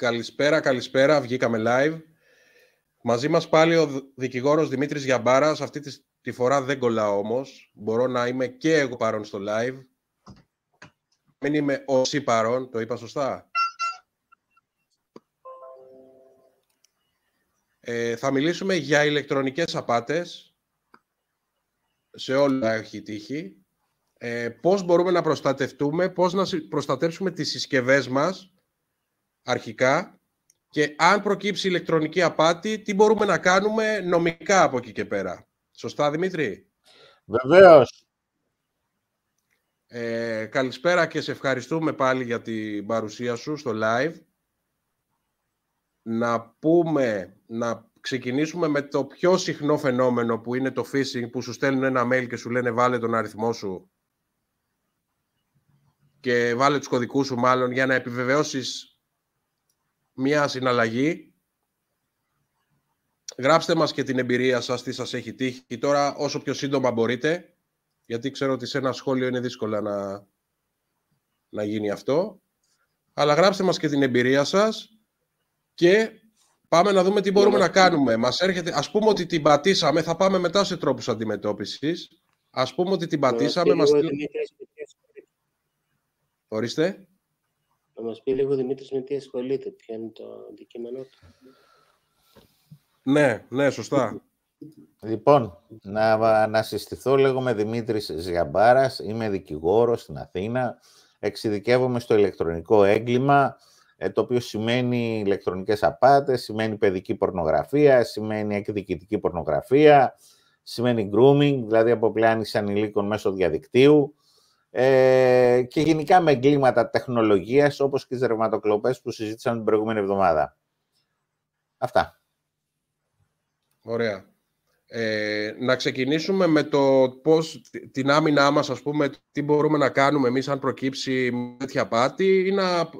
Καλησπέρα, καλησπέρα. Βγήκαμε live. Μαζί μας πάλι ο δικηγόρος Δημήτρης Γιαμπάρας. Αυτή τη φορά δεν κολλάω όμως. Μπορώ να είμαι και εγώ παρόν στο live. Μην είμαι όσοι παρόν. Το είπα σωστά? Θα μιλήσουμε για ηλεκτρονικές απάτες. Σε όλα έχει τύχει. Πώς μπορούμε να προστατευτούμε, πώς να προστατεύσουμε τις συσκευές μας αρχικά και αν προκύψει ηλεκτρονική απάτη, τι μπορούμε να κάνουμε νομικά από εκεί και πέρα. Σωστά, Δημήτρη? Βεβαίως. Καλησπέρα και σε ευχαριστούμε πάλι για την παρουσία σου στο live. Να ξεκινήσουμε με το πιο συχνό φαινόμενο που είναι το phishing, που σου στέλνουν ένα mail και σου λένε βάλε τον αριθμό σου και βάλε τους κωδικούς σου μάλλον για να επιβεβαιώσεις μια συναλλαγή. Γράψτε μας και την εμπειρία σας, τι σας έχει τύχει τώρα όσο πιο σύντομα μπορείτε, γιατί ξέρω ότι σε ένα σχόλιο είναι δύσκολα να γίνει αυτό. Αλλά γράψτε μας και την εμπειρία σας και πάμε να δούμε τι μπορούμε να κάνουμε. Μας έρχεται, ας πούμε ότι την πατήσαμε, θα πάμε μετά σε τρόπους αντιμετώπισης. Ας πούμε ότι την πατήσαμε. Ορίστε. Να μας πει λίγο Δημήτρης με τι ασχολείται, ποιο είναι το αντικείμενο του. Ναι, σωστά. Λοιπόν, να συστηθώ, λέγομαι Δημήτρης Γιαμπάρας, είμαι δικηγόρος στην Αθήνα, εξειδικεύομαι στο ηλεκτρονικό έγκλημα, το οποίο σημαίνει ηλεκτρονικές απάτες, σημαίνει παιδική πορνογραφία, σημαίνει εκδικητική πορνογραφία, σημαίνει grooming, δηλαδή αποπλάνηση ανηλίκων μέσω διαδικτύου, και γενικά με εγκλήματα τεχνολογίας, όπως και τις ρευματοκλοπές που συζήτησαμε την προηγούμενη εβδομάδα. Αυτά. Ωραία. Να ξεκινήσουμε με το πώς την άμυνά μας, ας πούμε, τι μπορούμε να κάνουμε εμείς αν προκύψει τέτοια απάτη ή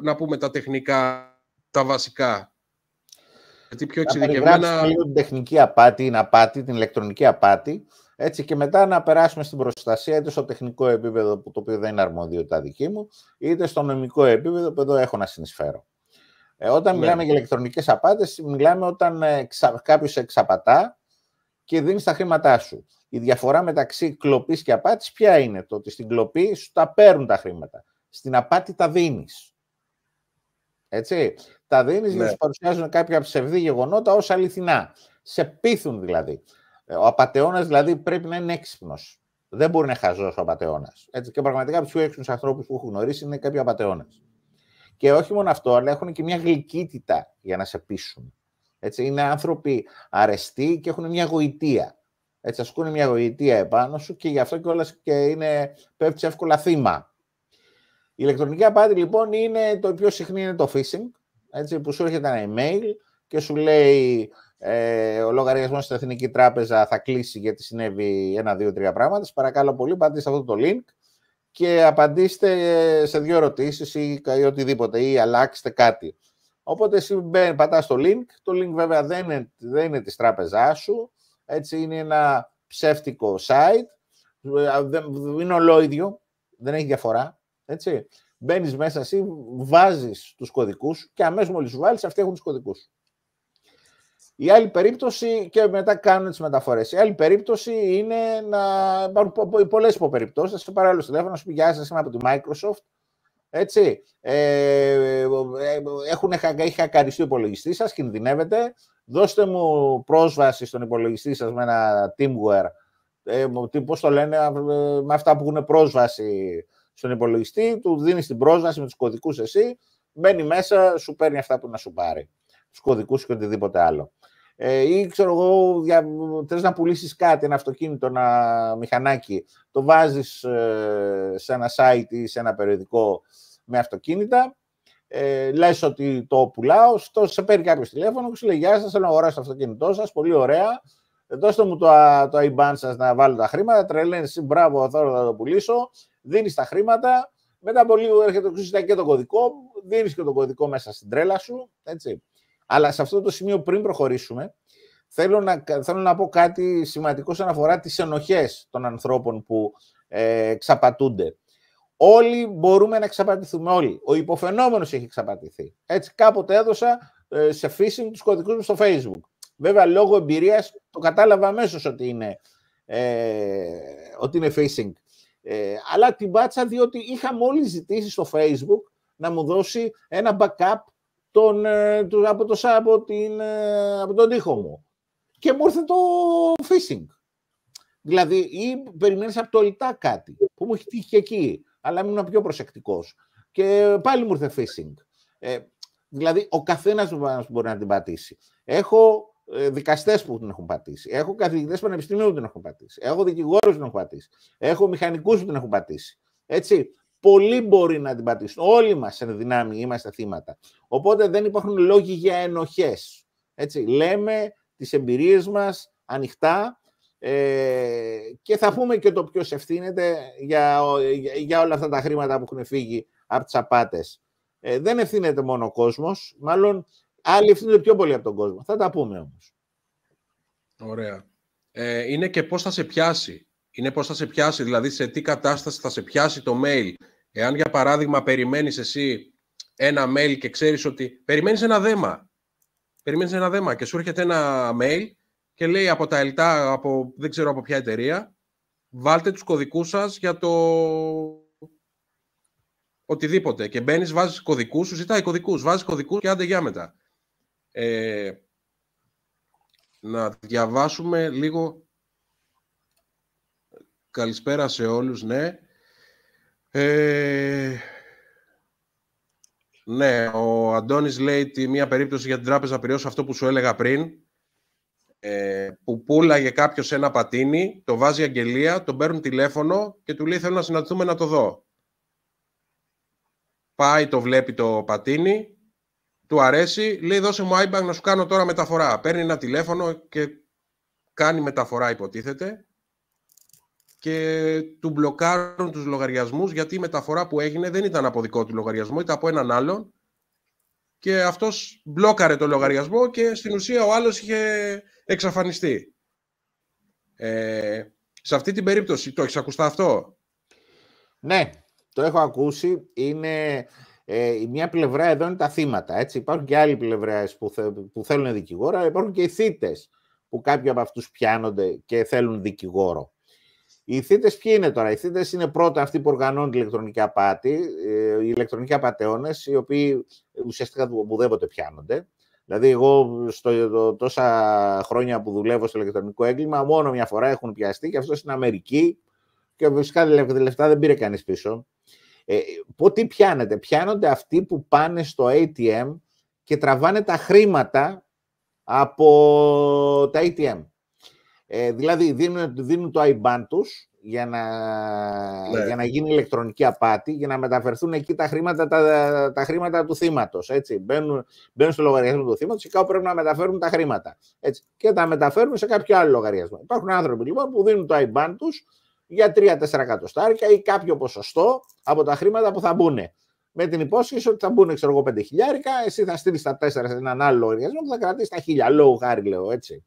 να πούμε τα τεχνικά, τα βασικά. Γιατί πιο εξειδικευμένα... Να περιγράψουμε λίγο την τεχνική απάτη, την απάτη, την ηλεκτρονική απάτη, έτσι, και μετά να περάσουμε στην προστασία είτε στο τεχνικό επίπεδο, που το οποίο δεν είναι αρμοδιότητα δική μου, είτε στο νομικό επίπεδο που εδώ έχω να συνεισφέρω. Όταν μιλάμε για ηλεκτρονικές απάτες, μιλάμε όταν κάποιος εξαπατά και δίνεις τα χρήματά σου. Η διαφορά μεταξύ κλοπής και απάτης ποια είναι? Το ότι στην κλοπή σου τα παίρνουν τα χρήματα. Στην απάτη τα δίνεις. Έτσι. Τα δίνεις γιατί παρουσιάζουν κάποια ψευδή γεγονότα ως αληθινά. Σε πείθουν δηλαδή. Ο απατεώνας δηλαδή πρέπει να είναι έξυπνος. Δεν μπορεί να είναι χαζός ο απατεώνας. Έτσι. Και πραγματικά από τους πιο έξυπνους ανθρώπους που έχω γνωρίσει είναι κάποιοι απατεώνες. Και όχι μόνο αυτό, αλλά έχουν και μια γλυκύτητα για να σε πείσουν. Έτσι, είναι άνθρωποι αρεστοί και έχουν μια γοητεία. Έτσι, ασκούν μια γοητεία επάνω σου και γι' αυτό κιόλας και πέφτει εύκολα θύμα. Η ηλεκτρονική απάτη λοιπόν είναι το πιο συχνή, είναι το phishing, έτσι, που σου έρχεται ένα email και σου λέει ο λογαριασμός στην Εθνική Τράπεζα θα κλείσει γιατί συνέβη 1, 2, 3 πράγματα. Σας παρακαλώ πολύ, πατήστε αυτό το link και απαντήστε σε 2 ερωτήσεις ή οτιδήποτε ή αλλάξτε κάτι. Οπότε εσύ πατάς το link βέβαια δεν είναι της τράπεζάς σου, έτσι, είναι ένα ψεύτικο site, είναι ολόιδιο, δεν έχει διαφορά, έτσι. Μπαίνεις μέσα εσύ, βάζεις τους κωδικούς και αμέσως μόλις σου βάλεις, αυτοί έχουν τους κωδικούς. Η άλλη περίπτωση, και μετά κάνουν τις μεταφορές. Η άλλη περίπτωση είναι να υπάρχουν πολλές υποπεριπτώσεις. Θα σε πάρει άλλο τηλέφωνο, να σου πει γεια σας, είμαι από τη Microsoft. Έτσι. Έχει χακαριστεί ο υπολογιστή σας, κινδυνεύετε. Δώστε μου πρόσβαση στον υπολογιστή σας με ένα teamware. Πώς το λένε, με αυτά που έχουν πρόσβαση στον υπολογιστή, του δίνεις την πρόσβαση με τους κωδικούς εσύ, μπαίνει μέσα, σου παίρνει αυτά που να σου πάρει. Τους κωδικούς και οτιδήποτε άλλο. Ή ξέρω εγώ, θες να πουλήσεις κάτι, ένα αυτοκίνητο, ένα μηχανάκι, το βάζεις σε ένα site ή σε ένα περιοδικό με αυτοκίνητα, λες ότι το πουλάω, σε παίρνει κάποιος τηλέφωνο και σου λέει γεια σας, θέλω να αγοράσω το αυτοκίνητό σας, πολύ ωραία, δώστε μου το IBAN σας να βάλω τα χρήματα, τρελαίνεις, μπράβο, θέλω να το πουλήσω, δίνεις τα χρήματα, μετά από λίγο έρχεται και το κωδικό, δίνεις και το κωδικό μέσα στην τρέλα σου, έτσι. Αλλά σε αυτό το σημείο πριν προχωρήσουμε, θέλω να πω κάτι σημαντικό όσον αφορά τις ενοχές των ανθρώπων που εξαπατούνται. όλοι μπορούμε να εξαπατηθούμε. Όλοι. Ο υποφαινόμενος έχει εξαπατηθεί. Έτσι, κάποτε έδωσα σε phishing τους κωδικούς μου στο Facebook. Βέβαια, λόγω εμπειρίας το κατάλαβα αμέσως ότι είναι phishing. Αλλά την πάτσα διότι είχα μόλις ζητήσει στο Facebook να μου δώσει ένα backup από τον τοίχο μου. Και μου ήρθε το phishing. Δηλαδή, ή περιμένεις απτολικά κάτι που μου έχει τύχει και εκεί, αλλά ήμουν πιο προσεκτικός. Και πάλι μου ήρθε phishing. Δηλαδή, ο καθένας μπορεί να την πατήσει. Έχω δικαστές που την έχουν πατήσει. Έχω καθηγητές πανεπιστημίου που την έχουν πατήσει. Έχω δικηγόρους που την έχουν πατήσει. Έχω μηχανικούς που την έχουν πατήσει. Έτσι. Πολλοί μπορεί να την πατήσουν. Όλοι μας εν δυνάμει είμαστε θύματα. Οπότε δεν υπάρχουν λόγοι για ενοχές. Έτσι. Λέμε τις εμπειρίες μας ανοιχτά και θα πούμε και το ποιος ευθύνεται για όλα αυτά τα χρήματα που έχουν φύγει από τις απάτες. Δεν ευθύνεται μόνο ο κόσμος, μάλλον άλλοι ευθύνονται πιο πολύ από τον κόσμο. Θα τα πούμε όμως. Ωραία. Είναι και πώς θα σε πιάσει. Είναι πώς θα σε πιάσει, δηλαδή σε τι κατάσταση θα σε πιάσει το mail. Εάν για παράδειγμα περιμένεις εσύ ένα mail και ξέρεις ότι περιμένεις ένα δέμα. Περιμένεις ένα δέμα και σου έρχεται ένα mail και λέει από τα ΕΛΤΑ, δεν ξέρω από ποια εταιρεία, βάλτε τους κωδικούς σας για το οτιδήποτε. Και μπαίνεις, βάζεις κωδικούς, σου ζητάει κωδικούς, βάζεις κωδικούς και άντε για μετά. Να διαβάσουμε λίγο. Καλησπέρα σε όλους, ναι. Ναι, ο Αντώνης λέει μία περίπτωση για την Τράπεζα Πειραιώς, αυτό που σου έλεγα πριν, που πούλαγε κάποιος ένα πατίνι, το βάζει αγγελία, τον παίρνουν τηλέφωνο και του λέει θέλω να συναντηθούμε να το δω. Πάει, το βλέπει το πατίνι, του αρέσει, λέει δώσε μου iBank να σου κάνω τώρα μεταφορά. Παίρνει ένα τηλέφωνο και κάνει μεταφορά υποτίθεται και του μπλοκάρουν τους λογαριασμούς γιατί η μεταφορά που έγινε δεν ήταν από δικό του λογαριασμό, ήταν από έναν άλλον και αυτός μπλόκαρε το λογαριασμό και στην ουσία ο άλλος είχε εξαφανιστεί. Σε αυτή την περίπτωση, το έχεις ακουστά αυτό? Ναι, το έχω ακούσει. Είναι η μια πλευρά εδώ είναι τα θύματα. Έτσι. Υπάρχουν και άλλοι πλευρές που θέλουν δικηγόρο, αλλά υπάρχουν και οι θύτες που κάποιοι από αυτούς πιάνονται και θέλουν δικηγόρο. Οι θύτες ποιοι είναι τώρα? Οι θύτες είναι πρώτα αυτοί που οργανώνουν την ηλεκτρονική απάτη, οι ηλεκτρονικοί απατεώνες, οι οποίοι ουσιαστικά ουδέποτε πιάνονται. Δηλαδή, εγώ τόσα χρόνια που δουλεύω στο ηλεκτρονικό έγκλημα, μόνο μια φορά έχουν πιαστεί και αυτό στην Αμερική και φυσικά τα λεφτά δεν πήρε κανείς πίσω. Τι πιάνεται? Πιάνονται αυτοί που πάνε στο ATM και τραβάνε τα χρήματα από τα ATM. Δηλαδή δίνουν το IBAN τους για να γίνει ηλεκτρονική απάτη, για να μεταφερθούν εκεί τα χρήματα του θύματος. Έτσι. Μπαίνουν στο λογαριασμό του θύματος και κάπου πρέπει να μεταφέρουν τα χρήματα. Έτσι. Και τα μεταφέρουν σε κάποιο άλλο λογαριασμό. Υπάρχουν άνθρωποι λοιπόν που δίνουν το IBAN τους για 3-4 εκατοστάρικα ή κάποιο ποσοστό από τα χρήματα που θα μπουν. Με την υπόσχεση ότι θα μπουν, ξέρω εγώ, 5 χιλιάρικα, εσύ θα στείλεις τα 4 σε έναν άλλο λογαριασμό που θα κρατήσει τα 1000. Λόγου χάρη, λέω έτσι.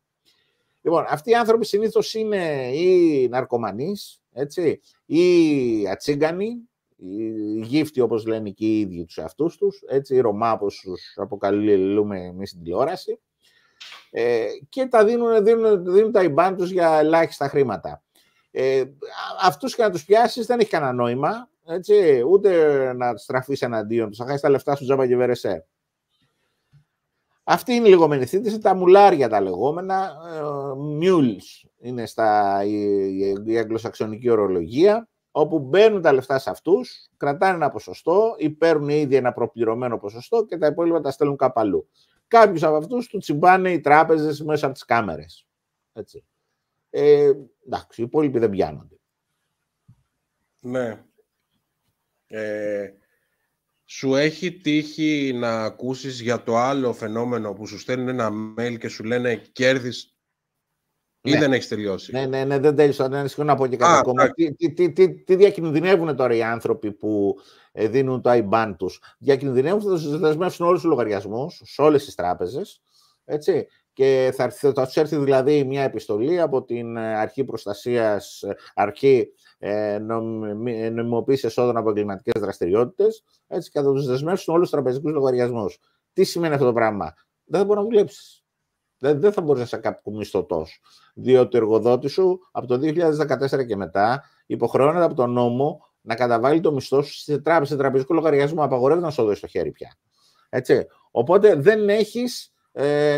Λοιπόν, αυτοί οι άνθρωποι συνήθως είναι οι ναρκωμανείς, έτσι, ή ατσίγκανοι, οι γύφτοι όπως λένε και οι ίδιοι τους εαυτούς τους, έτσι, οι Ρωμά όπως τους αποκαλούμε εμείς στην τηλεόραση, και τα δίνουν τα IBAN τους για ελάχιστα χρήματα. Αυτούς και να τους πιάσεις δεν έχει κανένα νόημα, έτσι, ούτε να στραφείς εναντίον τους, θα χάσεις τα λεφτά σου τζάμπα και βερεσέ. Αυτή είναι η λεγόμενη θύτηση, τα μουλάρια τα λεγόμενα, mules είναι η αγγλοσαξονική ορολογία, όπου μπαίνουν τα λεφτά σε αυτούς, κρατάνε ένα ποσοστό ή παίρνουν ήδη ένα προπληρωμένο ποσοστό και τα υπόλοιπα τα στέλνουν κάπου αλλού. Κάποιους από αυτούς του τσιμπάνε οι τράπεζες μέσα από τις κάμερες. Έτσι. Εντάξει, οι υπόλοιποι δεν πιάνονται. Ναι. Σου έχει τύχει να ακούσεις για το άλλο φαινόμενο που σου στέλνουν ένα mail και σου λένε κέρδης ή δεν έχεις τελειώσει? Ναι, δεν τέλειωσα. Δεν σηκώ να πω και κάτι ακόμα. Τι διακινδυνεύουν τώρα οι άνθρωποι που δίνουν το IBAN τους? Διακινδυνεύουν, θα τους δεσμεύσουν όλους τους λογαριασμούς, σε όλες τις τράπεζες, έτσι, και θα τους έρθει δηλαδή μια επιστολή από την Αρχή Προστασίας, Αρχή Νομιμοποίησης Εσόδων από εγκληματικές δραστηριότητες, έτσι, και θα τους δεσμεύσουν όλους τους τραπεζικούς λογαριασμούς. Τι σημαίνει αυτό το πράγμα? Δεν θα μπορεί να δουλέψεις. Δεν θα μπορείς να είσαι κάπου μισθωτός. Διότι ο εργοδότης σου από το 2014 και μετά υποχρεώνεται από τον νόμο να καταβάλει το μισθό σου σε τραπεζικό λογαριασμό. Απαγορεύεται να σου δώσει στο χέρι πια. Έτσι. Οπότε δεν έχεις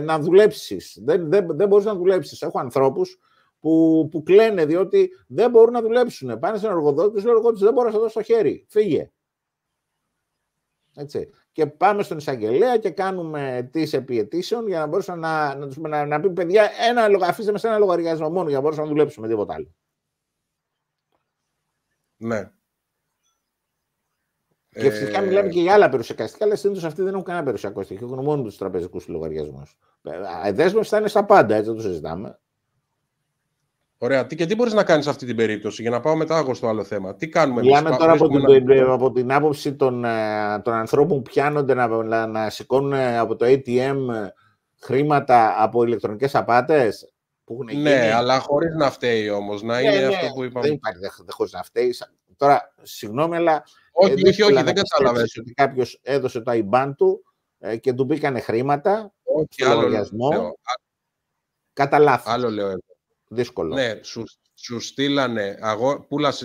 να δουλέψεις. Δεν μπορείς να δουλέψεις. Έχω ανθρώπους που κλαίνε διότι δεν μπορούν να δουλέψουν. Πάνε στον εργοδότη, του εργοδότης δεν μπορεί να σου δώσει στο χέρι. Φύγε. Έτσι. Και πάμε στον εισαγγελέα και κάνουμε αιτήσεις επί αιτήσεων για να μπορούσαμε να πει παιδιά, αφήστε με σε ένα λογαριασμό μόνο για να μπορούσαμε να δουλέψουμε, τίποτα άλλο. Ναι. Και φυσικά μιλάμε και για άλλα περιουσιακά στοιχεία, αλλά συνήθως αυτοί δεν έχουν κανένα περιουσιακό στοιχείο, έχουν μόνο τους τραπεζικούς λογαριασμούς. Η δέσμευση θα είναι στα πάντα, έτσι δεν το συζητάμε. Ωραία. Και τι μπορείς να κάνεις σε αυτή την περίπτωση, για να πάω μετά εγώ στο άλλο θέμα. Τι κάνουμε εμείς? Μιλάμε τώρα από την άποψη των ανθρώπων που πιάνονται να σηκώνουν από το ATM χρήματα από ηλεκτρονικές απάτες που έχουν γίνει. Ναι, αλλά χωρίς να φταίει όμως. Να είναι αυτό που είπαμε. Δεν υπάρχει χωρίς να φταίει. Τώρα, συγγνώμη, αλλά. Όχι, δεν κατάλαβες. Ότι κάποιος έδωσε το IBAN του και του μπήκανε χρήματα στο λογαριασμό. Κατά λάθος. Άλλο λέω εγώ. Δύσκολο. Ναι, σου στείλανε,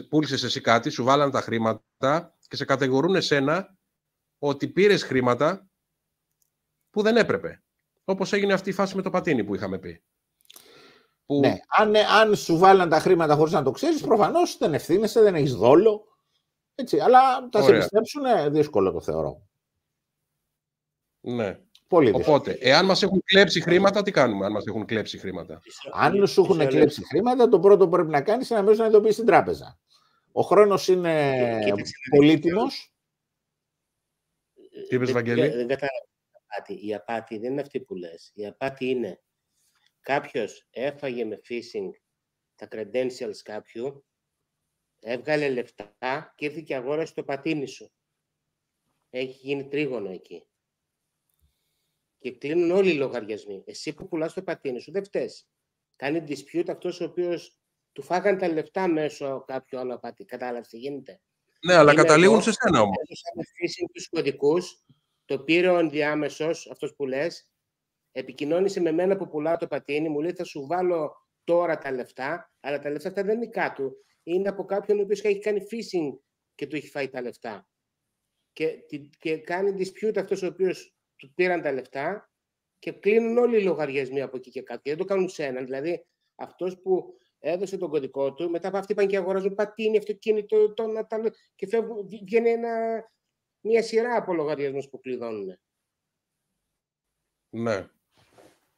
πούλησες εσύ κάτι, σου βάλανε τα χρήματα και σε κατηγορούν εσένα ότι πήρες χρήματα που δεν έπρεπε. Όπως έγινε αυτή η φάση με το πατίνι που είχαμε πει. Ναι, αν σου βάλανε τα χρήματα χωρίς να το ξέρεις, προφανώς δεν ευθύνεσαι, δεν έχεις δόλο. Έτσι, αλλά θα σε πιστέψουν, δύσκολο το θεωρώ. Ναι. Πολύ δύσκολο. Οπότε, εάν μας έχουν κλέψει χρήματα, τι κάνουμε αν μας έχουν κλέψει χρήματα? Αν σου έχουν κλέψει χρήματα, το πρώτο που πρέπει να κάνεις είναι αμέσως να ειδοποιήσεις την τράπεζα. Ο χρόνος είναι πολύτιμος. Τι είπες, Βαγγέλη? Δεν κατάλαβα. Η απάτη δεν είναι αυτή που λες. Η απάτη είναι κάποιος έφαγε με phishing τα credentials κάποιου, έβγαλε λεφτά και ήρθε και αγόρασε το πατίνι σου. Έχει γίνει τρίγωνο εκεί. Και κλείνουν όλοι οι λογαριασμοί. Εσύ που πουλάς το πατίνι σου δεν φταίς. Κάνει dispute αυτός ο οποίος του φάγανε τα λεφτά μέσω κάποιου άλλο απάτη. Κατάλαβες τι γίνεται? Ναι, αλλά καταλήγουν σε σένα όμως. Έδωσα με phishing τους κωδικούς, το πήρε ο ενδιάμεσος, αυτός που λες, επικοινώνησε με μένα που πουλάω το πατίνι, μου λέει θα σου βάλω τώρα τα λεφτά, αλλά τα λεφτά αυτά δεν είναι δικά του. Είναι από κάποιον ο οποίος έχει κάνει phishing και του έχει φάει τα λεφτά. Και κάνει dispute αυτός ο οποίος του πήραν τα λεφτά και κλείνουν όλοι οι λογαριασμοί από εκεί και κάτω. Και δεν το κάνουν σε έναν. Δηλαδή, αυτός που έδωσε τον κωδικό του, μετά από αυτοί πάνε και αγοράζουν πατίνι, αυτοκίνητο, και βγαίνει μια σειρά από λογαριασμούς που κλειδώνουν. Ναι.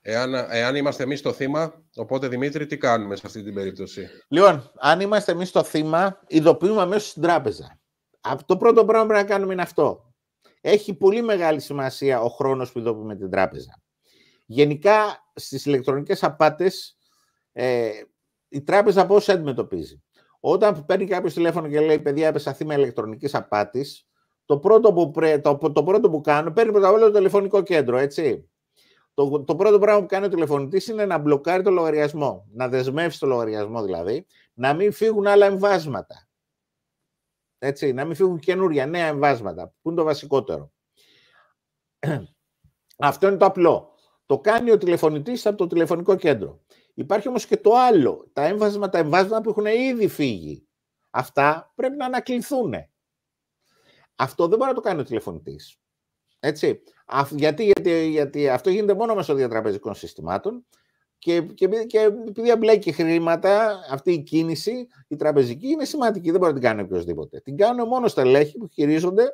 Εάν είμαστε εμείς το θύμα, οπότε Δημήτρη, τι κάνουμε σε αυτή την περίπτωση? Λοιπόν, αν είμαστε εμείς το θύμα, ειδοποιούμε αμέσως την τράπεζα. Το πρώτο πράγμα που πρέπει να κάνουμε είναι αυτό. Έχει πολύ μεγάλη σημασία ο χρόνος που ειδοποιούμε την τράπεζα. Γενικά, στις ηλεκτρονικές απάτες, η τράπεζα πώς αντιμετωπίζει? Όταν παίρνει κάποιος τηλέφωνο και λέει παιδιά έπεσα θύμα ηλεκτρονικής απάτης, το πρώτο που κάνω, παίρνει πρώτα απ' όλα το τηλεφωνικό κέντρο, έτσι. Το πρώτο πράγμα που κάνει ο τηλεφωνητής είναι να μπλοκάρει το λογαριασμό, να δεσμεύσει το λογαριασμό δηλαδή, να μην φύγουν άλλα εμβάσματα. Έτσι, να μην φύγουν καινούρια, νέα εμβάσματα, που είναι το βασικότερο. Αυτό είναι το απλό. Το κάνει ο τηλεφωνητής από το τηλεφωνικό κέντρο. Υπάρχει όμως και το άλλο, τα εμβάσματα που έχουν ήδη φύγει. Αυτά πρέπει να ανακληθούν. Αυτό δεν μπορεί να το κάνει ο τηλεφωνητής. Έτσι. Γιατί αυτό γίνεται μόνο μέσω διατραπεζικών συστημάτων και επειδή εμπλέκει χρήματα, αυτή η κίνηση, η τραπεζική, είναι σημαντική, δεν μπορεί να την κάνει οποιοδήποτε. Την κάνουν μόνο στελέχη που χειρίζονται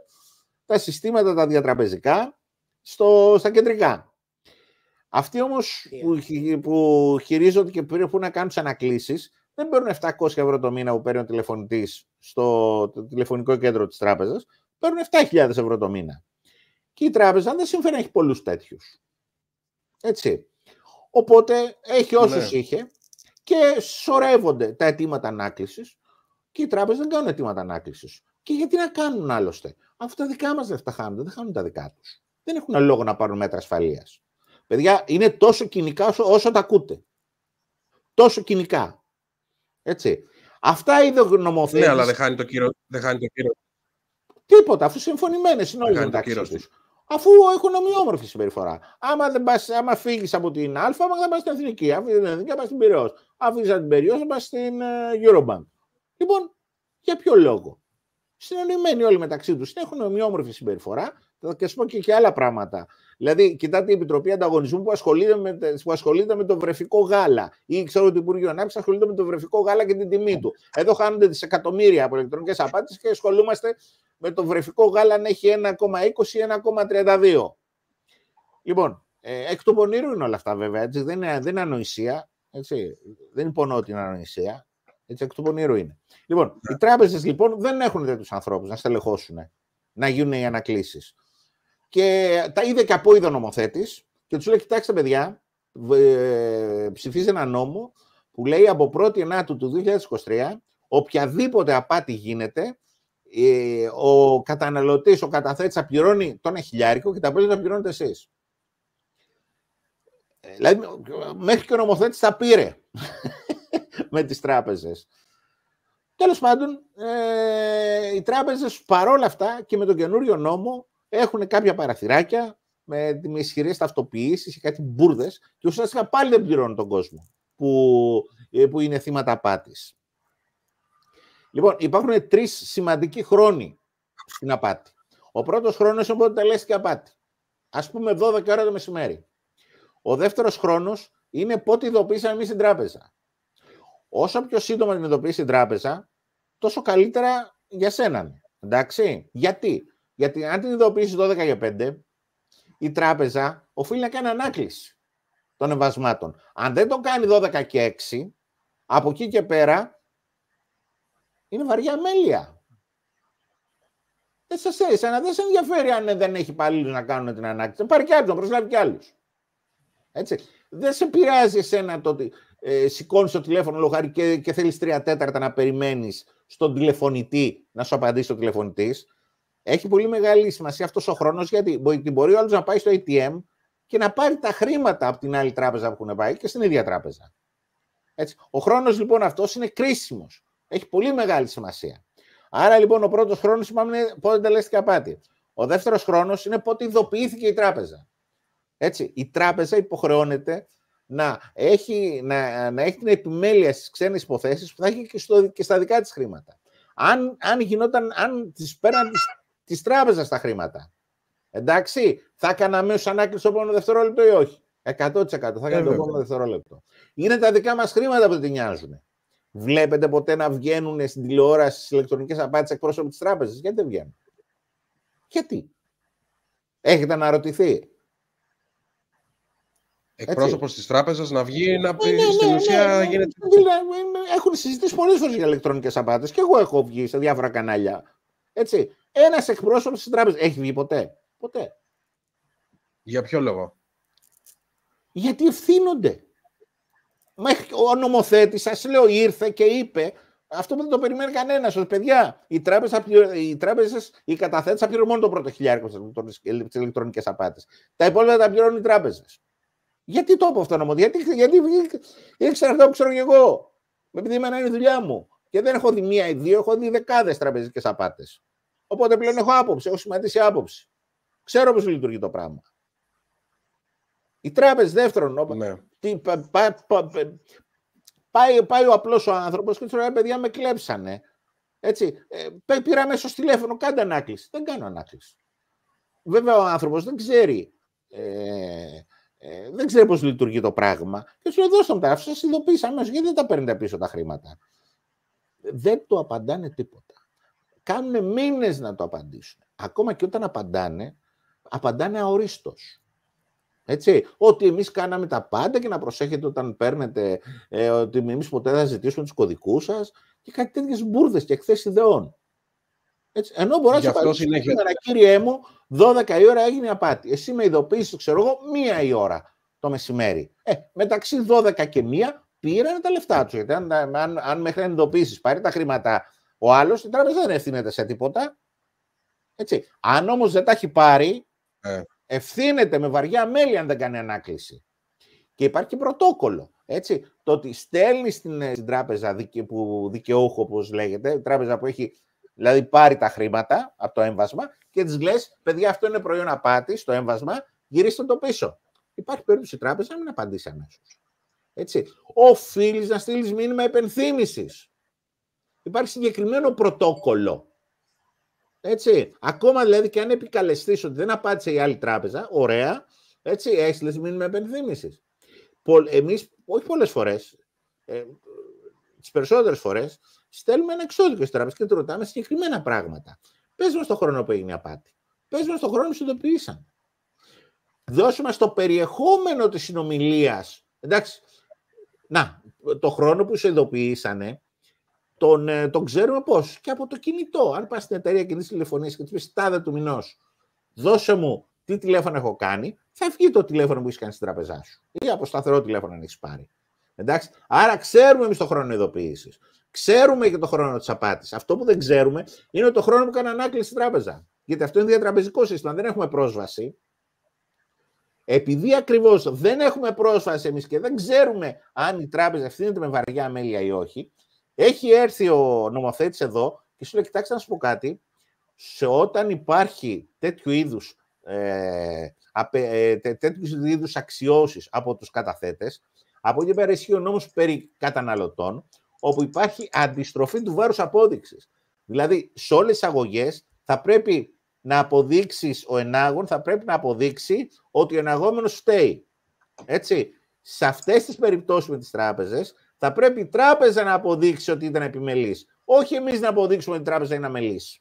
τα συστήματα τα διατραπεζικά στα κεντρικά. Αυτοί όμως που χειρίζονται και πρέπει να κάνουν τις ανακλήσεις, δεν παίρνουν 700 ευρώ το μήνα που παίρνει ο τηλεφωνητής στο τηλεφωνικό κέντρο της τράπεζας, παίρνουν 7.000 ευρώ το μήνα. Και η τράπεζα δεν συμφέρει να έχει πολλούς τέτοιους. Έτσι. Οπότε έχει όσους είχε και σωρεύονται τα αιτήματα ανάκλησης και οι τράπεζες δεν κάνουν αιτήματα ανάκλησης. Και γιατί να κάνουν άλλωστε? Αυτά τα δικά μας λεφτά χάνονται, δεν χάνουν τα δικά τους. Δεν έχουν λόγο να πάρουν μέτρα ασφαλείας. Παιδιά, είναι τόσο κοινικά όσο τα ακούτε. Τόσο κοινικά. Έτσι. Αυτά είδε ο νομοθέτης. Ναι, αλλά δεν χάνει το κύριο. Τίποτα, αφού συμφωνημένες είναι όλοι μεταξύ τους. Αφού έχουν ομοιόμορφη συμπεριφορά. Άμα φύγεις από την Α, θα πας στην Εθνική. Αφού την Εθνική, θα πας στην Πειραιώς. Αν φύγεις από την Πειραιώς, θα πας στην Eurobank. Λοιπόν, για ποιο λόγο? Συνεννοημένοι όλοι μεταξύ τους. Έχουν ομοιόμορφη συμπεριφορά. Θα σου πω και άλλα πράγματα. Δηλαδή, κοιτάτε η Επιτροπή Ανταγωνισμού που ασχολείται με το βρεφικό γάλα. Ή ξέρω ότι το Υπουργείο Ανάπτυξης ασχολείται με το βρεφικό γάλα και την τιμή του. Εδώ χάνονται δισεκατομμύρια από ηλεκτρονικές απάτες και ασχολούμαστε με το βρεφικό γάλα να έχει 1,20 ή 1,32. Λοιπόν, εκ του πονήρου είναι όλα αυτά βέβαια. Έτσι. Δεν είναι ανοησία. Έτσι. Δεν υπονώ ότι είναι ανοησία. Έτσι, εκ του πονήρου είναι. Λοιπόν, οι τράπεζες λοιπόν δεν έχουν τέτοιους ανθρώπους να στελεχώσουν, να γίνουν οι ανακλήσεις. Και τα είδε και από είδο νομοθέτης και τους λέει: κοιτάξτε, παιδιά, ψηφίζει ένα νόμο που λέει από 1η Ιανουαρίου του 2023 οποιαδήποτε απάτη γίνεται, ο καταναλωτής, ο καταθέτης θα πληρώνει το 1.000 και τα υπόλοιπα θα πληρώνετε εσείς. Δηλαδή, μέχρι και ο νομοθέτης τα πήρε με τις τράπεζες. Τέλος πάντων, οι τράπεζες παρόλα αυτά και με τον καινούριο νόμο έχουν κάποια παραθυράκια με ισχυρές ταυτοποιήσεις και κάτι μπουρδες και ουσιαστικά πάλι δεν πληρώνουν τον κόσμο που είναι θύματα απάτης. Λοιπόν, υπάρχουν 3 σημαντικοί χρόνοι στην απάτη. Ο πρώτος χρόνος είναι όποτε τελέστηκε απάτη. Ας πούμε 12 ώρα το μεσημέρι. Ο δεύτερος χρόνος είναι πότε ειδοποιήσαμε εμείς την τράπεζα. Όσο πιο σύντομα την ειδοποιήσει την τράπεζα, τόσο καλύτερα για σένα. Εντάξει. Γιατί αν την ειδοποιήσει 12 και 5, η τράπεζα οφείλει να κάνει ανάκληση των εμβασμάτων. Αν δεν το κάνει 12 και 6, από εκεί και πέρα είναι βαριά αμέλεια. Δεν σε ενδιαφέρει αν δεν έχει υπαλλήλους να κάνουν την ανάκληση. Πάρει κι άλλους, να προσλάβει κι άλλους. Έτσι. Δεν σε πειράζει εσένα το ότι σηκώνεις το τηλέφωνο λογάρι και θέλεις 3/4 να περιμένεις στον τηλεφωνητή να σου απαντήσει ο τηλεφωνητής. Έχει πολύ μεγάλη σημασία αυτός ο χρόνος, γιατί μπορεί ο άλλος να πάει στο ATM και να πάρει τα χρήματα από την άλλη τράπεζα που έχουν πάει και στην ίδια τράπεζα. Έτσι. Ο χρόνος λοιπόν αυτός είναι κρίσιμος. Έχει πολύ μεγάλη σημασία. Άρα λοιπόν ο πρώτος χρόνος είπαμε πότε τελέστηκε απάτη. Ο δεύτερος χρόνος είναι πότε ειδοποιήθηκε η τράπεζα. Έτσι. Η τράπεζα υποχρεώνεται να έχει την επιμέλεια στις ξένες υποθέσεις που θα έχει και στα δικά της χρήματα. Αν τις πέραν της τράπεζας τα χρήματα, εντάξει, θα έκανα αμέσως ανάκληση το επόμενο δευτερόλεπτο ή όχι? 100% θα έκανα το επόμενο δευτερόλεπτο. Είναι τα δικά μας χρήματα που δεν την νοιάζουν. Βλέπετε ποτέ να βγαίνουν στην τηλεόραση στις ηλεκτρονικές απάτες εκπρόσωποι της τράπεζας? Γιατί δεν βγαίνουν? Γιατί? Έχετε αναρωτηθεί? Εκπρόσωπος της τράπεζας να βγει να πει στην ουσία γίνεται. Έχουν συζητήσει πολλές φορές για ηλεκτρονικές απάτες και εγώ έχω βγει σε διάφορα κανάλια. Έτσι. Ένας εκπρόσωπος της τράπεζας έχει βγει ποτέ? Ποτέ. Για ποιο λόγο? Γιατί ευθύνονται. Ο νομοθέτης, σας λέω, ήρθε και είπε αυτό που δεν το περιμένει κανένας. Ότι παιδιά, οι καταθέτες θα πληρώνουν μόνο το πρώτο 1.000 στις ηλεκτρονικές απάτες. Τα υπόλοιπα τα πληρώνουν οι τράπεζες. Γιατί το είπα αυτό νομοθέτη? Γιατί ήξερα αυτό που ξέρω και εγώ. Επειδή εμένα είναι η δουλειά μου. Και δεν έχω δει μία ή δύο, έχω δει δεκάδες τραπεζικές απάτες. Οπότε πλέον έχω άποψη, έχω σχηματίσει άποψη. Ξέρω πώς λειτουργεί το πράγμα. Οι τράπεζες δεύτερον, ναι. Πάει ο απλός ο άνθρωπος και του λέει: παιδιά, με κλέψανε. Έτσι, πήρα αμέσως τηλέφωνο, κάντε ανάκληση. Δεν κάνω ανάκληση. Βέβαια ο άνθρωπος δεν ξέρει. Δεν ξέρει πώς λειτουργεί το πράγμα. Και σου λέει: δώστε μου τα, σας ειδοποίησα αμέσως, γιατί δεν τα παίρνετε πίσω τα χρήματα? Δεν το απαντάνε τίποτα. Κάνουν μήνες να το απαντήσουν. Ακόμα και όταν απαντάνε αορίστως. Έτσι, ότι εμείς κάναμε τα πάντα και να προσέχετε όταν παίρνετε, ότι εμείς ποτέ δεν θα ζητήσουμε τους κωδικούς σας και κάτι τέτοιες μπουρδες και εκθέσεις ιδεών. Έτσι, ενώ μπορώ να σου απαντήσω, κύριε μου, 12 η ώρα έγινε απάτη. Εσύ με ειδοποίησες, ξέρω εγώ, 1 η ώρα το μεσημέρι. Μεταξύ 12 και 1 πήραν τα λεφτά τους. Γιατί αν μέχρι να ειδοποιήσεις πάρει τα χρήματα ο άλλος, η τράπεζα δεν ευθύνεται σε τίποτα. Έτσι. Αν όμως δεν τα έχει πάρει, ευθύνεται με βαριά μέλη αν δεν κάνει ανάκληση. Και υπάρχει και πρωτόκολλο. Έτσι. Το ότι στέλνει στην τράπεζα δικαιούχο, όπως λέγεται, τράπεζα που έχει δηλαδή πάρει τα χρήματα από το έμβασμα και της λες, παιδιά, αυτό είναι προϊόν απάτης, το έμβασμα, γυρίστε το πίσω. Υπάρχει περίπτωση η τράπεζα να μην απαντήσει αμέσως. Έτσι. Οφείλεις να στείλεις μήνυμα επενθύμησης. Υπάρχει συγκεκριμένο πρωτόκολλο. Έτσι. Ακόμα δηλαδή και αν επικαλεστείς ότι δεν απάντησε η άλλη τράπεζα, ωραία, έτσι, έστειλες μήνυμα επενθύμησης. Εμείς, όχι πολλές φορές, τις περισσότερες φορές, στέλνουμε ένα εξώδικο στην τράπεζα και του ρωτάμε συγκεκριμένα πράγματα. Πες μας τον χρόνο που έγινε η απάτη. Πες μας τον χρόνο που σου ειδοποιήσαν. Δώσε μας το περιεχόμενο της συνομιλίας. Εντάξει, να, το χρόνο που σου ειδοποιήσανε, τον ξέρουμε πώς. Και από το κινητό. Αν πας στην εταιρεία κινητής τηλεφωνίας και της πεις τάδε του μηνός, δώσε μου τι τηλέφωνο έχω κάνει, θα βγει το τηλέφωνο που έχεις κάνει στην τράπεζά σου. Ή από σταθερό τηλέφωνο αν έχεις πάρει. Εντάξει. Άρα ξέρουμε εμείς το χρόνο ειδοποίησης. Ξέρουμε και το χρόνο της απάτης. Αυτό που δεν ξέρουμε είναι το χρόνο που κάνει ανάκληση στην τράπεζα. Γιατί αυτό είναι διατραπεζικό σύστημα. Δεν έχουμε πρόσβαση. Επειδή ακριβώς δεν έχουμε πρόσβαση εμείς και δεν ξέρουμε αν η τράπεζα ευθύνεται με βαριά αμέλεια ή όχι, έχει έρθει ο νομοθέτης εδώ και σου λέει: κοιτάξτε να σου πω κάτι. Σε όταν υπάρχει τέτοιου είδους αξιώσεις από τους καταθέτες, από εκεί πέρα ισχύει ο νόμος περί καταναλωτών, όπου υπάρχει αντιστροφή του βάρους απόδειξης. Δηλαδή, σε όλες τις αγωγές θα πρέπει να αποδείξεις, ο ενάγων θα πρέπει να αποδείξει ότι ο εναγόμενος φταίει. Έτσι. Σε αυτές τις περιπτώσεις με τις τράπεζες, θα πρέπει η τράπεζα να αποδείξει ότι ήταν επιμελής. Όχι εμείς να αποδείξουμε ότι η τράπεζα είναι αμελής.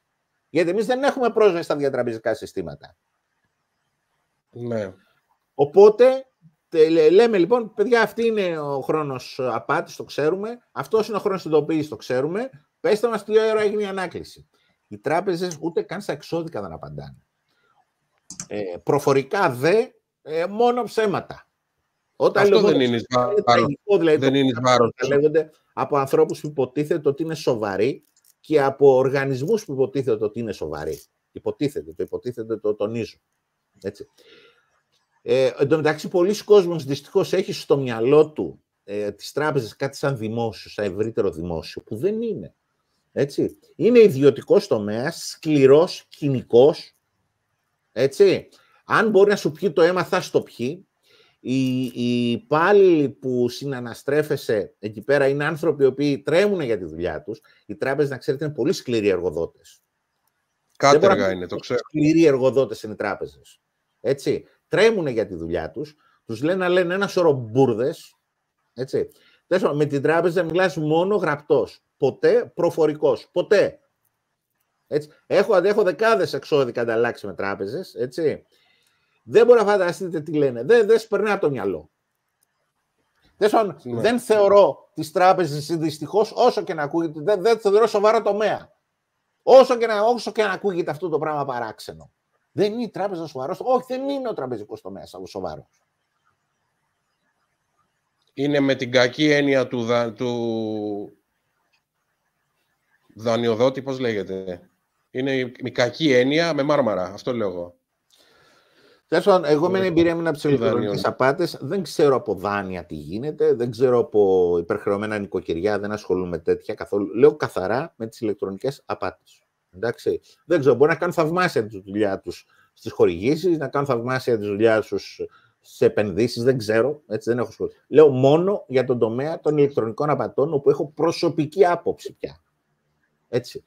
Γιατί εμείς δεν έχουμε πρόσβαση στα διατραπεζικά συστήματα. Ναι. Οπότε, λέμε λοιπόν, παιδιά, αυτή είναι ο χρόνος απάτης, το ξέρουμε. Αυτός είναι ο χρόνος ειδοποίησης, το ξέρουμε. Πέστε μας τι ώρα έγινε η ανάκληση. Οι τράπεζες ούτε καν στα εξώδικα δεν απαντάνε. Προφορικά μόνο ψέματα. Όταν αυτό δεν είναι εις βάρος. Λέγονται από ανθρώπους που υποτίθεται ότι είναι σοβαροί και από οργανισμούς που υποτίθεται ότι είναι σοβαροί. Υποτίθεται, το τονίζω. Έτσι. Εν τω μεταξύ, πολλοί κόσμος δυστυχώς έχει στο μυαλό του τις τράπεζες κάτι σαν δημόσιο, σαν ευρύτερο δημόσιο, που δεν είναι. Έτσι. Είναι ιδιωτικός τομέας, σκληρός, κοινικός. Έτσι. Αν μπορεί να σου πιει το αίμα, θα στο πιει. Οι υπάλληλοι που συναναστρέφεσαι εκεί πέρα είναι άνθρωποι οι οποίοι τρέμουν για τη δουλειά τους. Οι τράπεζες, να ξέρετε, είναι πολύ σκληροί εργοδότες. Κάτεργα είναι, το ξέρω. Σκληροί εργοδότες είναι οι τράπεζες. Έτσι. Τρέμουν για τη δουλειά τους. Τους λένε να λένε ένα σωρό μπουρδες. Έτσι. Με την τράπεζα μιλάς μόνο γραπτός. Ποτέ προφορικός. Ποτέ. Έτσι. Έχω δεκάδες εξώδικα ανταλλάξει με τράπεζες. Έτσι. Δεν μπορεί να φανταστείτε τι λένε. Δεν σπερνάει από το μυαλό. Δεν θεωρώ τις τράπεζες δυστυχώς, όσο και να ακούγεται, δεν θεωρώ σοβαρό τομέα. Όσο και να ακούγεται αυτό το πράγμα παράξενο. Δεν είναι η τράπεζα σοβαρός. Όχι, δεν είναι ο τραπεζικός τομέας σοβαρός. Είναι με την κακή έννοια του δανειοδότη, πώς λέγεται. Είναι η κακή έννοια με μάρμαρα. Αυτό λέω εγώ. Εγώ με εμπειρία μου από τις ηλεκτρονικές απάτες, δεν ξέρω από δάνεια τι γίνεται, δεν ξέρω από υπερχρεωμένα νοικοκυριά, δεν ασχολούμαι με τέτοια καθόλου. Λέω καθαρά με τις ηλεκτρονικές απάτες. Εντάξει. Δεν ξέρω, μπορεί να κάνουν θαυμάσια τη δουλειά τους στις χορηγήσεις, να κάνουν θαυμάσια τη δουλειά τους σε επενδύσεις, δεν ξέρω. Έτσι, δεν έχω σχολεί. Λέω μόνο για τον τομέα των ηλεκτρονικών απατών, όπου έχω προσωπική άποψη πια. Έτσι.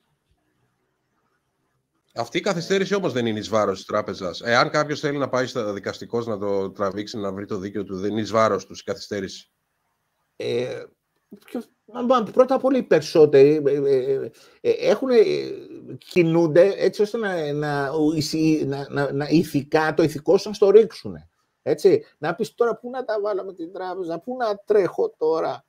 Αυτή η καθυστέρηση όμως δεν είναι εις βάρος της τράπεζας. Εάν κάποιος θέλει να πάει στα δικαστικός να το τραβήξει, να βρει το δίκαιο του, δεν είναι εις βάρος του η καθυστέρηση. Πρώτα απ' όλα οι περισσότεροι κινούνται έτσι ώστε να ηθικά, το ηθικό σου να στο ρίξουν. Έτσι. Να πεις τώρα πού να τα βάλω με την τράπεζα, πού να τρέχω τώρα.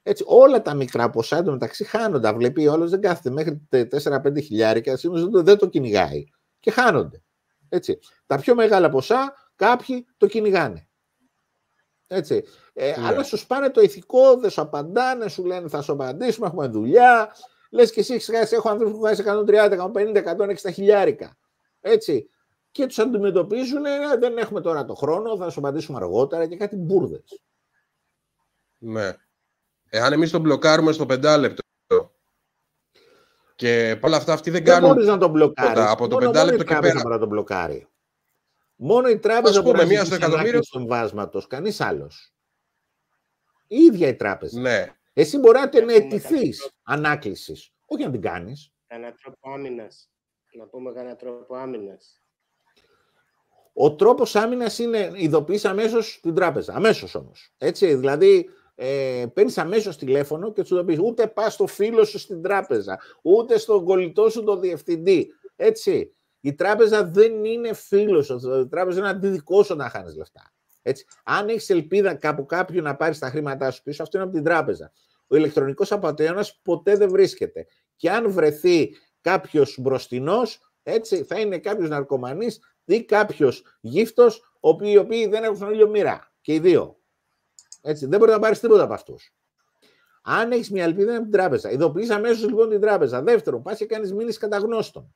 Έτσι, όλα τα μικρά ποσά εντωμεταξύ χάνονται. Βλέπει όλος δεν κάθεται μέχρι 4-5 χιλιάρικα, σήμερα δεν το κυνηγάει. Και χάνονται. Έτσι. Τα πιο μεγάλα ποσά κάποιοι το κυνηγάνε. Έτσι. Αλλά σου σπάνε το ηθικό, δεν σου απαντάνε, σου λένε θα σου απαντήσουμε, έχουμε δουλειά. Λες και εσύ έχω ανθρώπους που βγάζει 130, 150, 160 χιλιάρικα. Έτσι. και τους αντιμετωπίζουν, δεν έχουμε τώρα το χρόνο, θα σου απαντήσουμε αργότερα και κάτι μπουρδες. Ναι. Εάν εμείς τον μπλοκάρουμε στο 5 λεπτό και όλα αυτά αυτοί δεν κάνουν. Δεν μπορείς να τον μπλοκάρεις. Από το 5 λεπτό και πέρα. Μπορεί να τον μπλοκάρει. Μόνο η τράπεζα μπορεί να ζητήσει ανάκληση του εμβάσματος. Κανείς άλλος. Η ίδια η τράπεζα. Ναι. Εσύ μπορεί να την αιτηθείς ανάκλησης. Όχι να την κάνεις. Κανένα τρόπο άμυνας. Να πούμε κανένα τρόπο άμυνας. Ο τρόπος άμυνας είναι ειδοποιείς αμέσως την τράπεζα. Αμέσως όμως. Έτσι, δηλαδή παίρνεις αμέσως τηλέφωνο και του ειδοποιείς. Ούτε πας στο φίλο σου στην τράπεζα, ούτε στον κολλητό σου τον διευθυντή. Έτσι. Η τράπεζα δεν είναι φίλος σου. Η τράπεζα είναι αντιδικό σου να χάνεις λεφτά. Έτσι. Αν έχεις ελπίδα κάπου κάποιου να πάρει τα χρήματά σου πίσω, αυτό είναι από την τράπεζα. Ο ηλεκτρονικός απατεώνας ποτέ δεν βρίσκεται. Και αν βρεθεί κάποιος μπροστινός, έτσι, θα είναι κάποιος ναρκωμανής ή κάποιος γύφτος, οι οποίοι δεν έχουν τον ίδιο μοίρα. Και οι δύο. Έτσι, δεν μπορεί να πάρεις τίποτα από αυτούς. Αν έχεις μια ελπίδα, είναι από την τράπεζα. Ειδοποιείς αμέσως λοιπόν την τράπεζα. Δεύτερον, πας και κάνεις μήνυση καταγνώστων.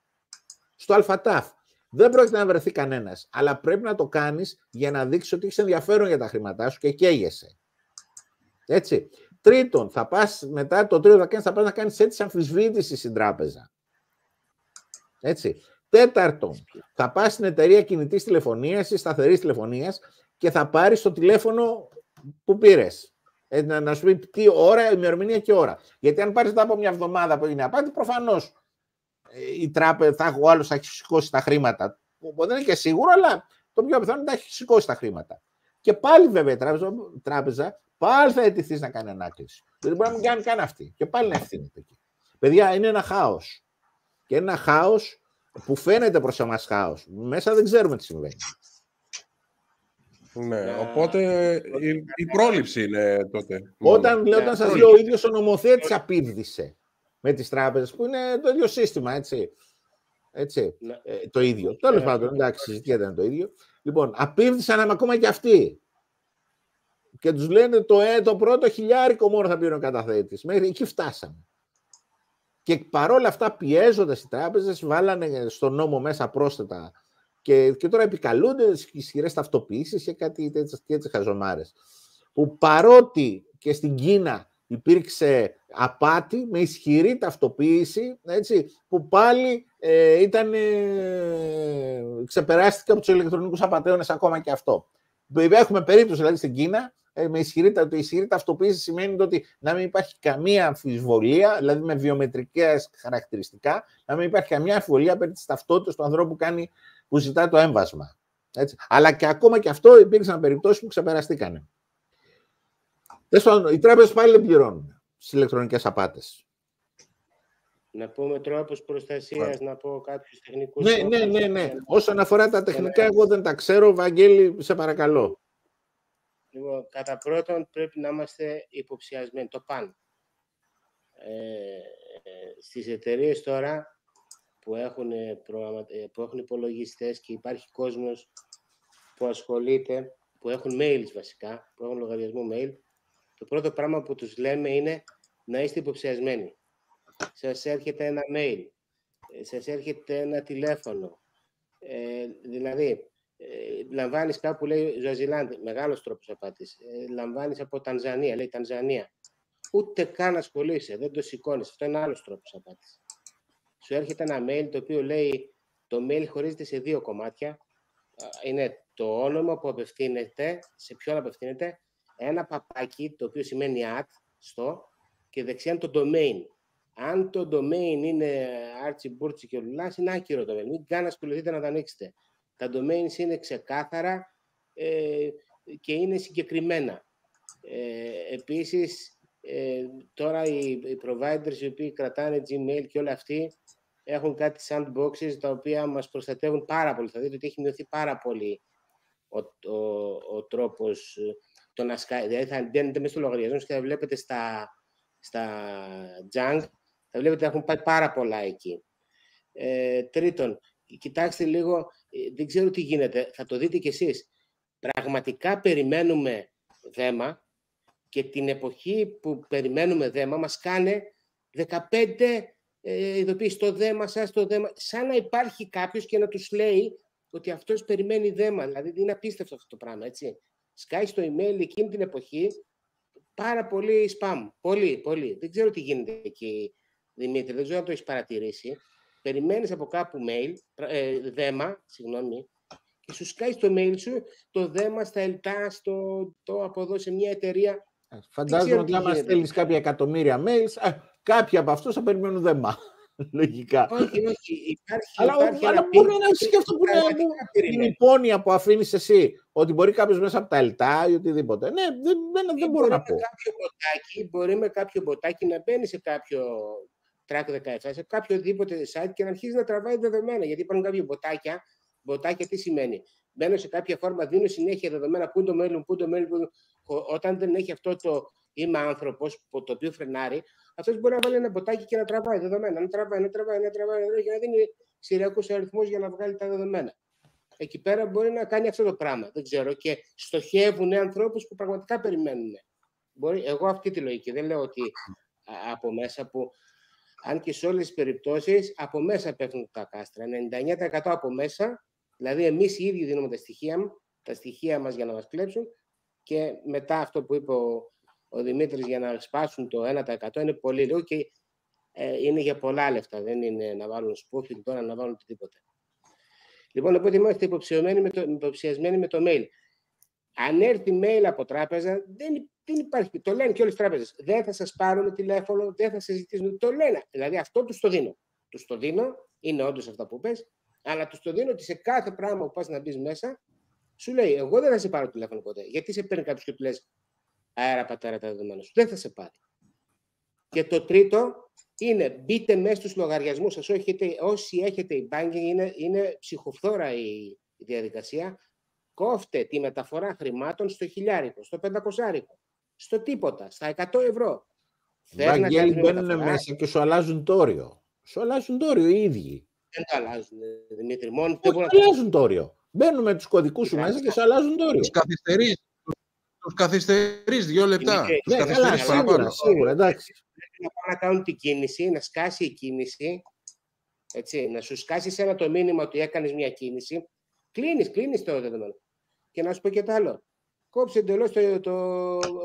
Στο ΑΛΦΑΤΑΦ. Δεν πρόκειται να βρεθεί κανένας, αλλά πρέπει να το κάνεις για να δείξεις ότι έχεις ενδιαφέρον για τα χρήματά σου και καίγεσαι. Έτσι. Τρίτον, θα πας μετά το τρίτο θα πας να κάνεις αίτηση αμφισβήτηση στην τράπεζα. Έτσι. Τέταρτον, θα πας στην εταιρεία κινητής τηλεφωνίας ή σταθερής τηλεφωνίας και θα πάρεις το τηλέφωνο που πήρες. Να σου πει τι ώρα, ημερομηνία και ώρα. Γιατί αν πάρεις μετά από μια εβδομάδα που είναι απάτη, προφανώς η τράπεζα, ο άλλος θα έχει σηκώσει τα χρήματα. Δεν είναι και σίγουρο, αλλά το πιο πιθανό είναι να έχει σηκώσει τα χρήματα. Και πάλι βέβαια η τράπεζα πάλι θα αιτηθείς να κάνει ανάκληση. Δεν μπορεί να μην κάνει καν αυτή. Και πάλι να ευθύνεται εκεί. Παιδιά, είναι ένα χάος. Και ένα χάος που φαίνεται προς εμάς χάος. Μέσα δεν ξέρουμε τι συμβαίνει. Ναι, οπότε η πρόληψη είναι τότε. Όταν σας λέω, ο ίδιος ο νομοθέτης απίβδησε με τις τράπεζες, που είναι το ίδιο σύστημα, έτσι. Το ίδιο. Τέλος πάντων, εντάξει, συζητιέται είναι το ίδιο. Λοιπόν, απίβδησαν ακόμα και αυτοί. Και τους λένε το πρώτο χιλιάρικο μόνο θα πει ο καταθέτης. Μέχρι εκεί φτάσαμε. Και παρόλα αυτά πιέζοντας οι τράπεζες, βάλανε στον νόμο μέσα πρόσθετα και τώρα επικαλούνται ισχυρές ταυτοποιήσεις και κάτι τέτοιες χαζομάρες. Που παρότι και στην Κίνα υπήρξε απάτη με ισχυρή ταυτοποίηση, έτσι, που πάλι ξεπεράστηκε από τους ηλεκτρονικούς απατεώνες ακόμα και αυτό. Έχουμε περίπτωση δηλαδή στην Κίνα, με ισχυρή ταυτοποίηση σημαίνει ότι να μην υπάρχει καμία αμφιβολία, δηλαδή με βιομετρικές χαρακτηριστικά, να μην υπάρχει καμία αμφιβολία περί της ταυτότητας του ανθρώπου που ζητά το έμβασμα. Έτσι. Αλλά και ακόμα και αυτό υπήρξαν περιπτώσεις που ξεπεραστήκανε. Οι τράπεζες πάλι δεν πληρώνουν στις ηλεκτρονικές απάτες. Να πούμε τρόπους προστασίας, να πω κάποιους τεχνικούς. Ναι. Όσον αφορά τα τεχνικά, εγώ δεν τα ξέρω. Βαγγέλη, σε παρακαλώ. Λοιπόν, κατά πρώτον, πρέπει να είμαστε υποψιασμένοι. Το παν. Στις εταιρείες τώρα που έχουν υπολογιστές και υπάρχει κόσμος που ασχολείται, που έχουν mails βασικά, που έχουν λογαριασμό mail, το πρώτο πράγμα που τους λέμε είναι να είστε υποψιασμένοι. Σας έρχεται ένα mail, σας έρχεται ένα τηλέφωνο. Δηλαδή, λαμβάνεις κάπου, λέει Ζουαζιλάνδη, μεγάλος τρόπος απάτης. Λαμβάνεις από Τανζανία, λέει Τανζανία. Ούτε καν ασχολείσαι, δεν το σηκώνεις. Αυτό είναι άλλος τρόπος απάτης. Σου έρχεται ένα mail το οποίο λέει, το mail χωρίζεται σε 2 κομμάτια. Είναι το όνομα που απευθύνεται, σε ποιον απευθύνεται, ένα παπάκι το οποίο σημαίνει και δεξιά είναι το domain. Αν το domain είναι Άρτσι Μπούρτσι και Λουλάς, είναι άκυρο domain. Μην καν ασχοληθείτε να τα ανοίξετε. Τα domains είναι ξεκάθαρα και είναι συγκεκριμένα. Επίσης, τώρα οι providers οι οποίοι κρατάνε Gmail και όλοι αυτοί έχουν κάτι sandboxes τα οποία μας προστατεύουν πάρα πολύ. Θα δείτε ότι έχει μειωθεί πάρα πολύ ο τρόπος το να σκάει. Δηλαδή θα μπαίνετε μέσα στο λογαριασμό και θα βλέπετε στα junk, θα βλέπετε ότι έχουν πάει πάρα πολλά εκεί. Τρίτον, κοιτάξτε λίγο, δεν ξέρω τι γίνεται, θα το δείτε κι εσείς. Πραγματικά περιμένουμε δέμα και την εποχή που περιμένουμε δέμα μας κάνε 15 ειδοποίησεις στο δέμα σας, σαν να υπάρχει κάποιος και να τους λέει ότι αυτός περιμένει δέμα. Δηλαδή είναι απίστευτο αυτό το πράγμα, έτσι. Σκάει στο email εκείνη την εποχή πάρα πολύ spam. Πολύ, πολύ. Δεν ξέρω τι γίνεται εκεί, Δημήτρη, δεν ξέρω αν το έχεις παρατηρήσει. Περιμένεις από κάπου mail, δέμα, συγγνώμη, και σου σκάει στο mail σου το δέμα στα ΕΛΤΑ, το από εδώ σε μια εταιρεία. Φαντάζομαι ότι άμα στέλνεις κάποια εκατομμύρια mails, κάποιοι από αυτούς θα περιμένουν δέμα. Λογικά. Όχι, όχι. Αλλά μπορεί να έχει και αυτό που είναι η υπόνοια που αφήνεις εσύ, ότι μπορεί κάποιος μέσα από τα ΕΛΤΑ ή οτιδήποτε. Ναι, δεν μπορώ να πω. Μπορεί με κάποιο μποτάκι να μπαίνει σε κάποιο track 17, σε οποιοδήποτε site και να αρχίζει να τραβάει δεδομένα. Γιατί υπάρχουν κάποια μποτάκια. Μποτάκια τι σημαίνει? Μπαίνω σε κάποια φόρμα, δίνω συνέχεια δεδομένα. Πού το μέλλον, πού το μέλλον. Όταν δεν έχει αυτό το είμαι άνθρωπος, το οποίο φρενάρει, αυτός μπορεί να βάλει ένα μποτάκι και να τραβάει δεδομένα. Να τραβάει για να δίνει σειριακούς αριθμούς για να βγάλει τα δεδομένα. Εκεί πέρα μπορεί να κάνει αυτό το πράγμα. Δεν ξέρω. Και στοχεύουν ανθρώπους που πραγματικά περιμένουν. Εγώ αυτή τη λογική. Δεν λέω ότι από μέσα που. Αν και σε όλες τις περιπτώσεις από μέσα πέφτουν τα κάστρα. 99% από μέσα, δηλαδή εμείς οι ίδιοι δίνουμε τα στοιχεία μας για να μας κλέψουν και μετά αυτό που είπε ο Δημήτρης για να σπάσουν το 1% είναι πολύ λίγο και είναι για πολλά λεφτά. Δεν είναι να βάλουν spoofing τώρα, να βάλουν οτιδήποτε. Λοιπόν, οπότε είμαστε υποψιασμένοι με το mail. Αν έρθει mail από τράπεζα, δεν υπάρχει. Το λένε και όλες οι τράπεζες. Δεν θα σας πάρουν τηλέφωνο, δεν θα σας ζητήσουν. Το λένε. Δηλαδή αυτό τους το δίνω. Τους το δίνω, είναι όντως αυτά που πες, αλλά τους το δίνω ότι σε κάθε πράγμα που πας να μπεις μέσα, σου λέει: εγώ δεν θα σε πάρω τηλέφωνο ποτέ. Γιατί σε παίρνει κάποιος και του λες: αέρα πατέρα τα δεδομένα σου. Δεν θα σε πάρει. Και το τρίτο είναι μπείτε μέσα στους λογαριασμούς σας. Όσοι έχετε e-banking, είναι ψυχοφθόρα η διαδικασία. Κόφτε τη μεταφορά χρημάτων στο 1.000, στο 500, στο τίποτα, στα 100 ευρώ. Βαγγέλη, μπαίνουν μέσα και σου αλλάζουν το όριο. Σου αλλάζουν το όριο οι ίδιοι. Δεν το αλλάζουν, Δημήτρη. Μόνο αλλάζουν το όριο. Μπαίνουν με τους κωδικούς σου μέσα και σου αλλάζουν το όριο. Τους καθυστερείς 2 λεπτά. Τους καθυστερείς παραπάνω. Σίγουρα, εντάξει. Πρέπει να πάνε να κάνουν την κίνηση, να σκάσει η κίνηση. Έτσι, να σου σκάσει ένα το μήνυμα ότι έκανες μια κίνηση. Κλείνεις το δεδομένο. Και να σου πω και το άλλο. Κόψε εντελώς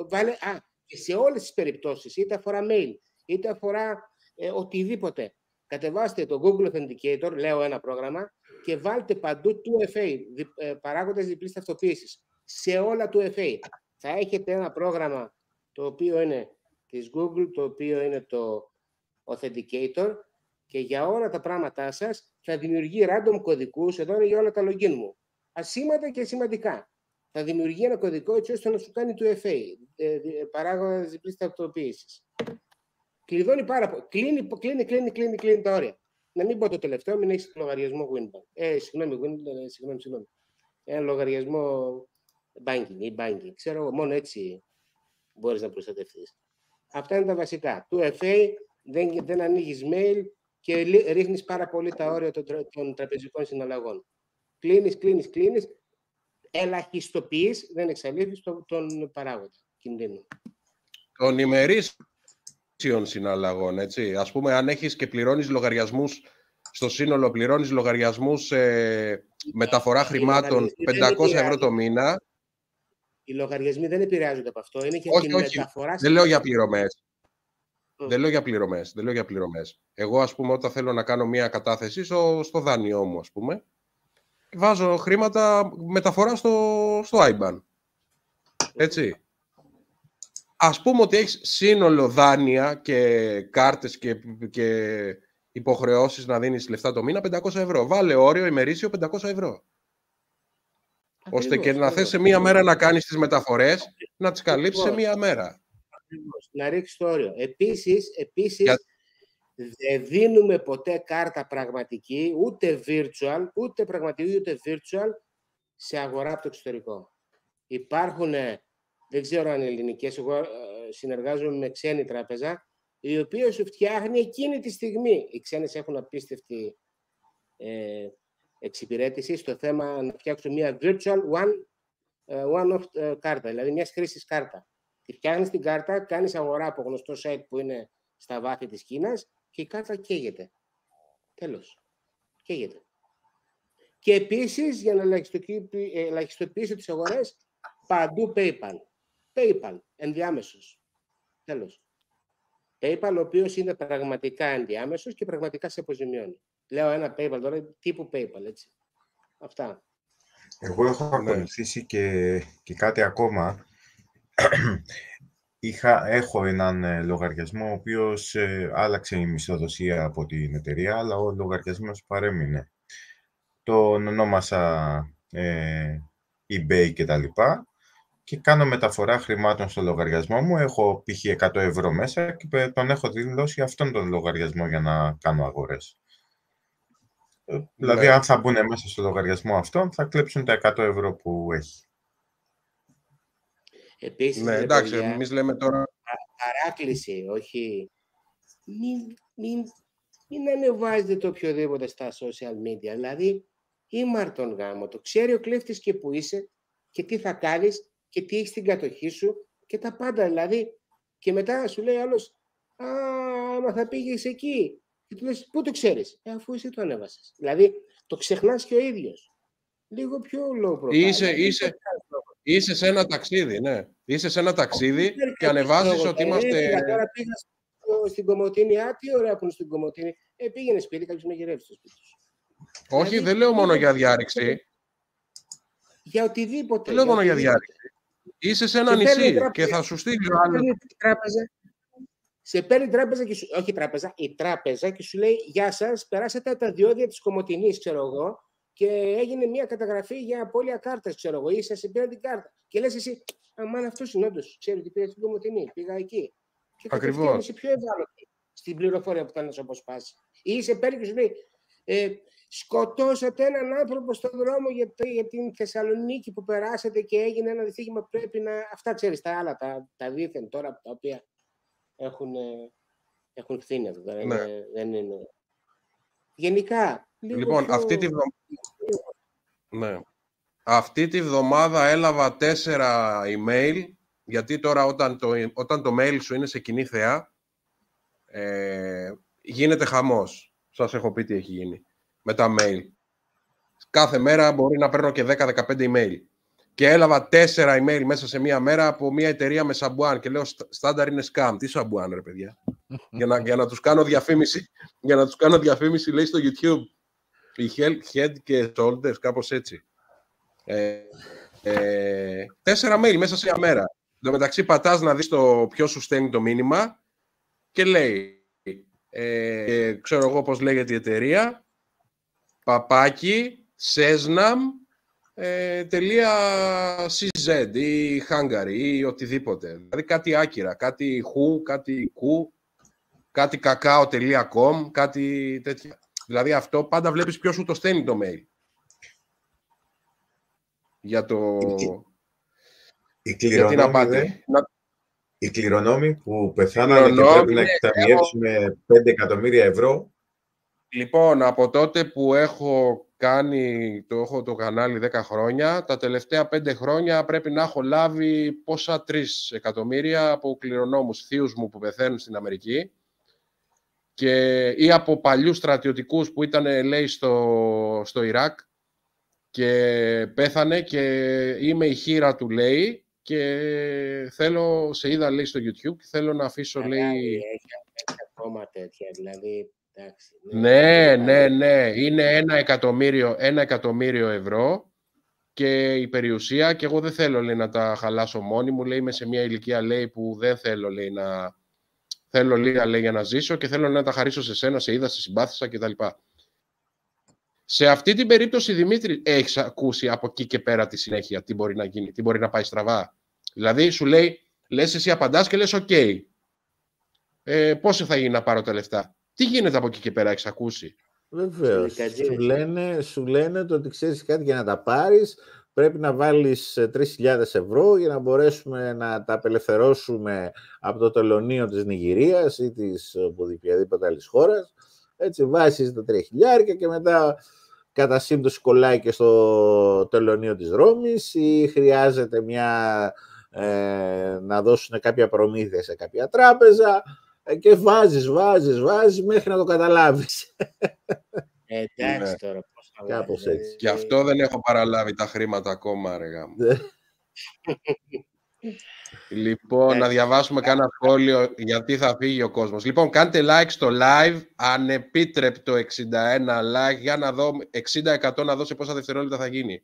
βάλε. Και σε όλες τις περιπτώσεις, είτε αφορά mail, είτε αφορά οτιδήποτε, κατεβάστε το Google Authenticator, λέω ένα πρόγραμμα, και βάλτε παντού 2FA, παράγοντες διπλής ταυτοποίησης. Σε όλα 2FA. Θα έχετε ένα πρόγραμμα το οποίο είναι της Google, το οποίο είναι το Authenticator, και για όλα τα πράγματά σας θα δημιουργεί random κωδικούς, εδώ είναι για όλα τα login μου, ασήμαντα και σημαντικά. Θα δημιουργεί ένα κωδικό έτσι ώστε να σου κάνει 2FA, παράγοντας διπλής ταυτοποίησης. Κλειδώνει πάρα πολύ. Κλείνει τα όρια. Να μην πω το τελευταίο, μην έχεις λογαριασμό Winbank. Συγγνώμη. Ένα λογαριασμό banking ή banking. Ξέρω εγώ, μόνο έτσι μπορείς να προστατευτείς. Αυτά είναι τα βασικά. 2FA, δεν ανοίγεις mail και ρίχνεις πάρα πολύ τα όρια των τραπεζικών συναλλαγών. Κλείνεις, ελαχιστοποιείς, δεν εξαλείφεις τον παράγοντα κινδύνου. Των ημερήσιων συναλλαγών, έτσι. Ας πούμε, αν έχεις και πληρώνεις λογαριασμούς, στο σύνολο πληρώνεις λογαριασμούς μεταφορά χρημάτων 500 ευρώ το μήνα. Οι λογαριασμοί δεν επηρεάζονται από αυτό. Είναι και όχι, μεταφορά. Δεν λέω για πληρωμές. Δεν λέω για πληρωμές. Εγώ, ας πούμε, όταν θέλω να κάνω μία κατάθεση στο δάνειό μου, ας πούμε, βάζω χρήματα μεταφορά στο IBAN. Έτσι. Ας πούμε ότι έχεις σύνολο δάνεια και κάρτες και υποχρεώσεις να δίνεις λεφτά το μήνα 500 ευρώ. Βάλε όριο ημερήσιο 500 ευρώ. Ώστε και να θες σε μία μέρα να κάνεις τις μεταφορές, να τις καλύψεις σε μία μέρα. Να ρίξεις το όριο. Επίσης δεν δίνουμε ποτέ κάρτα πραγματική, ούτε virtual, ούτε πραγματική, ούτε virtual, σε αγορά από το εξωτερικό. Υπάρχουν, δεν ξέρω αν είναι ελληνικές, εγώ συνεργάζομαι με ξένη τράπεζα, η οποία σου φτιάχνει εκείνη τη στιγμή. Οι ξένες έχουν απίστευτη εξυπηρέτηση στο θέμα να φτιάξουν μια virtual one-off κάρτα, δηλαδή μια χρήσης κάρτα. Τη φτιάχνεις την κάρτα, κάνεις αγορά από γνωστό site που είναι στα βάθη της Κίνας και η κάρτα καίγεται. Τέλος. Καίγεται. Και επίσης, για να ελαχιστοποιήσω τις αγορές, παντού PayPal. PayPal, ενδιάμεσος. Τέλος. PayPal, ο οποίος είναι πραγματικά ενδιάμεσος και πραγματικά σε αποζημιώνει. Λέω ένα PayPal τώρα, τύπου PayPal, έτσι. Αυτά. Εγώ έχω ακολουθήσει και κάτι ακόμα. Έχω έναν λογαριασμό ο οποίος άλλαξε η μισθοδοσία από την εταιρεία, αλλά ο λογαριασμός παρέμεινε. Τον ονόμασα eBay και τα λοιπά και κάνω μεταφορά χρημάτων στο λογαριασμό μου. Έχω π.χ. 100 ευρώ μέσα και τον έχω δηλώσει αυτόν τον λογαριασμό για να κάνω αγορές. Δηλαδή, αν θα μπουν μέσα στο λογαριασμό αυτόν, θα κλέψουν τα 100 ευρώ που έχει. Επίσης, ναι, εντάξει, εμείς λέμε τώρα... Παράκληση, όχι... Μην ανεβάζετε το οποιοδήποτε στα social media. Δηλαδή, ήμαρτον γάμο. Το ξέρει ο κλέφτης και που είσαι και τι θα κάνεις και τι έχεις στην κατοχή σου και τα πάντα. Δηλαδή, και μετά σου λέει άλλος, μα θα πήγες εκεί. Και του λες, πού το ξέρεις, αφού εσύ το ανέβασες. Δηλαδή, το ξεχνάς και ο ίδιος. Λίγο πιο low profile. Είσαι σε ένα ταξίδι, ναι. Είσαι σε ένα ταξίδι και ανεβάζεις ότι είμαστε... Τώρα πήγα στην Κομοτήνη, τι ωραία που είναι στην Κομοτήνη. Πήγαινε σπίτι, κάποιος με γυρεύει στο σπίτι σου. Όχι, δηλαδή, δεν λέω μόνο για διάρρηξη. Για οτιδήποτε. Δεν λέω μόνο για διάρρηξη. Είσαι σε ένα νησί και θα σου στείλει ο άλλος. Σε παίρνει τράπεζα και σου... Όχι τράπεζα, η τράπεζα και σου λέει «Γεια σας, περάσατε τα διόδια της Κομοτηνής, ξέρω εγώ, και έγινε μια καταγραφή για απώλεια κάρτας, ξέρω εγώ, ή σας πήραν την κάρτα». Και λες εσύ «Αμάν, αυτός είναι όντως, ξέρω ότι πήγα στην Κομοτηνή, πήγα εκεί». Και κατευθείαν είσαι πιο ευάλωτη στην πληροφορία που θα να σου αποσπάσει. Ή σε παίρνει και σου λέει «Σκοτώσατε έναν άνθρωπο στον δρόμο για την Θεσσαλονίκη που περάσατε και έγινε ένα δυστύχημα, πρέπει να...» Αυτά ξέρεις, τα άλλα, τα δίθεν τώρα, τα οποία έχουν φθήνει αυτό. Ναι. Δεν είναι... Γενικά... Λοιπόν, πιο... αυτή τη βδομάδα έλαβα 4 email, γιατί τώρα όταν το mail σου είναι σε κοινή θεά, γίνεται χαμός. Σας έχω πει τι έχει γίνει με τα mail. Κάθε μέρα μπορεί να παίρνω και 10-15 email. Και έλαβα 4 email μέσα σε μία μέρα από μία εταιρεία με σαμπουάν. Και λέω, στάνταρ είναι scam. Τι σαμπουάν, ρε παιδιά. για να τους κάνω διαφήμιση. Για να τους κάνω διαφήμιση, λέει στο YouTube. Η Head και Shoulders, κάπως έτσι. 4 mail μέσα σε μία μέρα. Εν τω μεταξύ πατάς να δεις ποιος σου στέλνει το μήνυμα και λέει, ξέρω εγώ πώς λέγεται η εταιρεία, παπάκι, Sesnam, .cz ή Hungary ή οτιδήποτε. Δηλαδή κάτι άκυρα, κάτι χου, κάτι κου, κάτι kakao.com, κάτι τέτοια. Δηλαδή αυτό πάντα βλέπεις ποιος σου το στέλνει το mail. Για το... Οι κληρονόμοι που πεθάνανε και πρέπει να εκταμιεύσουμε 5 εκατομμύρια ευρώ. Λοιπόν, από τότε που έχω κάνει το κανάλι 10 χρόνια, τα τελευταία 5 χρόνια πρέπει να έχω λάβει πόσα 3 εκατομμύρια από κληρονόμους θείους μου που πεθαίνουν στην Αμερική ή από παλιούς στρατιωτικούς που ήταν, λέει, στο Ιράκ και πέθανε και είμαι η χείρα του, λέει, και θέλω, σε είδα, λέει, στο YouTube και θέλω να αφήσω, λέει... Έχει ακόμα τέτοια, δηλαδή... Ναι. Είναι 1 εκατομμύριο ευρώ και η περιουσία και εγώ δεν θέλω, λέει, να τα χαλάσω μόνη μου. Λέει, είμαι σε μια ηλικία, λέει, που δεν θέλω, λέει, θέλω λίγα, λέει, για να ζήσω και θέλω να τα χαρίσω σε σένα, σε είδα, σε συμπάθησα κτλ. Σε αυτή την περίπτωση, Δημήτρη, έχεις ακούσει από εκεί και πέρα τη συνέχεια τι μπορεί να γίνει, τι μπορεί να πάει στραβά? Δηλαδή, σου λέει, λες εσύ απαντάς και λες OK. Πόσο θα γίνει να πάρω τα λεφτά? Τι γίνεται από εκεί και πέρα, έχεις ακούσει? Βεβαίως. Σου λένε το ότι ξέρεις κάτι, για να τα πάρεις πρέπει να βάλεις 3.000 ευρώ για να μπορέσουμε να τα απελευθερώσουμε από το τελωνείο της Νιγηρίας ή της οποιαδήποτε άλλης χώρας. Έτσι βάζεις τα 3.000 και μετά κατά σύμπτωση κολλάει και στο τελωνείο της Ρώμης ή χρειάζεται να δώσουν κάποια προμήθεια σε κάποια τράπεζα. Και βάζεις μέχρι να το καταλάβεις. Εντάξει τώρα, πώς Κάπως έτσι. Γι' αυτό δεν έχω παραλάβει τα χρήματα ακόμα, ρε γάμο. Λοιπόν, να διαβάσουμε κάνα σχόλιο γιατί θα φύγει ο κόσμος. Λοιπόν, κάντε like στο live, ανεπίτρεπτο 61 like, για να δω 60% να δω σε πόσα δευτερόλεπτα θα γίνει.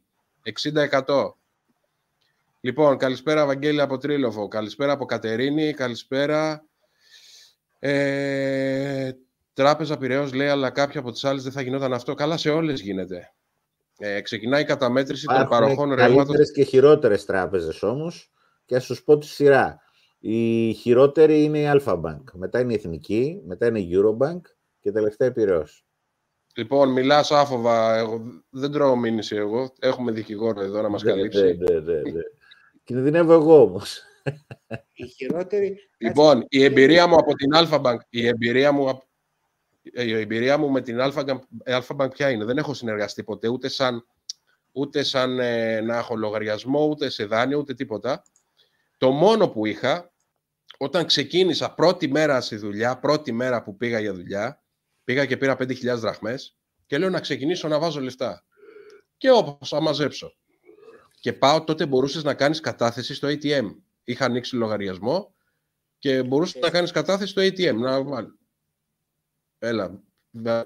60%. Λοιπόν, καλησπέρα Βαγγέλη από Τρίλοφο, καλησπέρα από Κατερίνη, καλησπέρα. Τράπεζα Πειραιώς λέει, αλλά κάποια από τις άλλες δεν θα γινόταν αυτό. Καλά, σε όλες γίνεται. Ξεκινάει η καταμέτρηση των παροχών ρεύματος. Καλύτερες και χειρότερες τράπεζες όμως. Και ας σου πω τη σειρά. Η χειρότερη είναι η Alpha Bank. Μετά είναι η Εθνική, μετά είναι η Eurobank και τελευταία η Πειραιώς. Λοιπόν, μιλάς άφοβα. Δεν τρώω μήνυση εγώ. Έχουμε δικηγόρο εδώ να μας καλύψει. Ναι. Κινδυνεύω εγώ όμως. Η χειρότερη... Λοιπόν, η εμπειρία μου από την Alpha Bank, η εμπειρία μου με την Alpha Bank ποια είναι? Δεν έχω συνεργαστεί ποτέ, ούτε σαν να έχω λογαριασμό, ούτε σε δάνειο, ούτε τίποτα. Το μόνο που είχα, όταν ξεκίνησα πρώτη μέρα στη δουλειά, πρώτη μέρα που πήγα για δουλειά, πήγα και πήρα 5.000 δραχμές και λέω να ξεκινήσω να βάζω λεφτά. Και όπως θα μαζέψω. Και πάω, τότε μπορούσες να κάνεις κατάθεση στο ATM. Είχα ανοίξει λογαριασμό και μπορούσες να κάνεις κατάθεση στο ATM. Να βάλω. Έλα,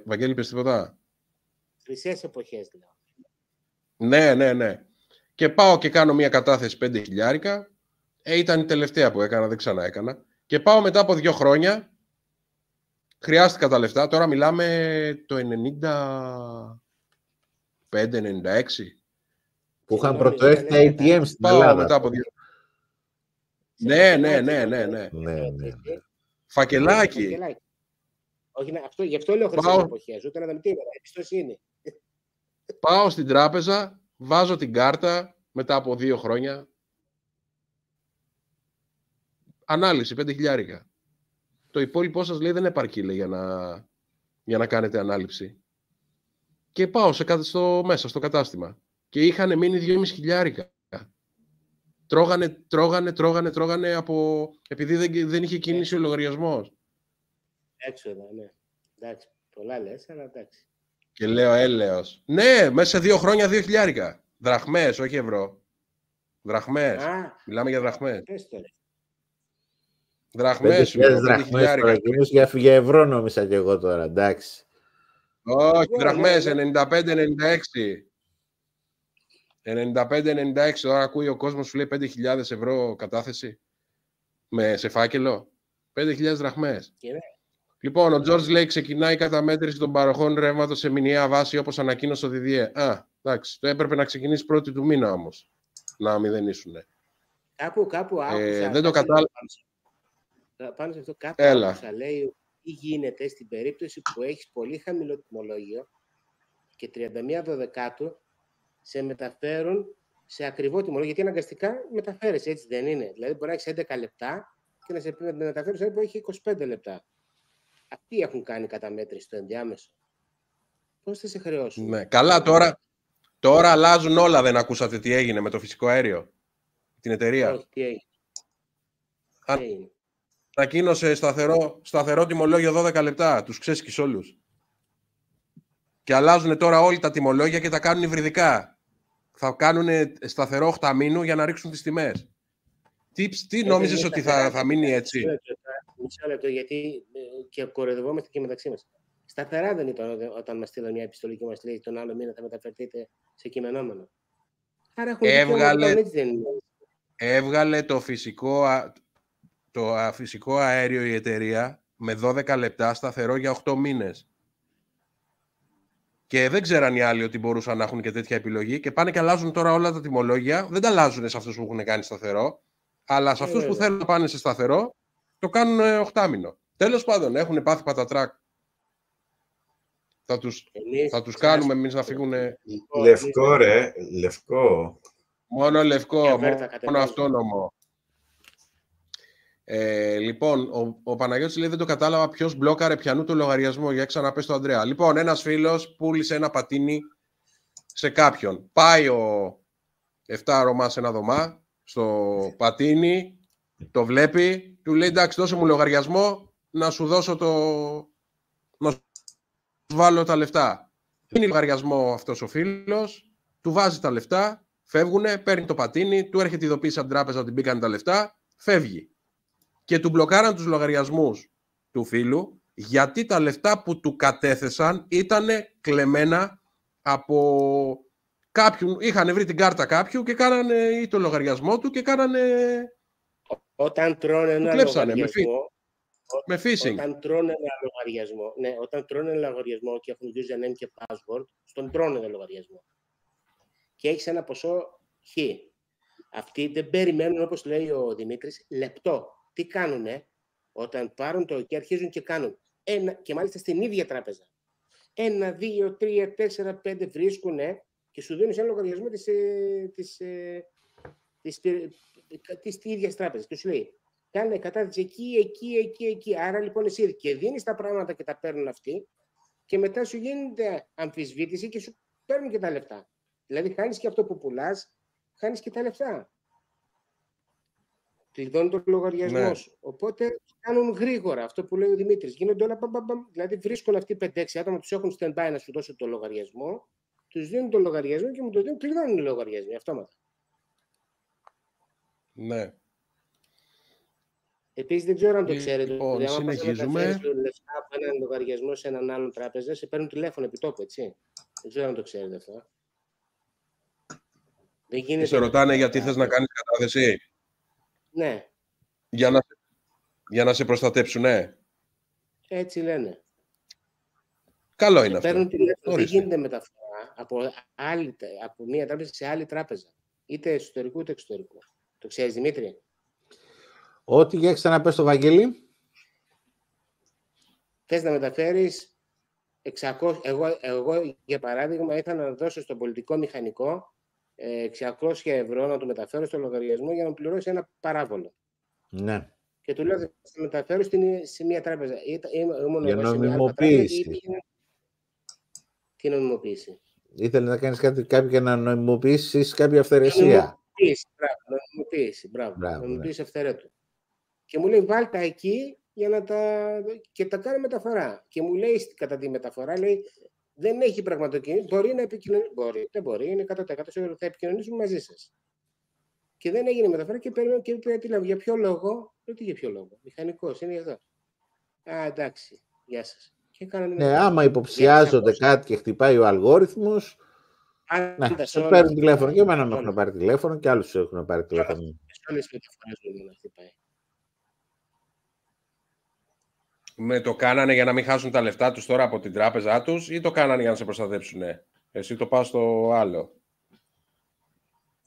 Βαγγέλη, πες τίποτα? Χρυσές εποχές, λέω. Ναι. Και πάω και κάνω μια κατάθεση 5.000. Ήταν η τελευταία που έκανα, δεν ξανά έκανα. Και πάω μετά από 2 χρόνια. Χρειάστηκα τα λεφτά. Τώρα μιλάμε το 95-96. Που είχαν πρωτοέρθει τα ATM στην Ελλάδα. Μετά από 2. Ναι. Φακελάκι. Όχι, γι' αυτό λέω χρυσές εποχές. Ούτε να δούμε τίποτα. Εμπιστοσύνη. Πάω στην τράπεζα, βάζω την κάρτα μετά από 2 χρόνια. Ανάλυση, 5.000. Το υπόλοιπό σας λέει δεν επαρκεί, λέει, για να κάνετε ανάληψη. Και πάω μέσα στο κατάστημα. Και είχαν μείνει 2.500. Τρώγανε επειδή δεν είχε κίνηση ο λογαριασμός. Έξοδα, ναι. Εντάξει, πολλά λες, αλλά εντάξει. Και λέω έλεος. Ναι, μέσα σε 2 χρόνια 2.000. Δραχμές, όχι ευρώ. Δραχμές. Μιλάμε για δραχμές. Δραχμές. 5.000 δραχμές. Για ευρώ νόμισα και εγώ τώρα, εντάξει. Όχι, δραχμές, 95-96. 95-96. Τώρα ακούει ο κόσμος, σου λέει 5.000 ευρώ κατάθεση. Σε φάκελο. 5.000 δραχμές. Λοιπόν, ο Τζορτζ λέει ξεκινάει η καταμέτρηση των παροχών ρεύματος σε μηνιαία βάση όπως ανακοίνωσε ο Διδιέ. Εντάξει, το έπρεπε να ξεκινήσει πρώτη του μήνα όμως. Να μηδενίσουνε. Κάπου άκουσα. Δεν το κατάλαβα. Πάνω σε αυτό κάπου άκουσα, λέει, τι γίνεται στην περίπτωση που έχεις πολύ χαμηλό τιμολόγιο και 31 Δεκάτου σε μεταφέρουν σε ακριβό τιμολόγιο. Γιατί αναγκαστικά μεταφέρεις, έτσι δεν είναι? Δηλαδή μπορεί να έχεις 11 λεπτά και να σε μεταφέρουν σε ένα που έχει 25 λεπτά. Αυτοί έχουν κάνει καταμέτρηση στο ενδιάμεσο. Πώς θα σε χρεώσουν? Ναι, καλά, τώρα αλλάζουν όλα. Δεν ακούσατε τι έγινε με το φυσικό αέριο? Την εταιρεία. Όχι, τι έγινε? Ανακοίνωσε σταθερό τιμολόγιο 12 λεπτά. Τους ξέσκεις όλους. Και αλλάζουν τώρα όλοι τα τιμολόγια και τα κάνουν υβριδικά. Θα κάνουν σταθερό 8 μήνου για να ρίξουν τις τιμές. Τι νόμιζες ότι θα μείνει έτσι? Μισό λεπτό, γιατί και κοροϊδευόμαστε και μεταξύ μας. Σταθερά δεν είπαν όταν μας στείλαν μια επιστολή και μας λέει τον άλλο μήνα θα μεταφερθείτε σε κειμενόμενο. Άρα έβγαλε το φυσικό αέριο η εταιρεία με 12 λεπτά σταθερό για 8 μήνες. Και δεν ξέραν οι άλλοι ότι μπορούσαν να έχουν και τέτοια επιλογή και πάνε και αλλάζουν τώρα όλα τα τιμολόγια. Δεν τα αλλάζουν σε αυτούς που έχουν κάνει σταθερό, αλλά σε αυτούς που θέλουν να πάνε σε σταθερό το κάνουν 8 μήνο. Τέλος πάντων, έχουν πάθει πατατράκ. Θα τους κάνουμε εμείς να φύγουν. Λευκό, ρε. Λευκό. Μόνο λευκό, μόνο αυτόνομο. Λοιπόν, ο Παναγιώτης λέει δεν το κατάλαβα ποιος μπλόκαρε πιανού το λογαριασμό. Για ξαναπες το Ανδρέα. Λοιπόν, ένας φίλος πούλησε ένα πατίνι σε κάποιον. Πάει ο 7 Ρωμά σε ένα δωμά, στο πατίνι, το βλέπει, του λέει εντάξει δώσε μου λογαριασμό να σου δώσω να σου βάλω τα λεφτά. δίνει λογαριασμό αυτός ο φίλος, του βάζει τα λεφτά, φεύγουνε, παίρνει το πατίνι, του έρχεται η ειδοποίηση από την τράπεζα ότι μπήκαν τα λεφτά, φεύγει. Και του μπλοκάραν τους λογαριασμούς του φίλου, γιατί τα λεφτά που του κατέθεσαν ήταν κλεμμένα από κάποιον. Είχαν βρει την κάρτα κάποιου και κάνανε ή το λογαριασμό του και κάνανε. Όταν τρώνε ένα λογαριασμό. Με phishing. Όταν τρώνε ένα λογαριασμό, ναι, όταν τρώνε ένα λογαριασμό και έχουν username και password, στον τρώνε ένα λογαριασμό. Και έχει ένα ποσό χ. Αυτοί δεν περιμένουν, όπως λέει ο Δημήτρης, λεπτό. Τι κάνουνε όταν πάρουν το και αρχίζουν και κάνουν ένα, και μάλιστα στην ίδια τράπεζα. 1, 2, 3, 4, 5 βρίσκουνε και σου δίνουν ένα λογαριασμό της ίδιας τράπεζας. Και σου λέει, κάνε κατάθεση εκεί. Άρα λοιπόν εσύ και δίνεις τα πράγματα και τα παίρνουν αυτοί και μετά σου γίνεται αμφισβήτηση και σου παίρνουν και τα λεφτά. Δηλαδή χάνεις και αυτό που πουλάς, χάνεις και τα λεφτά. Κλειδώνει τον λογαριασμό σου. Ναι. Οπότε κάνουν γρήγορα αυτό που λέει ο Δημήτρης. Γίνονται όλα δηλαδή βρίσκουν αυτοί 5-6 άτομα, τους έχουν stand-by να σου δώσουν το λογαριασμό, τους δίνουν τον λογαριασμό και μου το δίνουν, κλειδώνουν οι λογαριασμοί αυτόματα. Ναι. Επίσης δεν ξέρω αν το ξέρετε. Λοιπόν, συνεχίζουμε. Αν λεφτά από έναν λογαριασμό σε έναν άλλον τράπεζα, σε παίρνουν τηλέφωνο επί τόπου, έτσι. Δεν ξέρω αν το ξέρετε αυτό. Δεν γίνεται. Σε ρωτάνε γιατί θες να κάνεις κατάθεση. Ναι. Για να σε προστατέψουν, ναι. Έτσι λένε. Καλό είναι αυτό. Παίρνουν τηλέφωνο. Δεν γίνεται μεταφορά από μία τράπεζα σε άλλη τράπεζα. Είτε εσωτερικού είτε εξωτερικού. Το ξέρεις, Δημήτρη? Ό,τι για ξαναπες στο Βαγγέλη. Θες να μεταφέρεις 600... Εγώ, για παράδειγμα, ήθελα να δώσω στον πολιτικό μηχανικό 600 ευρώ να του μεταφέρω στο λογαριασμό για να πληρώσει ένα παράβολο. Ναι. Και του λέω θα μεταφέρω σε μια τράπεζα. Για νομιμοποίηση. Τι νομιμοποίηση? Ήθελε να κάνεις κάτι για να νομιμοποιήσεις κάποια αυθαιρεσία. Νομιμοποίηση, μπράβο. Νομιμοποίηση αυθαιρέτου. Και μου λέει βάλτε εκεί για να και τα κάνει μεταφορά. Και μου λέει κατά τη μεταφορά, λέει, δεν έχει πραγματοκίνηση, μπορεί να επικοινωνήσει. Δεν μπορεί, είναι 100% σίγουρο θα επικοινωνήσουμε μαζί σας. Και δεν έγινε μεταφορά και περιμένω και τι λέω, για ποιο λόγο? Τι για ποιο λόγο? Μηχανικός, είναι εδώ. Α, εντάξει, γεια σας. Ναι, άμα υποψιάζονται κάτι και χτυπάει ο αλγόριθμος, σε παίρνουν τηλέφωνο. Και εμένα με έχουν πάρει τηλέφωνο και άλλους έχουν πάρει τηλέφωνο. Σε όλες τις μεταφορές μου να χτυπάει. Με το κάνανε για να μην χάσουν τα λεφτά τους τώρα από την τράπεζά τους ή το κάνανε για να σε προστατέψουν? Εσύ το πας στο άλλο.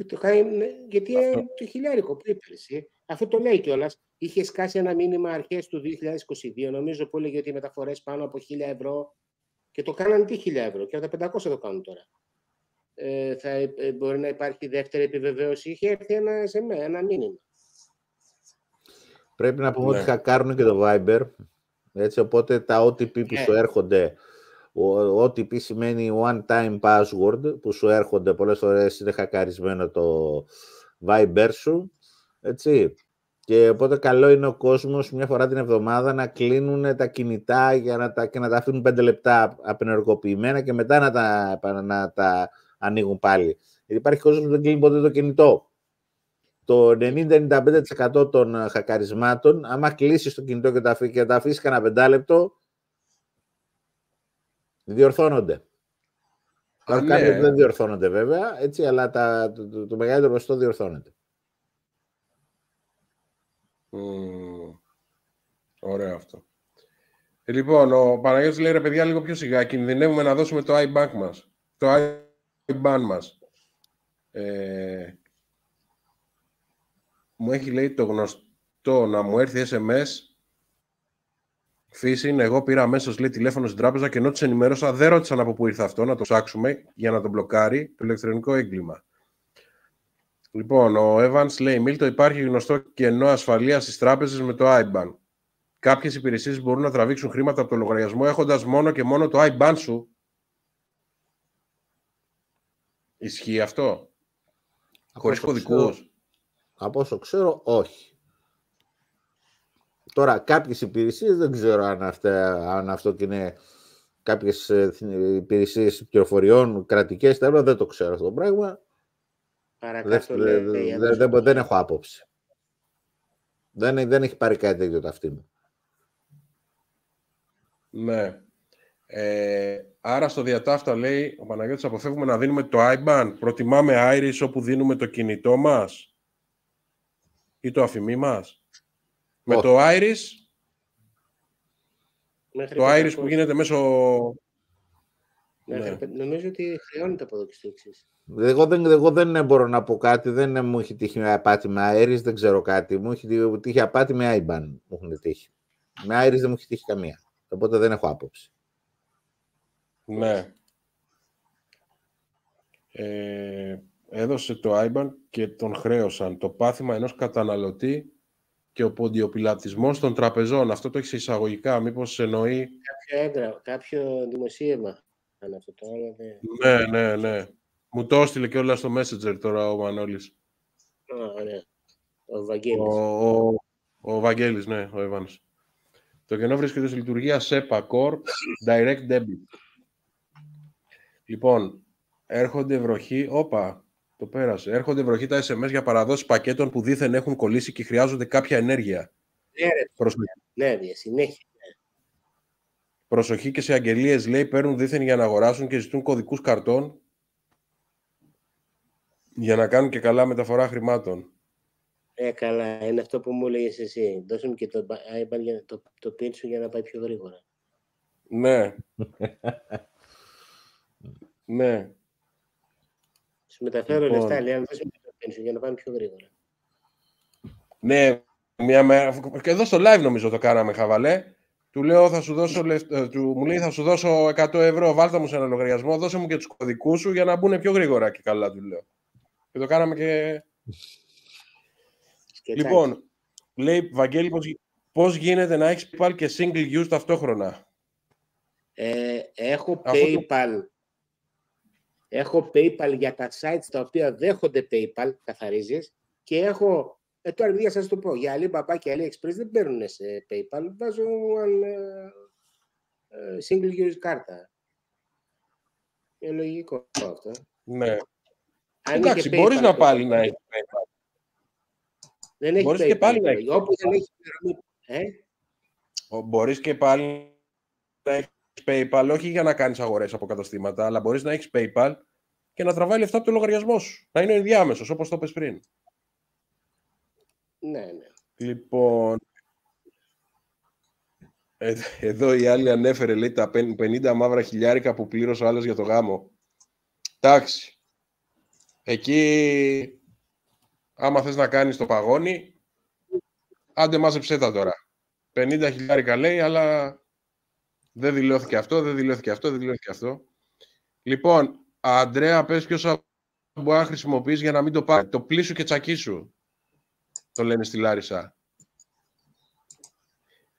Το κάνει, γιατί το χιλιάρικο που είπε εσύ, αφού το λέει κιόλας, είχε σκάσει ένα μήνυμα αρχές του 2022, νομίζω, που έλεγε ότι οι μεταφορές πάνω από 1.000 ευρώ και το κάνανε τι 1.000 ευρώ και από τα 500 το κάνουν τώρα. Μπορεί να υπάρχει δεύτερη επιβεβαίωση, είχε έρθει ένα μήνυμα. Πρέπει να πούμε ότι χακάρουν και το Viber, έτσι, οπότε τα OTP που σου έρχονται, OTP σημαίνει one time password, που σου έρχονται πολλές φορές, είναι χακαρισμένο το Viber σου, έτσι. Και οπότε καλό είναι ο κόσμος μια φορά την εβδομάδα να κλείνουν τα κινητά και να τα αφήνουν 5 λεπτά απενεργοποιημένα και μετά να τα ανοίγουν πάλι. Γιατί υπάρχει κόσμος που δεν κλείνει ποτέ το κινητό. Το 90-95% των χακαρισμάτων, άμα κλείσεις το κινητό και τα αφήσεις κανένα 5 λεπτό, διορθώνονται. Κάποιοι δεν διορθώνονται βέβαια, έτσι, αλλά το μεγαλύτερο ποσοστό διορθώνεται. Ωραίο αυτό. Λοιπόν, ο Παναγιώτης λέει, ρε παιδιά, λίγο πιο σιγά, κινδυνεύουμε να δώσουμε το iBank μας. Το iBank μας. Μου έχει, λέει, το γνωστό να μου έρθει SMS phishing. Εγώ πήρα αμέσως, λέει, τηλέφωνο στην τράπεζα και ενώ τους ενημέρωσα, δεν ρώτησαν από πού ήρθε αυτό, να το ψάξουμε για να τον μπλοκάρει το ηλεκτρονικό έγκλημα. Λοιπόν, ο Evans λέει, Μίλτο, υπάρχει γνωστό κενό ασφαλείας στις τράπεζες με το IBAN. Κάποιες υπηρεσίες μπορούν να τραβήξουν χρήματα από το λογαριασμό έχοντας μόνο και μόνο το IBAN σου. Ισχύει αυτό? Χωρίς κωδικούς? Από όσο ξέρω, όχι. Τώρα, κάποιες υπηρεσίες δεν ξέρω αν αυτό είναι κάποιες υπηρεσίες πληροφοριών κρατικές, δεν το ξέρω αυτό το πράγμα. Δεν έχω άποψη. Δεν έχει πάρει κάτι τέτοιο το αυτί μου. Ναι. Άρα στο διατάφτα λέει ο Παναγιώτης, αποφεύγουμε να δίνουμε το IBAN. Προτιμάμε Iris όπου δίνουμε το κινητό μας ή το αφημί μας. Με το Iris, το Iris που γίνεται μέσω... Νομίζω ότι χρεώνεται από εδώ και στο εξής. Εγώ δεν μπορώ να πω κάτι, δεν μου έχει τύχει απάτη με Iris, δεν ξέρω κάτι. Μου έχει τύχει απάτη με IBAN. Μου έχουν τύχει. Με Iris δεν μου έχει τύχει καμία. Οπότε δεν έχω άποψη. Ναι. Έδωσε το IBAN και τον χρέωσαν. Το πάθημα ενός καταναλωτή και ο ποντιοπιλατισμός των τραπεζών. Αυτό το έχει σε εισαγωγικά. Μήπως εννοεί... Κάποιο δημοσίευμα. Ναι. Μου το έστειλε και όλα στο Messenger τώρα ο Μανώλης. Ναι. Ο Βαγγέλης. Ο Βαγγέλης, ναι, ο Εύανος. Το κενό βρίσκεται σε λειτουργία SEPA Core Direct Debit. Λοιπόν, έρχονται βροχή. Το πέρασε. Έρχονται βροχή τα SMS για παραδόσεις πακέτων που δήθεν έχουν κολλήσει και χρειάζονται κάποια ενέργεια. Ναι, συνέχεια. Προσοχή και σε αγγελίες, λέει, παίρνουν δήθεν για να αγοράσουν και ζητούν κωδικούς καρτών για να κάνουν και καλά μεταφορά χρημάτων. Καλά, είναι αυτό που μου έλεγες εσύ. Δώσε μου και το PIN σου για να πάει πιο γρήγορα. Ναι. Ναι. Σου μεταφέρω λεφτά, λέει, δώσε μου το PIN σου για να πάμε πιο γρήγορα. Ναι, μια μέρα, και εδώ στο live νομίζω το κάναμε, χαβαλέ. Του λέω, θα σου δώσω μου λέει, θα σου δώσω 100 ευρώ, βάλτε μου σε ένα λογαριασμό, δώσε μου και τους κωδικούς σου για να μπουν πιο γρήγορα και καλά, του λέω. Και το κάναμε και... Λοιπόν, λέει, Βαγγέλη, πώς γίνεται να έχεις PayPal και single use ταυτόχρονα. Έχω PayPal. Έχω PayPal για τα sites τα οποία δέχονται PayPal, καθαρίζεις, και έχω... Τώρα για σας το πω, για Alibaba και AliExpress δεν παίρνουν σε PayPal, βάζω single use κάρτα. Είναι λογικό αυτό. Ναι. Εντάξει, μπορείς να πάλι να έχεις PayPal. Δεν έχει μπορείς PayPal. Και πάλι να έχεις. Όπου δεν έχει πληρωμή. Μπορείς και πάλι να έχεις PayPal, όχι για να κάνεις αγορές από καταστήματα, αλλά μπορείς να έχεις PayPal και να τραβάει λεφτά από το λογαριασμό σου. Να είναι ο ενδιάμεσος, όπως το πες πριν. Ναι. Λοιπόν, εδώ η άλλη ανέφερε, λέει, τα 50 μαύρα χιλιάρικα που πλήρωσε ο άλλος για το γάμο. Εντάξει. Εκεί, άμα θες να κάνεις το παγόνι, άντε μάζεψέ τα τώρα. 50 χιλιάρικα λέει, αλλά δεν δηλώθηκε αυτό, δεν δηλώθηκε αυτό, δεν δηλώθηκε αυτό. Λοιπόν, Αντρέα, πες ποιος μπορεί να χρησιμοποιείς για να μην το πάρει. Το πλήσου και τσακίσου. Το λένε στη Λάρισα.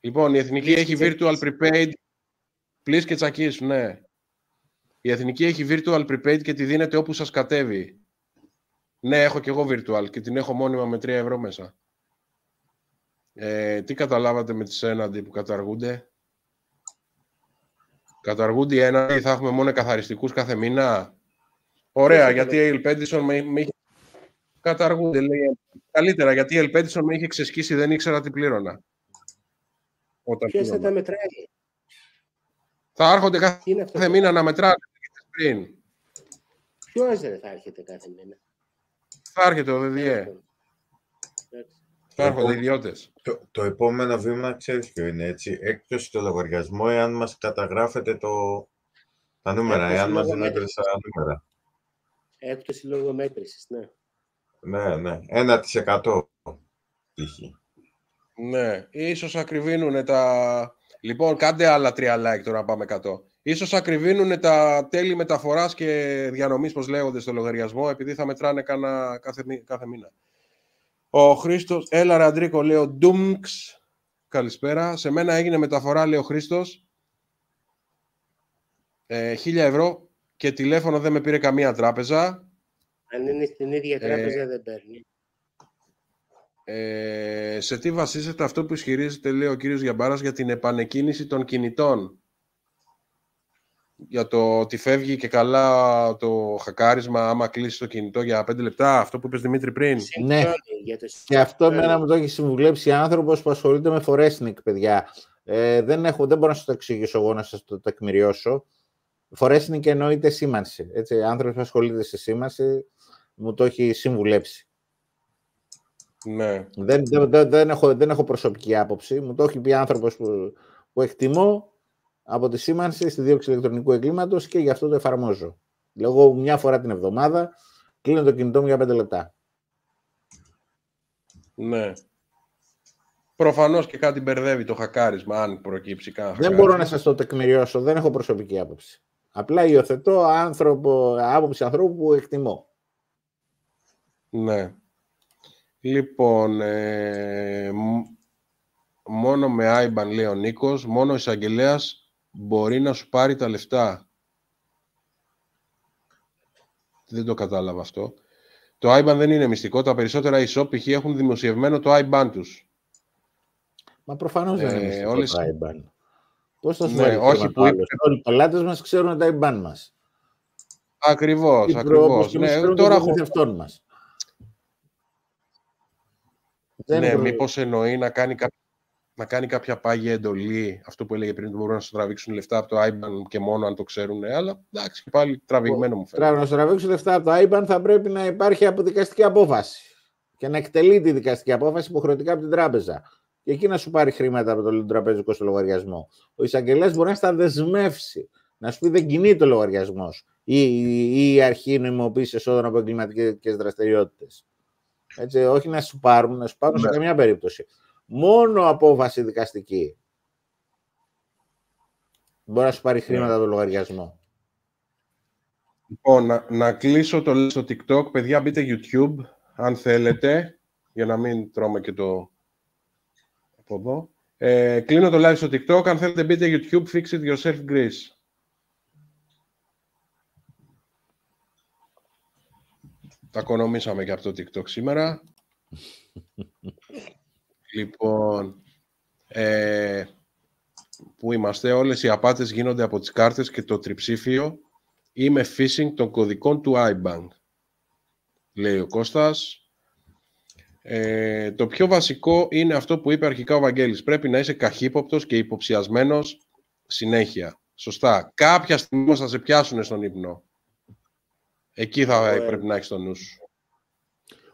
Λοιπόν, η Εθνική έχει virtual prepaid. Please και τσακίσου, ναι. Η Εθνική έχει virtual prepaid και τη δίνετε όπου σας κατέβει. Ναι, έχω και εγώ virtual και την έχω μόνιμα με 3 ευρώ μέσα. Τι καταλάβατε με τις έναντι που καταργούνται? Καταργούνται οι έναντι, θα έχουμε μόνο καθαριστικούς κάθε μήνα. Ωραία, γιατί η Ελπέντισον με είχε... Καταργούνται, λέει. Καλύτερα, γιατί η Ελπέντισον με είχε ξεσκίσει, δεν ήξερα τι πλήρωνα. Ποιος θα τα μετράει? Θα έρχονται κάθε μήνα να μετράνε. Πριν. Ποιος δεν θα έρχεται κάθε μήνα? Θα έρχεται ο ΔΔΕ. Θα έρχονται ιδιώτες. Το επόμενο βήμα, ξέρεις ποιο είναι, έτσι, έκπτωση στο λογαριασμό, εάν μας καταγράφετε τα νούμερα, εάν μας δίνετε τα νούμερα. Έκπτωση λόγω μέτρησης, ναι. Ναι, 1% τύχη. Ναι, ίσως ακριβίνουν τα... Λοιπόν, κάντε άλλα 3 like τώρα να πάμε 100. Ίσως ακριβίνουν τα τέλη μεταφοράς και διανομής, πώς λέγονται, στο λογαριασμό, επειδή θα μετράνε κάθε μήνα. Ο Χρήστος, έλα ρε Αντρίκο, λέει ο Ντούμξ. Καλησπέρα. Σε μένα έγινε μεταφορά, λέει ο Χρήστος, 1.000 ευρώ και τηλέφωνο δεν με πήρε καμία τράπεζα. Αν είναι στην ίδια τράπεζα δεν παίρνει. Σε τι βασίζεται αυτό που ισχυρίζεται, λέει ο κύριος Γιαμπάρας, για την επανεκκίνηση των κινητών? για το ότι φεύγει και καλά το χακάρισμα άμα κλείσει το κινητό για 5 λεπτά, αυτό που είπες Δημήτρη πριν. Ναι, και αυτό εμένα μου το έχει συμβουλέψει άνθρωπος που ασχολείται με Foresnic, παιδιά. Δεν μπορώ να σας το εξηγήσω εγώ, να σας το τεκμηριώσω. Foresnic εννοείται σήμανση. Έτσι, άνθρωπος που ασχολείται σε σήμανση μου το έχει συμβουλέψει. Ναι. Δεν έχω προσωπική άποψη. Μου το έχει πει άνθρωπος που εκτιμώ από τη σήμανση στη δίωξη ηλεκτρονικού εγκλήματος και γι' αυτό το εφαρμόζω. Εγώ μια φορά την εβδομάδα κλείνω το κινητό μου για 5 λεπτά. Ναι. Προφανώς και κάτι μπερδεύει το χακάρισμα, αν προκύψει κανένα Δεν μπορώ να σας το τεκμηριώσω, δεν έχω προσωπική άποψη. Απλά υιοθετώ άποψη ανθρώπου που εκτιμώ. Ναι. Λοιπόν, μόνο με IBAN, λέει ο Νίκος, μόνο ο εισαγγελέας μπορεί να σου πάρει τα λεφτά. Δεν το κατάλαβα αυτό. Το IBAN δεν είναι μυστικό. Τα περισσότερα e-shop π.χ. έχουν δημοσιευμένο το IBAN τους. Μα προφανώς δεν είναι μυστικό το IBAN. Πώς θα σου ναι, όχι που όλοι οι πελάτες μας ξέρουν τα IBAN μας. Ακριβώς. Ναι, τώρα έχω μας. Ναι, μήπως εννοεί να κάνει κάποια πάγια εντολή, αυτό που έλεγε πριν, ότι μπορούν να σου τραβήξουν λεφτά από το IBAN και μόνο αν το ξέρουν, αλλά εντάξει, πάλι τραβηγμένο μου φαίνεται. Να σου τραβήξουν λεφτά από το IBAN θα πρέπει να υπάρχει αποδικαστική απόφαση και να εκτελεί τη δικαστική απόφαση υποχρεωτικά από την τράπεζα. Και εκεί να σου πάρει χρήματα από το τραπεζικό στο λογαριασμό. Ο εισαγγελέας μπορεί να στα δεσμεύσει, να σου πει δεν κινείται ο λογαριασμός ή η αρχή νομιμοποίηση εσόδων από εγκληματικές δραστηριότητες. Έτσι, όχι να σου πάρουν σε καμιά περίπτωση. Μόνο απόφαση δικαστική μπορεί να σου πάρει χρήματα από το λογαριασμό. Λοιπόν, να κλείσω το στο TikTok. Παιδιά, μπείτε YouTube, αν θέλετε, για να μην τρώμε και το από εδώ. Κλείνω το live στο TikTok. Αν θέλετε, μπείτε YouTube, Fix It Yourself Greece. Τα οικονομήσαμε και από το TikTok σήμερα. Λοιπόν, που είμαστε, όλες οι απάτες γίνονται από τις κάρτες και το τριψήφιο ή με phishing των κωδικών του iBank, λέει ο Κώστας. Το πιο βασικό είναι αυτό που είπε αρχικά ο Βαγγέλης. Πρέπει να είσαι καχύποπτος και υποψιασμένος συνέχεια. Σωστά. Κάποια στιγμή θα σε πιάσουν στον ύπνο. Εκεί θα πρέπει να έχεις το νου σου.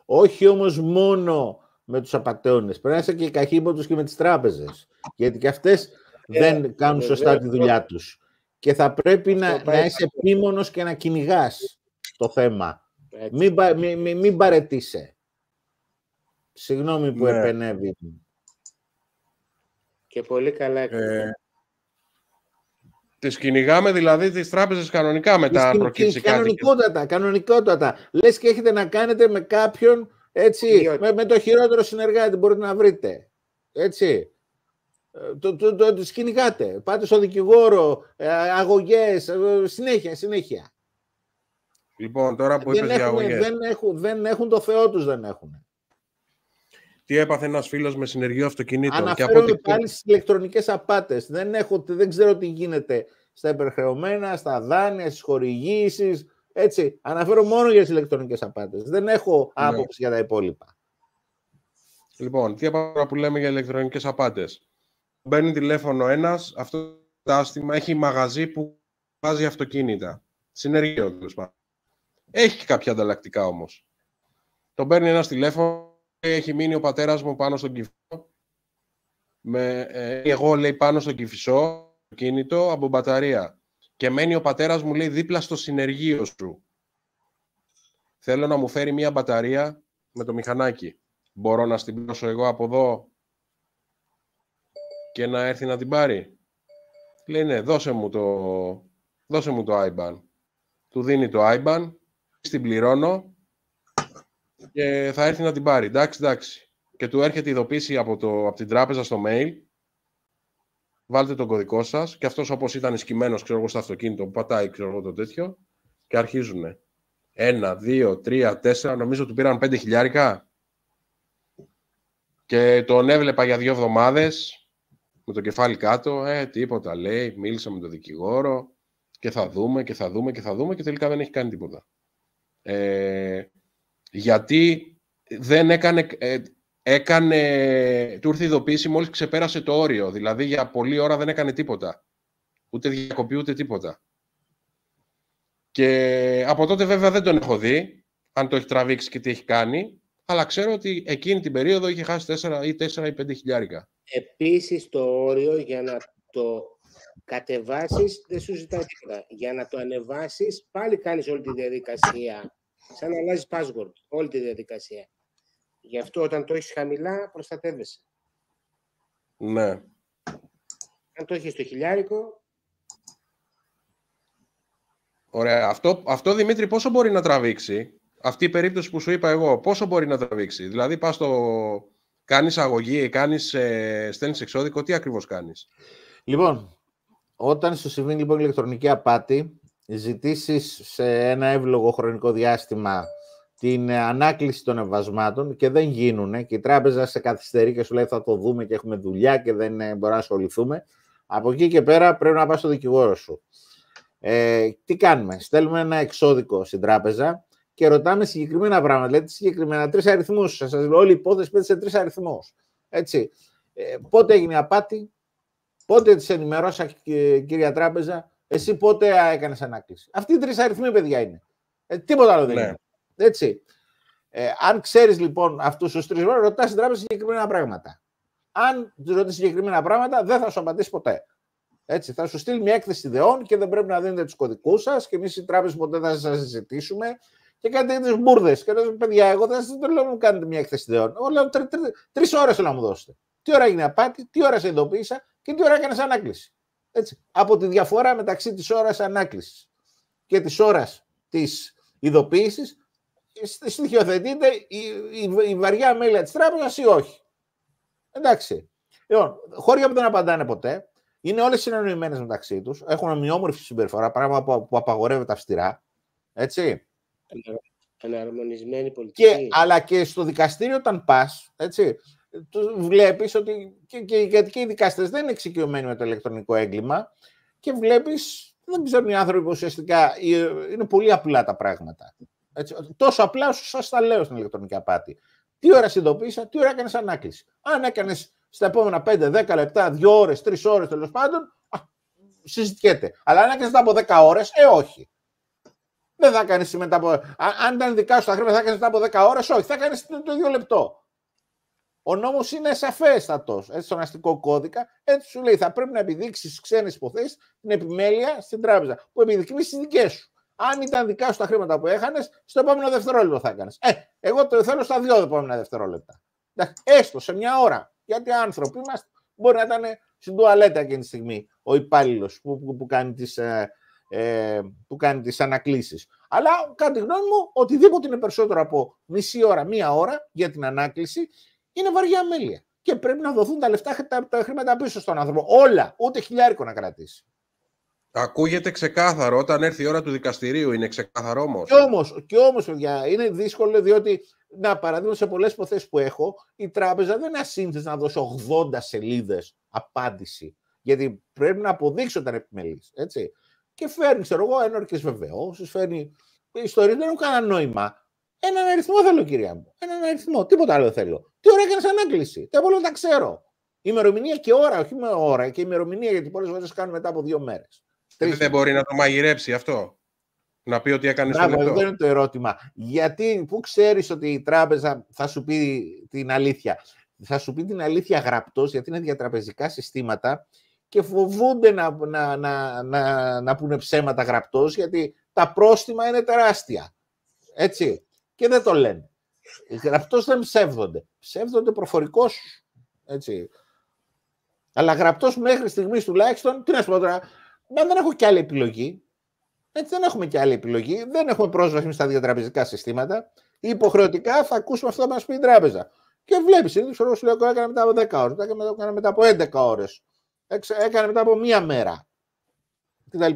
Όχι όμως μόνο με τους απατεώνες. Πρέπει να είσαι και καχύποπτος και με τις τράπεζες. Γιατί και αυτές δεν κάνουν σωστά τη δουλειά τους. Και θα πρέπει να είσαι επίμονος και να κυνηγάς το θέμα. Μην παρετήσει. Συγγνώμη που επενεύει. Και πολύ καλά. Τις κυνηγάμε δηλαδή τις τράπεζες κανονικά μετά αν προκύψει κάτι. Κανονικότατα. Λες και έχετε να κάνετε με κάποιον, έτσι, με το χειρότερο συνεργάτη μπορείτε να βρείτε. Έτσι. Τις κυνηγάτε. Πάτε στο δικηγόρο, αγωγές, συνέχεια. Λοιπόν, τώρα που είπες για αγωγές. Δεν έχουν το Θεό τους, δεν έχουν. Τι έπαθε ένας φίλος με συνεργείο αυτοκινήτων. Αναφέρομαι πάλι στις ηλεκτρονικές απάτες. Δεν ξέρω τι γίνεται στα υπερχρεωμένα, στα δάνεια, στις χορηγήσεις. Έτσι. Αναφέρω μόνο για τις ηλεκτρονικές απάτες. Δεν έχω άποψη για τα υπόλοιπα. Λοιπόν, τι απάτα που λέμε για ηλεκτρονικές απάτες. Μπαίνει τηλέφωνο ένας, αυτό το άστημα έχει μαγαζί που βάζει αυτοκίνητα. Συνεργείο, τέλος πάντων. Έχει και κάποια ανταλλακτικά όμως. Τον παίρνει ένας τηλέφωνο. Έχει μείνει ο πατέρας μου πάνω στον Κηφισό. Εγώ, λέει, πάνω στον Κηφισό, κινητό από μπαταρία. Και μένει ο πατέρας μου, λέει, δίπλα στο συνεργείο σου. Θέλω να μου φέρει μία μπαταρία με το μηχανάκι. Μπορώ να στην πλώσω εγώ από εδώ και να έρθει να την πάρει. Λέει, ναι, δώσε μου το IBAN. Του δίνει το IBAN, στην πληρώνω και θα έρθει να την πάρει. Εντάξει. Και του έρχεται ειδοποίηση από την τράπεζα στο mail. Βάλτε τον κωδικό σας και αυτός όπως ήταν σκυμμένος, ξέρω εγώ, στο αυτοκίνητο που πατάει, ξέρω εγώ, το τέτοιο και αρχίζουνε. 1, 2, 3, 4, νομίζω του πήραν 5 χιλιάρικα και τον έβλεπα για 2 εβδομάδες με το κεφάλι κάτω. Τίποτα, λέει, μίλησα με τον δικηγόρο και θα δούμε και τελικά δεν έχει κάνει τίποτα. Γιατί δεν του ήρθε ειδοποίηση μόλις ξεπέρασε το όριο. Δηλαδή για πολλή ώρα δεν έκανε τίποτα. Ούτε διακοπή ούτε τίποτα. Και από τότε βέβαια δεν τον έχω δει, αν το έχει τραβήξει και τι έχει κάνει, αλλά ξέρω ότι εκείνη την περίοδο είχε χάσει 4 ή 5 χιλιάρικα. Επίσης το όριο για να το κατεβάσεις δεν σου ζητάει τίποτα. Για να το ανεβάσεις πάλι κάνεις όλη τη διαδικασία. Σαν να αλλάζεις password, όλη τη διαδικασία. Γι' αυτό όταν το έχεις χαμηλά προστατεύεσαι. Ναι. Αν το έχεις στο χιλιάρικο... Ωραία. Αυτό Δημήτρη πόσο μπορεί να τραβήξει? Αυτή η περίπτωση που σου είπα εγώ, πόσο μπορεί να τραβήξει? Δηλαδή κάνεις αγωγή, στέλνεις εξώδικο, τι ακριβώς κάνεις? Λοιπόν, όταν σου συμβαίνει λοιπόν ηλεκτρονική απάτη, ζητήσεις σε ένα εύλογο χρονικό διάστημα την ανάκληση των εμβασμάτων και δεν γίνουν και η τράπεζα σε καθυστερεί και σου λέει θα το δούμε και έχουμε δουλειά και δεν μπορούμε να ασχοληθούμε, από εκεί και πέρα πρέπει να πας στο δικηγόρο σου. Τι κάνουμε? Στέλνουμε ένα εξώδικο στην τράπεζα και ρωτάμε συγκεκριμένα πράγματα. Δηλαδή, συγκεκριμένα 3 αριθμούς. Σας λέω, όλη η υπόθεση πέτυχε σε 3 αριθμούς. Έτσι. Πότε έγινε η απάτη, πότε τις ενημερώσα, κύρια τράπεζα, εσύ πότε έκανες ανάκληση? Αυτοί οι 3 αριθμοί, παιδιά, είναι. Τίποτα άλλο δεν είναι. Έτσι. Αν ξέρεις λοιπόν αυτούς τους 3, ρωτάς την τράπεζα συγκεκριμένα πράγματα. Αν τους ρωτήσεις συγκεκριμένα πράγματα, δεν θα σου απαντήσει ποτέ. Έτσι, θα σου στείλει μια έκθεση ιδεών και δεν πρέπει να δίνετε τους κωδικούς σας και εμείς οι τράπεζες ποτέ θα σας ζητήσουμε και κάνετε τις μπουρδες. Και λέτε, παιδιά, εγώ δεν σας λέω να μου κάνετε μια έκθεση ιδεών. Εγώ λέω 3 ώρες θέλω να μου δώσετε. Τι ώρα έγινε απάτη, τι ώρα σε ειδοποίησα και τι ώρα έκανες ανάκληση. Έτσι. Από τη διαφορά μεταξύ της ώρας ανάκλησης και της ώρας της ειδοποίησης στοιχειοθετείται η βαριά αμέλεια της τράπεζας ή όχι. Εντάξει. Λοιπόν, χώρια που δεν απαντάνε ποτέ. Είναι όλες συνεννοημένες μεταξύ τους. Έχουν ομοιόμορφη συμπεριφορά, πράγμα που απαγορεύεται αυστηρά. Έτσι. Εναρμονισμένη πολιτική. Αλλά και στο δικαστήριο όταν πας, έτσι, βλέπεις ότι γιατί και οι δικαστές δεν είναι εξοικειωμένοι με το ηλεκτρονικό έγκλημα και βλέπεις, δεν ξέρουν οι άνθρωποι που ουσιαστικά είναι πολύ απλά τα πράγματα. Έτσι, τόσο απλά όσο σας τα λέω στην ηλεκτρονική απάτη. Τι ώρα ειδοποίησα, τι ώρα έκανες ανάκληση. Αν έκανες στα επόμενα 5-10 λεπτά, 2 ώρες, 3 ώρες τέλος πάντων, συζητιέται. Αλλά αν έκανες μετά από 10 ώρες, όχι. Δεν θα κάνεις μετά από. Αν ήταν δικά σου τα χρήματα, θα κάνεις μετά από 10 ώρες, όχι. Θα κάνεις το 2 λεπτό. Ο νόμος είναι σαφέστατος. Έτσι, στον αστικό κώδικα, έτσι σου λέει: θα πρέπει να επιδείξεις στις ξένες υποθέσεις την επιμέλεια στην τράπεζα που επιδεικνύεις τις δικές σου. Αν ήταν δικά σου τα χρήματα που έχανες, στο επόμενο δευτερόλεπτο θα έκανες. Εγώ το θέλω στα 2 επόμενα δευτερόλεπτα. Έστω σε μια ώρα. Γιατί άνθρωποι είμαστε, μπορεί να ήταν στην τουαλέτα εκείνη τη στιγμή ο υπάλληλος που κάνει τις ανακλήσεις. Αλλά κατά τη γνώμη μου, οτιδήποτε είναι περισσότερο από μισή ώρα, 1 ώρα για την ανάκληση, είναι βαριά αμέλεια. Και πρέπει να δοθούν τα λεφτά, τα χρήματα πίσω στον άνθρωπο. Όλα, ούτε χιλιάρικο να κρατήσει. Ακούγεται ξεκάθαρο. Όταν έρθει η ώρα του δικαστηρίου, είναι ξεκάθαρο όμως. Κι όμως, παιδιά, είναι δύσκολο διότι, παραδείγματος σε πολλές υποθέσεις που έχω, η τράπεζα δεν είναι ασύνθεση να δώσει 80 σελίδες απάντηση. Γιατί πρέπει να αποδείξει όταν επιμελείς. Έτσι. Και φέρνει, ξέρω εγώ, ένορκες βεβαιώσεις, φέρνει. Οι ιστορίες δεν έχουν κανένα νόημα. Έναν αριθμό θέλω, κυρία μου. Έναν αριθμό. Τίποτα άλλο δεν θέλω. Τι ώρα έκανες ανάκληση. Τι απ' τα ξέρω. Ημερομηνία και ώρα, όχι με ώρα και ημερομηνία, γιατί πολλές φορές κάνουν μετά από 2 μέρες. Δεν μπορεί να το μαγειρέψει αυτό. Να πει ότι έκανε το λεπτό. Αυτό είναι το ερώτημα. Γιατί, πού ξέρεις ότι η τράπεζα θα σου πει την αλήθεια. Θα σου πει την αλήθεια γραπτός, γιατί είναι διατραπεζικά συστήματα και φοβούνται να πούνε ψέματα γραπτός, γιατί τα πρόστιμα είναι τεράστια. Έτσι. Και δεν το λένε. Γραπτός δεν ψεύδονται. Ψεύδονται προφορικός. Έτσι. Αλλά γραπτός μέχρι στιγμής τουλάχιστον, τι να σου πω τώρα, δεν έχω και άλλη επιλογή. Έτσι δεν έχουμε και άλλη επιλογή. Δεν έχουμε πρόσβαση στα διατραπεζικά συστήματα. Υποχρεωτικά θα ακούσουμε αυτό που μας πει η τράπεζα. Και βλέπεις, σου λέω, έκανα μετά από 10 ώρες, έκανα μετά από 11 ώρες, έκανα μετά από 1 μέρα. κτλ.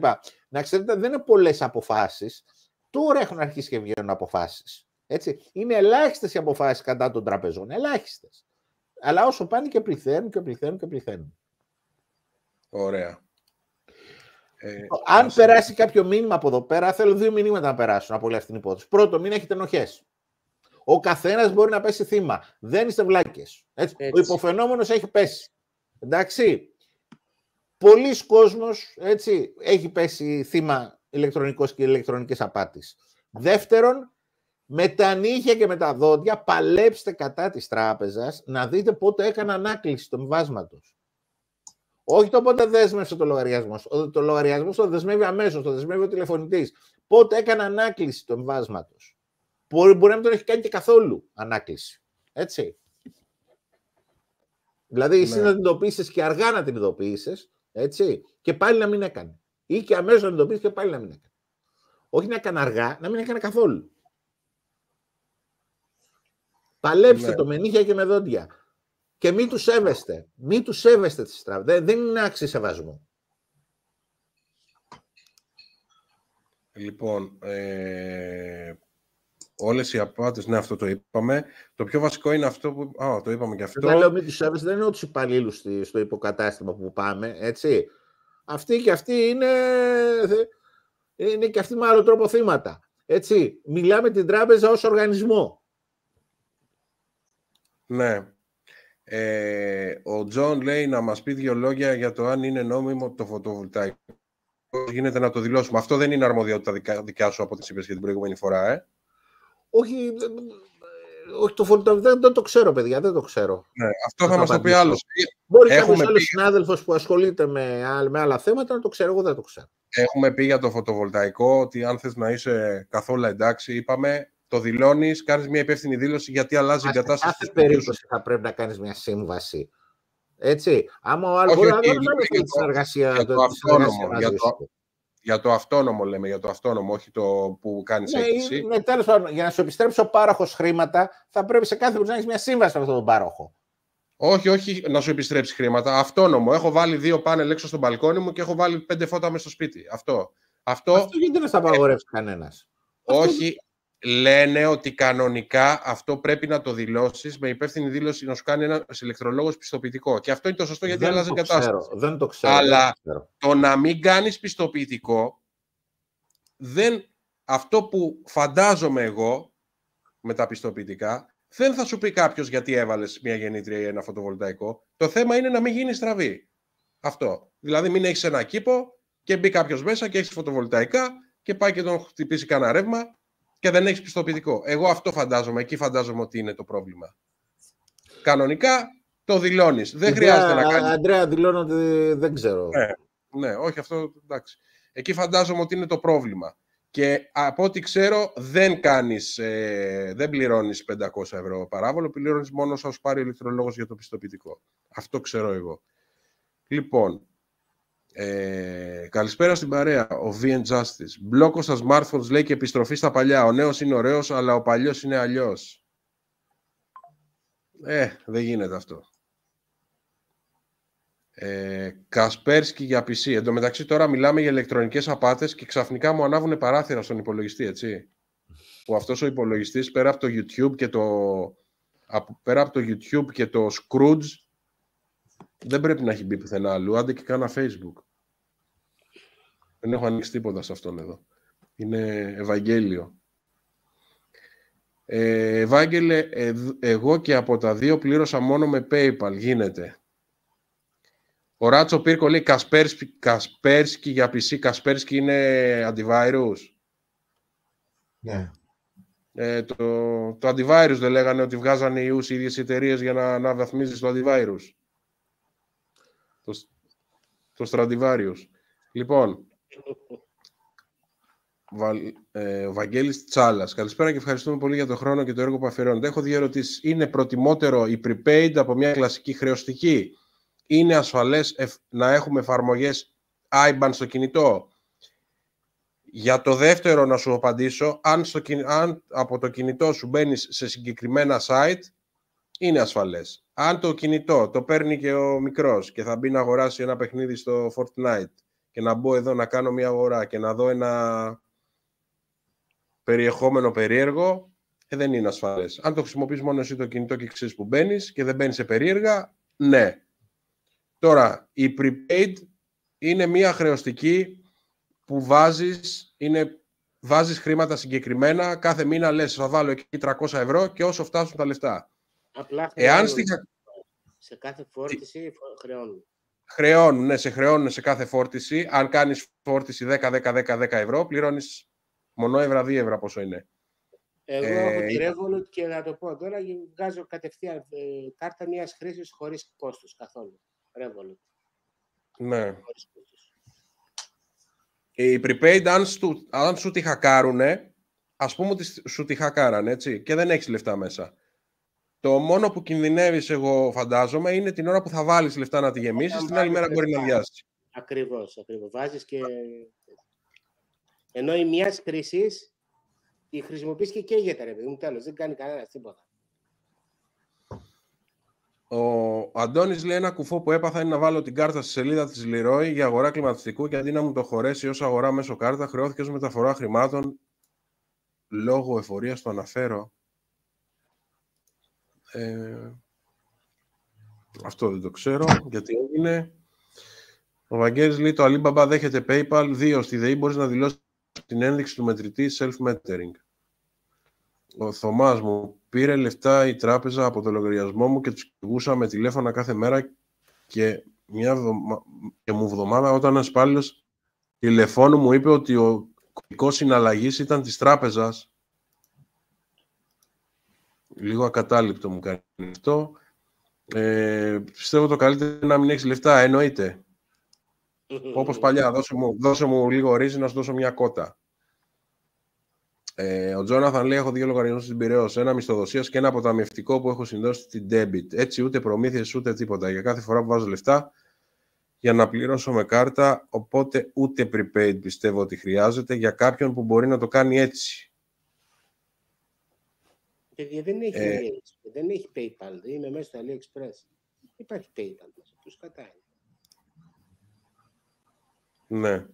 Να ξέρετε, δεν είναι πολλές αποφάσεις. Τώρα έχουν αρχίσει και βγαίνουν αποφάσεις. Έτσι. Είναι ελάχιστες οι αποφάσεις κατά των τραπεζών. Ελάχιστες. Αλλά όσο πάνε και πληθαίνουν και πληθαίνουν και πληθαίνουν. Ωραία. Αν περάσει κάποιο μήνυμα από εδώ πέρα, θέλω 2 μηνύματα να περάσουν από όλη αυτή την υπόθεση. Πρώτο, μην έχετε ενοχές. Ο καθένας μπορεί να πέσει θύμα. Δεν είστε βλάκες. Ο υποφαινόμενος έχει πέσει. Εντάξει. Πολλοί κόσμος έχει πέσει θύμα ηλεκτρονικός και ηλεκτρονικής απάτης. Δεύτερον, με τα νύχια και με τα δόντια παλέψτε κατά της τράπεζας να δείτε πότε έκανε ανάκληση του εμβάσματος. Όχι το πότε δέσμευσε το λογαριασμό. Το λογαριασμό το δεσμεύει αμέσως, το δεσμεύει ο τηλεφωνητής. Πότε έκανε ανάκληση του εμβάσματος. Μπορεί να μην τον έχει κάνει και καθόλου ανάκληση. Έτσι. Δηλαδή, εσύ να την ειδοποιήσεις και αργά να την ειδοποιήσεις, έτσι, και πάλι να μην έκανε. Ή και αμέσως να την ειδοποιήσεις και πάλι να μην έκανε. Όχι να έκανε αργά, να μην έκανε καθόλου. Παλέψτε το με νύχια και με δόντια. Και μην τους σέβεστε. Μην τους σέβεστε τις τράπεζες. Δεν είναι άξιοι σεβασμού. Λοιπόν, όλες οι απάτες, ναι, αυτό το είπαμε. Το πιο βασικό είναι αυτό που... το είπαμε και αυτό. Δεν λέω μην τους σέβεστε, δεν είναι τους υπαλλήλους στο υποκατάστημα που πάμε, έτσι. Αυτοί και αυτοί είναι και αυτοί με άλλο τρόπο θύματα. Έτσι. Μιλάμε την τράπεζα ως οργανισμό. Ναι. Ο Τζον λέει να μας πει 2 λόγια για το αν είναι νόμιμο το φωτοβολταϊκό. Γίνεται να το δηλώσουμε. Αυτό δεν είναι αρμοδιότητα δικιά σου από τις είπες και την προηγούμενη φορά, Όχι, το φωτοβολταϊκό δεν το ξέρω, παιδιά, δεν το ξέρω. Ναι, αυτό θα μας το πει άλλος. Μπορεί κάποιος άλλος συνάδελφος που ασχολείται με άλλα θέματα να το ξέρω, εγώ δεν το ξέρω. Έχουμε πει για το φωτοβολταϊκό ότι αν θες να είσαι καθόλου εντάξει, είπαμε, το δηλώνεις, κάνεις μια υπεύθυνη δήλωση γιατί αλλάζει η κατάσταση. Σε κάθε περίπτωση θα πρέπει να κάνεις μια σύμβαση. Έτσι. Άμα ο άλλος μπορεί να δώσει τη συνεργασία. Για το αυτόνομο λέμε, για το αυτόνομο, όχι το που κάνεις αίτηση. Ναι, τέλος πάντων, για να σου επιστρέψει ο πάροχος χρήματα, θα πρέπει σε κάθε περίπτωση να έχεις μια σύμβαση με αυτόν τον πάροχο. Όχι να σου επιστρέψει χρήματα. Αυτόνομο. Έχω βάλει 2 πάνελ έξω στο μπαλκόνι μου και έχω βάλει 5 φώτα μέσα στο σπίτι. Αυτό γιατί δεν θα απαγορεύσει κανένας. Όχι. Λένε ότι κανονικά αυτό πρέπει να το δηλώσεις με υπεύθυνη δήλωση να σου κάνει ένας ηλεκτρολόγος πιστοποιητικό. Και αυτό είναι το σωστό γιατί αλλάζει κατάσταση. Δεν το ξέρω. Αλλά το να μην κάνεις πιστοποιητικό, αυτό που φαντάζομαι εγώ με τα πιστοποιητικά, δεν θα σου πει κάποιος γιατί έβαλες μια γεννήτρια ή ένα φωτοβολταϊκό. Το θέμα είναι να μην γίνει στραβή. Αυτό. Δηλαδή μην έχεις ένα κήπο και μπει κάποιος μέσα και έχεις φωτοβολταϊκά και πάει και τον χτυπήσει κανένα ρεύμα και δεν έχεις πιστοποιητικό. Εγώ αυτό φαντάζομαι. Εκεί φαντάζομαι ότι είναι το πρόβλημα. Κανονικά το δηλώνεις. Δεν χρειάζεται να κάνεις. Αντρέα, δηλώνω ότι δεν ξέρω. Ναι, όχι αυτό, εντάξει. Εκεί φαντάζομαι ότι είναι το πρόβλημα. Και από ό,τι ξέρω δεν πληρώνεις 500 ευρώ παράβολο, πληρώνεις μόνο όσα σου πάρει ο ηλεκτρολόγος για το πιστοποιητικό. Αυτό ξέρω εγώ. Λοιπόν, καλησπέρα στην παρέα, ο VN Justice. Μπλόκο στα smartphones λέει και επιστροφή στα παλιά. Ο νέος είναι ωραίος, αλλά ο παλιός είναι αλλιώς. Δεν γίνεται αυτό. Κασπέρσκι για PC. Εν τω μεταξύ τώρα μιλάμε για ηλεκτρονικές απάτες και ξαφνικά μου ανάβουν παράθυρα στον υπολογιστή, έτσι. Που αυτός ο υπολογιστής πέρα από το YouTube και το Scrooge δεν πρέπει να έχει μπει πουθενά αλλού, άντε και κάνα Facebook. Δεν έχω ανοίξει τίποτα σε αυτόν εδώ. Είναι Ευαγγέλιο. Ευάγγελε, εγώ και από τα 2 πλήρωσα μόνο με PayPal. Γίνεται. Ο Ράτσο Πύρκο λέει Κασπέρσκι για PC. Κασπέρσκι είναι antivirus. Ναι. Το antivirus δεν λέγανε ότι βγάζανε ιούς οι ίδιες εταιρείες για να αναβαθμίζεις το antivirus. Το Stradivarius. Λοιπόν, ο Βαγγέλης Τσάλας. Καλησπέρα και ευχαριστούμε πολύ για τον χρόνο και το έργο που αφιερώνετε. Έχω 2 ερωτήσεις. Είναι προτιμότερο η prepaid από μια κλασική χρεωστική? Είναι ασφαλές να έχουμε εφαρμογές IBAN στο κινητό? Για το δεύτερο να σου απαντήσω, αν από το κινητό σου μπαίνεις σε συγκεκριμένα site, είναι ασφαλές. Αν το κινητό το παίρνει και ο μικρός και θα μπει να αγοράσει ένα παιχνίδι στο Fortnite και να μπω εδώ να κάνω μια αγορά και να δω ένα περιεχόμενο περίεργο, δεν είναι ασφαλές. Αν το χρησιμοποιείς μόνο εσύ το κινητό και ξέρεις που μπαίνεις και δεν μπαίνεις σε περίεργα, ναι. Τώρα, η prepaid είναι μια χρεωστική που βάζεις χρήματα συγκεκριμένα, κάθε μήνα λες θα βάλω εκεί 300 ευρώ και όσο φτάσουν τα λεφτά. Απλά σε κάθε φόρτιση χρεώνουν. Χρεώνουν, ναι, σε χρεώνουν σε κάθε φόρτιση. Αν κάνεις φόρτιση 10 ευρώ, πληρώνεις μονόευρα, 2 ευρώ πόσο είναι. Εγώ έχω τη Revolut και να το πω τώρα, βγάζω κατευθείαν κάρτα μιας χρήσης χωρίς κόστος καθόλου. Revolut. Ναι. Χωρίς κόστος. Οι prepaid, αν σου τη χακάρουνε, ας πούμε ότι σου τη χακάρανε, έτσι, και δεν έχεις λεφτά μέσα. Το μόνο που κινδυνεύεις, εγώ φαντάζομαι, είναι την ώρα που θα βάλεις λεφτά να τη γεμίσεις, την άλλη μέρα μπορεί να διάσει. Ακριβώς. Βάζεις και... Ενώ η μιας χρήσης τη χρησιμοποιείς και καίγεται, ρε παιδί μου, τέλος. Δεν κάνει κανένα τίποτα. Ο Αντώνης λέει: ένα κουφό που έπαθα είναι να βάλω την κάρτα στη σελίδα της Leroy για αγορά κλιματιστικού και αντί να μου το χωρέσει ως αγορά μέσω κάρτα, χρεώθηκε ως μεταφορά χρημάτων λόγω εφορίας. Το αναφέρω. Αυτό δεν το ξέρω γιατί έγινε. Ο Βαγγέλης λέει: το Alibaba δέχεται PayPal. 2. Στη ΔΕΗ μπορείς να δηλώσεις την ένδειξη του μετρητή self-metering. Ο Θωμάς μου πήρε λεφτά η τράπεζα από το λογαριασμό μου και τους κυγούσα με τηλέφωνα κάθε μέρα και μου εβδομάδα όταν ένας υπάλληλος τηλεφώνου μου είπε ότι ο κωδικός συναλλαγής ήταν της τράπεζας. Λίγο ακατάληπτο μου κάνει αυτό. Πιστεύω το καλύτερο είναι να μην έχεις λεφτά, εννοείται. Όπως παλιά, δώσε μου λίγο ρύζι να σου δώσω μια κότα. Ο Τζόναθαν λέει: έχω 2 λογαριασμούς στην Πειραιώς, ένα μισθοδοσίας και ένα αποταμιευτικό που έχω συνδώσει στην debit. Έτσι ούτε προμήθειες ούτε τίποτα. Για κάθε φορά που βάζω λεφτά για να πληρώσω με κάρτα, οπότε ούτε prepaid πιστεύω ότι χρειάζεται για κάποιον που μπορεί να το κάνει έτσι. Δεν έχει PayPal, είμαι μέσα στο AliExpress. Υπάρχει PayPal μέσα, τους κατάει. Ναι.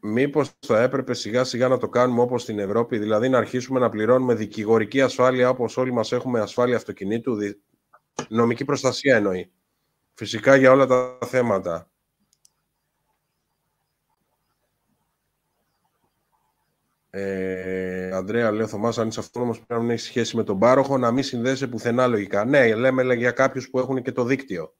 Μήπως θα έπρεπε σιγά σιγά να το κάνουμε όπως στην Ευρώπη, δηλαδή να αρχίσουμε να πληρώνουμε δικηγορική ασφάλεια όπως όλοι μας έχουμε ασφάλεια αυτοκινήτου, νομική προστασία εννοεί. Φυσικά για όλα τα θέματα. Ανδρέα, λέει ο Θωμάς, αν είσαι αυτόνομος πρέπει να μην έχει σχέση με τον πάροχο, να μην συνδέεσαι πουθενά λογικά. Ναι, λέμε για κάποιους που έχουν και το δίκτυο.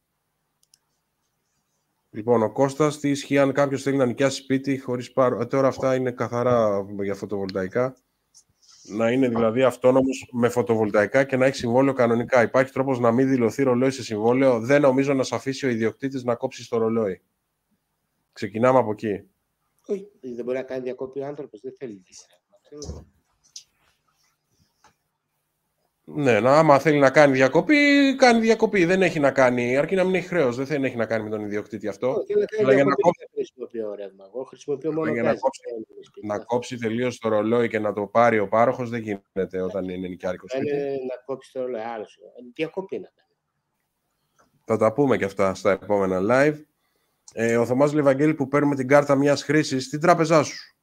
Λοιπόν, ο Κώστας, τι ισχύει αν κάποιος θέλει να νοικιάσει σπίτι χωρίς πάροχο. Τώρα αυτά είναι καθαρά για φωτοβολταϊκά. Να είναι δηλαδή αυτόνομος με φωτοβολταϊκά και να έχει συμβόλαιο κανονικά. Υπάρχει τρόπος να μην δηλωθεί ρολόι σε συμβόλαιο. Δεν νομίζω να σε αφήσει ο ιδιοκτήτης να κόψει το ρολόι. Ξεκινάμε από εκεί. Όχι, δεν μπορεί να κάνει διακόπη ο άνθρωπος, δεν θέλει. Ναι, άμα θέλει να κάνει διακοπή, κάνει διακοπή. Δεν έχει να κάνει, αρκεί να μην έχει χρέος. Δεν έχει να κάνει με τον ιδιοκτήτη αυτό. Να κόψει τελείως το ρολόι και να το πάρει ο πάροχος δεν γίνεται όταν είναι νοικιάρικο σπίτι. Να κόψει το ρολόι, άλλος. Διακοπή να κάνει. Θα τα πούμε και αυτά στα επόμενα live. Ο Θωμάς Λεβαγγέλη που παίρνουμε την κάρτα μιας χρήσης στην τράπεζά σου.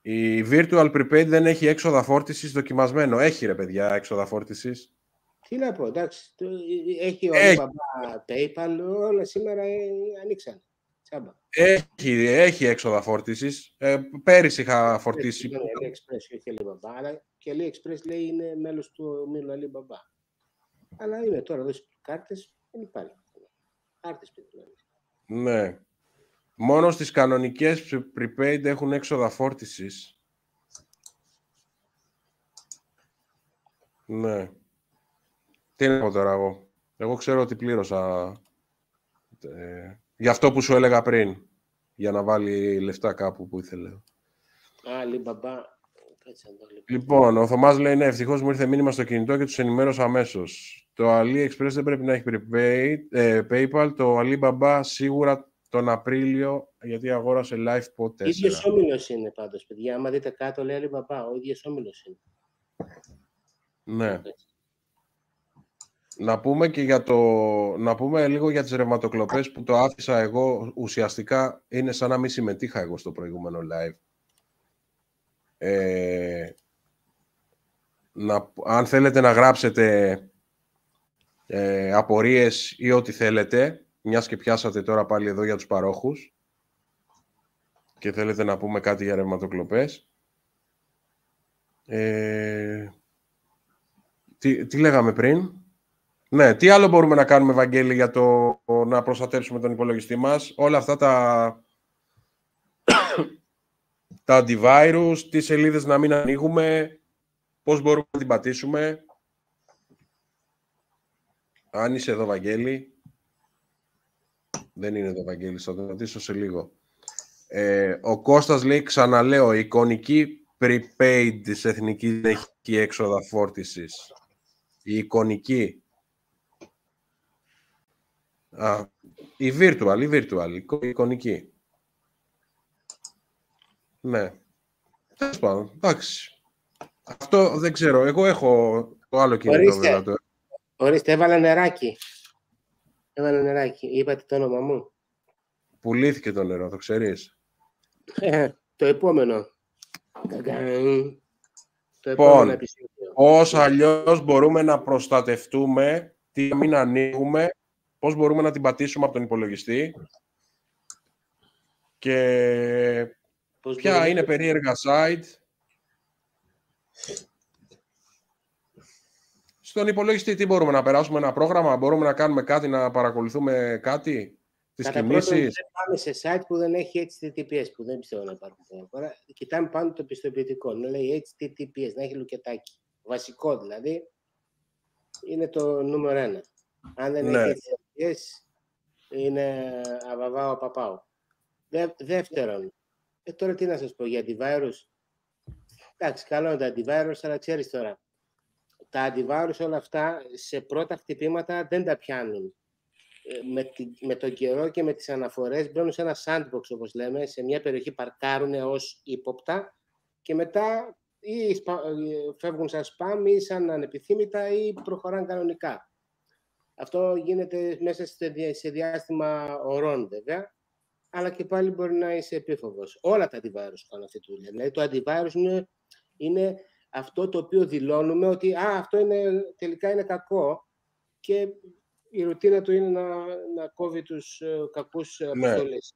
Η Virtual Prepaid δεν έχει έξοδα φόρτισης δοκιμασμένο. Έχει ρε παιδιά έξοδα φόρτισης. Τι να πω, εντάξει. Έχει ο Alibaba, PayPal, όλα σήμερα ανοίξαν. Έχει έξοδα φόρτισης. Πέρυσι είχα φορτίσει. Είναι AliExpress, όχι Alibaba, αλλά και AliExpress λέει είναι μέλος του ομίλου Alibaba. Αλλά είναι τώρα εδώ στις κάρτες, δεν υπάρχει. Κάρτες δηλαδή. Ναι. Μόνο στις κανονικές prepaid έχουν έξοδα φόρτισης. Ναι. Τι να πω τώρα εγώ. Εγώ ξέρω ότι πλήρωσα για αυτό που σου έλεγα πριν. Για να βάλει λεφτά κάπου που ήθελε. Alibaba. Λοιπόν, ο Θωμάς λέει ναι, ευτυχώς μου ήρθε μήνυμα στο κινητό και τους ενημέρωσα αμέσως. Το AliExpress δεν πρέπει να έχει prepaid, PayPal. Το Alibaba σίγουρα τον Απρίλιο, γιατί αγόρασε LifePod 4. Ίδιος όμιλος είναι πάντως, παιδιά. Άμα δείτε κάτω, λέει Alibaba, ο ίδιος όμιλος είναι. Ναι. Να πούμε και να πούμε λίγο για τις ρευματοκλοπές που το άφησα εγώ. Ουσιαστικά είναι σαν να μην συμμετείχα εγώ στο προηγούμενο live. Αν θέλετε να γράψετε απορίες ή ό,τι θέλετε, μιας και πιάσατε τώρα πάλι εδώ για τους παρόχους και θέλετε να πούμε κάτι για ρευματοκλοπές. Τι λέγαμε πριν? Ναι, τι άλλο μπορούμε να κάνουμε, Βαγγέλη, για το να προστατεύσουμε τον υπολογιστή μας? Όλα αυτά τα antivirus, τι σελίδες να μην ανοίγουμε, πώς μπορούμε να την πατήσουμε. Αν είσαι εδώ, Βαγγέλη. Δεν είναι εδώ, Βαγγέλη, θα το ρωτήσω σε λίγο. Ο Κώστας λέει, ξαναλέω, η εικονική prepaid της Εθνικής δεν έχει έξοδα φόρτισης. Η εικονική. Η virtual, η εικονική. Ναι. Τέλος πάντων, εντάξει. Αυτό δεν ξέρω. Εγώ έχω το άλλο κινητό, βέβαια. Ορίστε, έβαλα νεράκι. Είπατε το όνομα μου. Πουλήθηκε το νερό, το ξέρεις. Το επόμενο. Λοιπόν, πώς αλλιώς μπορούμε να προστατευτούμε, τι να μην ανοίγουμε, πώς μπορούμε να την πατήσουμε από τον υπολογιστή και ποια είναι περίεργα site. Στον υπολογιστή τι μπορούμε να περάσουμε, ένα πρόγραμμα, μπορούμε να κάνουμε κάτι, να παρακολουθούμε κάτι, τις κινήσεις. Δεν πάμε σε site που δεν έχει HTTPS, που δεν πιστεύω να υπάρχουν. Κοιτάμε πάνω το πιστοποιητικό, να λέει HTTPS, να έχει λουκετάκι. Βασικό δηλαδή, είναι το νούμερο 1. Αν δεν έχει HTTPS, είναι αβαβάω παπάω. Δεύτερον, τώρα τι να σας πω για antivirus. Εντάξει, καλό είναι τα antivirus, αλλά ξέρεις τώρα, τα antivirus όλα αυτά σε πρώτα χτυπήματα δεν τα πιάνουν. Με τον καιρό και με τις αναφορές μπαίνουν σε ένα sandbox, όπως λέμε, σε μια περιοχή παρκάρουν ως ύποπτα και μετά ή φεύγουν σαν spam ή σαν ανεπιθύμητα ή προχωράνε κανονικά. Αυτό γίνεται μέσα σε διάστημα ωρών βέβαια, αλλά και πάλι μπορεί να είσαι επίφοβος. Όλα τα antivirus κάνουν αυτή τη δουλειά. Δηλαδή το antivirus είναι αυτό το οποίο δηλώνουμε ότι αυτό τελικά είναι κακό και η ρουτίνα του είναι να κόβει τους κακούς αποστολές.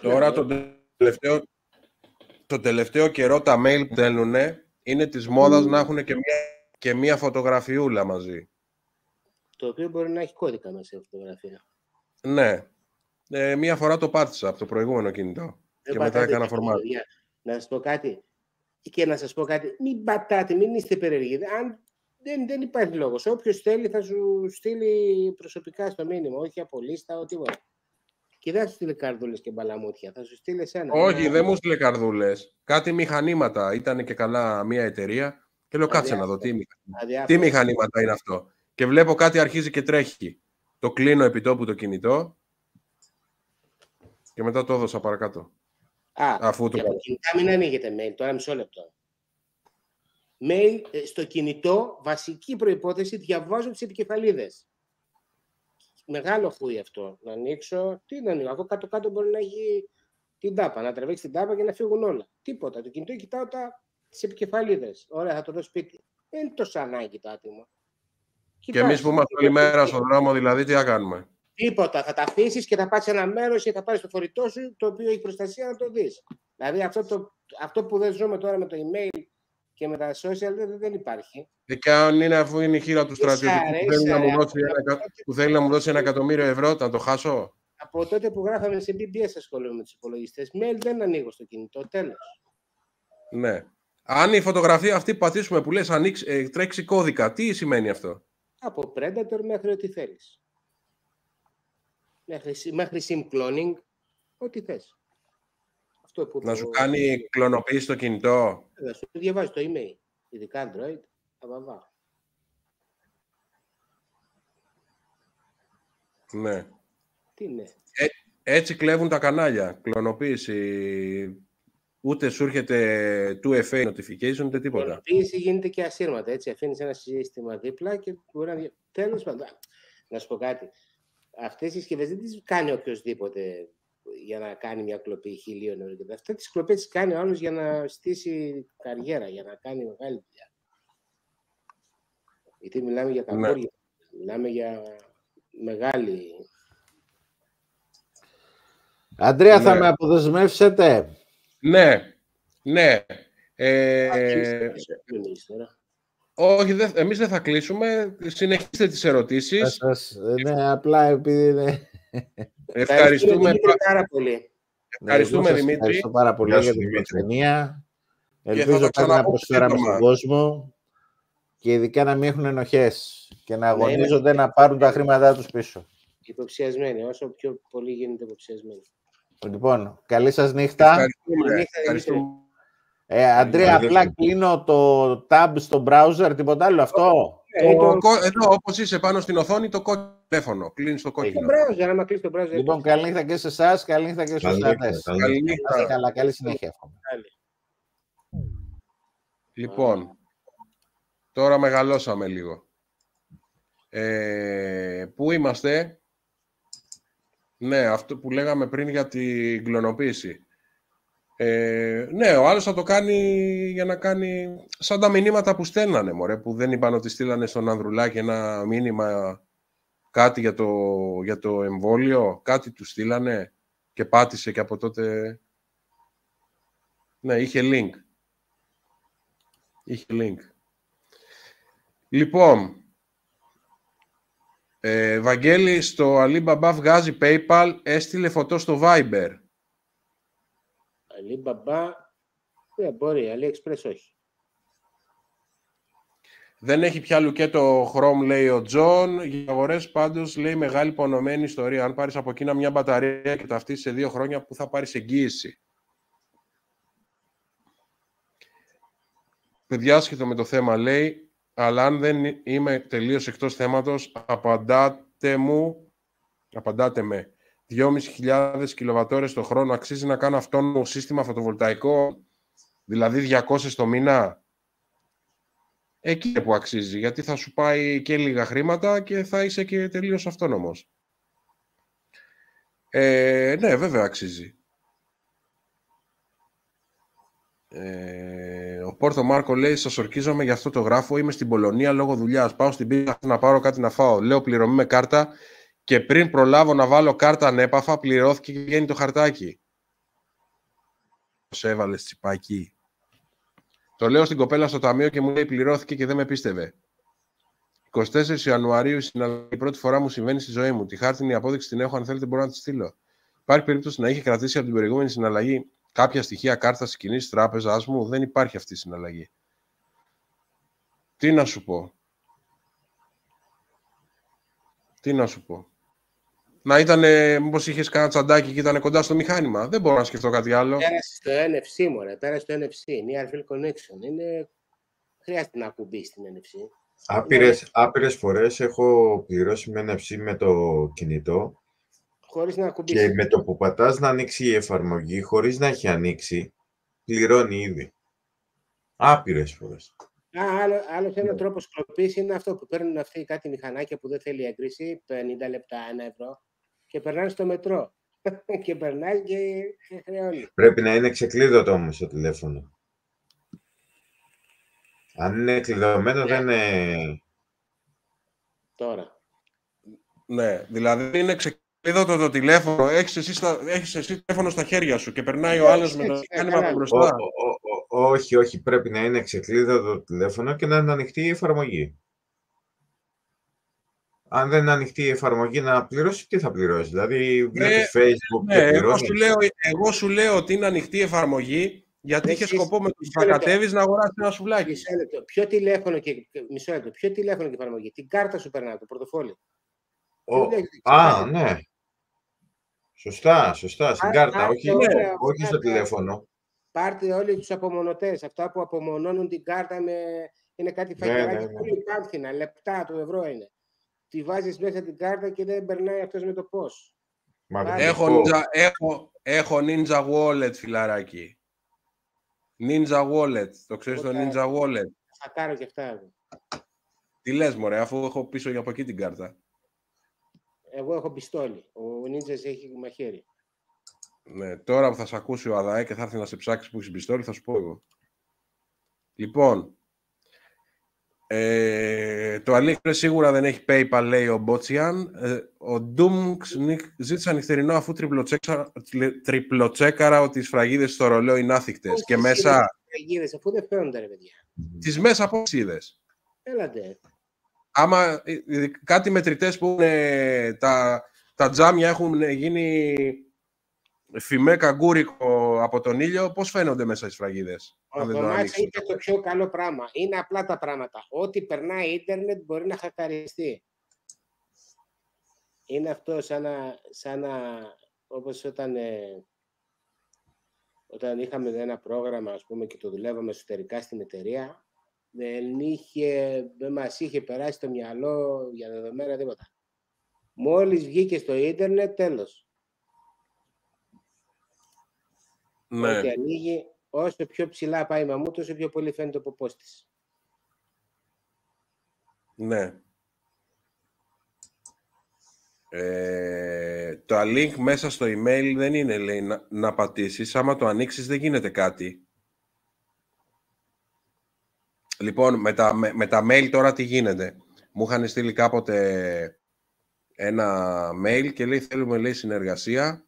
Τώρα το τελευταίο καιρό τα mail που στέλνουν είναι της μόδας να έχουν και μία φωτογραφιούλα μαζί. Το οποίο μπορεί να έχει κώδικα μέσα σε φωτογραφία. Ναι. Μία φορά το πάτησα από το προηγούμενο κινητό. Και μετά έκανα φορμάτ. Να σας πω κάτι. Και να σας πω κάτι. Μην πατάτε, μην είστε περίεργοι. Δεν υπάρχει λόγος. Όποιος θέλει θα σου στείλει προσωπικά στο μήνυμα, όχι από λίστα, τίποτα. Και δεν θα σου στείλει καρδούλες και μπαλαμούτια. Θα σου στείλει εσένα. Όχι, δεν μου στείλε καρδούλες. Κάτι μηχανήματα. Ήταν και καλά μια εταιρεία. Και λέω, κάτσε να δω τι μηχανήματα είναι αυτό. Και βλέπω κάτι αρχίζει και τρέχει. Το κλείνω επιτόπου το κινητό. Και μετά το έδωσα παρακάτω. Αφού το κινητά μην ανοίγετε mail. Τώρα μισό λεπτό. Mail στο κινητό, βασική προϋπόθεση, διαβάζω τις επικεφαλίδες. Μεγάλο χούι αυτό. Να ανοίξω, τι να ανοίξω. Από κάτω-κάτω μπορεί να έχει την τάπα, να τραβήξει την τάπα και να φύγουν όλα. Τίποτα. Το κινητό κοιτάω τις επικεφαλίδες. Ωραία, θα το δω σπίτι. Δεν είναι τόσο ανάγκη το άτομο. Και εμείς που είμαστε όλη μέρα στον δρόμο, δηλαδή, τι θα κάνουμε. Τίποτα. Θα τα αφήσεις και θα πας σε ένα μέρος και θα πάρεις το φορητό σου, το οποίο έχει προστασία να το δεις. Δηλαδή αυτό που δεν ζούμε τώρα με το email και με τα social δεν υπάρχει. Και αν είναι, αφού είναι η χείρα του στρατιωτικού που θέλει να μου δώσει 1 εκατομμύριο ευρώ, θα το χάσω. Από τότε που γράφαμε σε BBS ασχολούμαι με τους υπολογιστές. Mail δεν ανοίγω στο κινητό, τέλος. Ναι. Αν η φωτογραφία αυτή πατήσουμε που λες τρέξει κώδικα, τι σημαίνει αυτό? Από Predator μέχρι ό,τι θέλεις. Μέχρι SIM cloning, ό,τι θες. Να σου κάνει κλωνοποίηση στο κινητό. Να σου διαβάζει το email. Ειδικά Android, αβαβά. Ναι. Τι είναι. Έτσι κλέβουν τα κανάλια. Κλωνοποίηση. Ούτε σου έρχεται 2FA notification, ούτε τίποτα. Κλωνοποίηση γίνεται και ασύρματα. Έτσι, αφήνεις ένα σύστημα δίπλα και μπορεί να... Τέλος πάντων. Να σου πω κάτι. Αυτές οι συσκευές δεν τις κάνει οποιοδήποτε για να κάνει μια κλοπή 1.000 ευρώ. Αυτές τις κλοπές τις κάνει ο άλλος για να στήσει καριέρα, για να κάνει μεγάλη δουλειά. Γιατί μιλάμε για τα μπόρια. Μιλάμε για μεγάλη... Αντρέα, Ναι. θα με αποδεσμεύσετε? Ναι. Όχι, εμείς δεν θα κλείσουμε. Συνεχίστε τις ερωτήσεις. Ναι, απλά επειδή είναι... Ευχαριστούμε πάρα πολύ. Ευχαριστούμε, Δημήτρη. Ευχαριστώ πάρα πολύ για την προθυμία. Ελπίζω κάτι να προσφέραμε στον κόσμο και ειδικά να μην έχουν ενοχές και να αγωνίζονται να πάρουν τα χρήματά τους πίσω. Υποψιασμένοι, όσο πιο πολύ γίνεται υποψιασμένοι. Λοιπόν, καλή σας νύχτα. Ευχαριστούμε. Αντρέα, απλά κλείνω το tab στο browser, τίποτα άλλο αυτό. Εδώ, όπως είσαι πάνω στην οθόνη, το κόκκινο τηλέφωνο. Κλείνεις το κόκκινο. Άμα κλείσει το browser. Λοιπόν, καλή νύχτα και σε εσάς, καλή νύχτα και στους θεατές. Καλή συνέχεια. Λοιπόν, τώρα μεγαλώσαμε λίγο. Πού είμαστε? Ναι, αυτό που λέγαμε πριν για την κλωνοποίηση. Ναι, ο άλλος θα το κάνει για να κάνει σαν τα μηνύματα που στέλνανε, μωρέ, που δεν είπαν ότι στείλανε στον Ανδρουλάκη ένα μήνυμα, κάτι για το εμβόλιο, κάτι του στείλανε και πάτησε και από τότε... Ναι, είχε link. Είχε link. Λοιπόν, Βαγγέλη, στο Alibaba βγάζει PayPal, έστειλε φωτό στο Viber. Alibaba, δεν μπορεί, AliExpress όχι. Δεν έχει πια λουκέτο Chrome, λέει ο Τζον. Για αγορές πάντως, λέει, μεγάλη πονωμένη ιστορία. Αν πάρεις από Κίνα μια μπαταρία και ταυτίσεις σε 2 χρόνια, που θα πάρεις εγγύηση. Παιδιά, άσχετο με το θέμα, λέει, αλλά αν δεν είμαι τελείως εκτός θέματος, απαντάτε με. 2.500 κιλοβατόρες το χρόνο αξίζει να κάνω αυτόνομο σύστημα φωτοβολταϊκό, δηλαδή 200 το μήνα? Εκεί είναι που αξίζει, γιατί θα σου πάει και λίγα χρήματα και θα είσαι και τελείως αυτόνομος. Ναι, βέβαια αξίζει. Ο Πόρτο Μάρκο λέει: σας ορκίζομαι, γι' αυτό το γράφω. Είμαι στην Πολωνία λόγω δουλειάς. Πάω στην πίστα να πάρω κάτι να φάω. Λέω πληρωμή με κάρτα και πριν προλάβω να βάλω κάρτα ανέπαφα, πληρώθηκε και βγαίνει το χαρτάκι. Πώς έβαλες τσιπάκι? Το λέω στην κοπέλα στο ταμείο και μου λέει πληρώθηκε και δεν με πίστευε. 24 Ιανουαρίου η συναλλαγή, πρώτη φορά μου συμβαίνει στη ζωή μου. Τη χάρτινη απόδειξη την έχω, αν θέλετε μπορώ να τη στείλω. Υπάρχει περίπτωση να είχε κρατήσει από την προηγούμενη συναλλαγή κάποια στοιχεία κάρτας κοινής της τράπεζας μου? Δεν υπάρχει αυτή η συναλλαγή. Τι να σου πω. Να ήταν, μήπως είχες κανένα τσαντάκι και ήταν κοντά στο μηχάνημα? Δεν μπορώ να σκεφτώ κάτι άλλο. Πέρασε στο NFC, μωρέ. Πέρασε στο NFC. Near Field Connection. Χρειάζεται να ακουμπήσει την NFC. Άπειρες φορές έχω πληρώσει με NFC με το κινητό. Χωρίς να ακουμπήσει. Και με το που πατάς να ανοίξει η εφαρμογή, χωρίς να έχει ανοίξει, πληρώνει ήδη. Άπειρες φορές. Άλλος ένας τρόπος κλοπής είναι αυτό που παίρνουν αυτοί κάτι μηχανάκια που δεν θέλει έγκριση, 50 λεπτά, 1 ευρώ, και περνάνε στο μετρό. Και περνάει και χρεώνει. Πρέπει να είναι ξεκλείδωτο όμως το τηλέφωνο. Αν είναι κλειδωμένο, δεν είναι... Τώρα. Ναι, δηλαδή είναι ξεκλείδωτο το τηλέφωνο. Έχεις εσύ τηλέφωνο στα χέρια σου και περνάει ο άλλος με το μηχάνημα από μπροστά. Όχι. Πρέπει να είναι ξεκλείδωτο το τηλέφωνο και να είναι ανοιχτή η εφαρμογή. Αν δεν είναι ανοιχτή η εφαρμογή να πληρώσει, τι θα πληρώσει? Δηλαδή βλέπεις Facebook και πληρώνεις. Εγώ σου λέω ότι είναι ανοιχτή η εφαρμογή, γιατί είχε σκοπό με το που θα κατέβεις να αγοράσεις ένα σουβλάκι. Ποιο τηλέφωνο και εφαρμογή? Την κάρτα σου περνάει, το πορτοφόλι. Ναι. Σωστά. Στην κάρτα, όχι στο τηλέφωνο. Πάρτε όλοι τους απομονωτές. Αυτά που απομονώνουν την κάρτα είναι κάτι φακελάκι πολύ πάνθυνα. Λεπτά του ευρώ είναι. Τη βάζεις μέσα την κάρτα και δεν περνάει αυτός με το πώς. Έχω Ninja Wallet, φιλαράκι. Ninja Wallet. Το ξέρεις το Ninja Wallet? Θα κάνω και αυτά. Τι λες, μωρέ, αφού έχω πίσω από εκεί την κάρτα. Εγώ έχω πιστόλι. Ο Ninjas έχει μαχαίρι. Ναι, τώρα που θα σε ακούσει ο ΑΔΑΕ και θα έρθει να σε ψάξει που έχεις πιστόλι, θα σου πω εγώ. Λοιπόν, Το AliExpress σίγουρα δεν έχει PayPal, λέει ο Μπότσιαν. Ο Doom ζήτησε νυχτερινό αφού τριπλοτσέκαρα ότι οι σφραγίδες στο ρολόι είναι άθικτες. Και μέσα... Σφραγίδες, αφού δεν φαίνονται, ρε παιδιά. Τις μέσα πώς είδες? Έλατε. Άμα κάτι μετρητές που είναι, τα τζάμια έχουν γίνει φημέ καγκούρικο από τον ήλιο, πώς φαίνονται μέσα οι σφραγίδες? Ο Θωμάς είπε το πιο καλό πράγμα. Είναι απλά τα πράγματα. Ό,τι περνάει ίντερνετ μπορεί να χακαριστεί. Είναι αυτό σαν να όπως όταν είχαμε ένα πρόγραμμα, ας πούμε, και το δουλεύαμε εσωτερικά στην εταιρεία, δεν μας είχε περάσει το μυαλό για δεδομένα τίποτα. Μόλις βγήκε στο ίντερνετ, τέλος. Ναι. Ό,τι ανοίγει, όσο πιο ψηλά πάει η μαμού, τόσο πιο πολύ φαίνεται ο ποπός της. Ναι. Το link μέσα στο email δεν είναι, λέει, να πατήσεις. Άμα το ανοίξεις δεν γίνεται κάτι. Λοιπόν, με τα mail τώρα τι γίνεται? Μου είχαν στείλει κάποτε ένα mail και λέει θέλουμε, λέει, συνεργασία.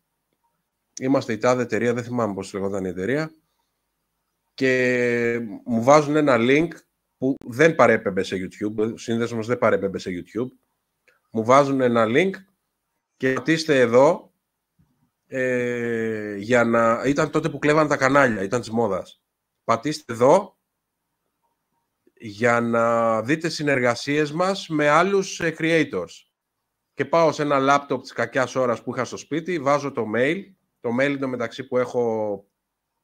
Είμαστε η τάδε εταιρεία, δεν θυμάμαι πώς λεγόταν η εταιρεία. Και μου βάζουν ένα link που δεν παρέπεμπε σε YouTube. Ο σύνδεσμος δεν παρέπεμπε σε YouTube. Μου βάζουν ένα link και πατήστε εδώ για να... Ήταν τότε που κλέβαν τα κανάλια, ήταν της μόδας. Πατήστε εδώ για να δείτε συνεργασίες μας με άλλους creators. Και πάω σε ένα λάπτοπ της κακιάς ώρας που είχα στο σπίτι, βάζω το mail. Το mail το μεταξύ που έχω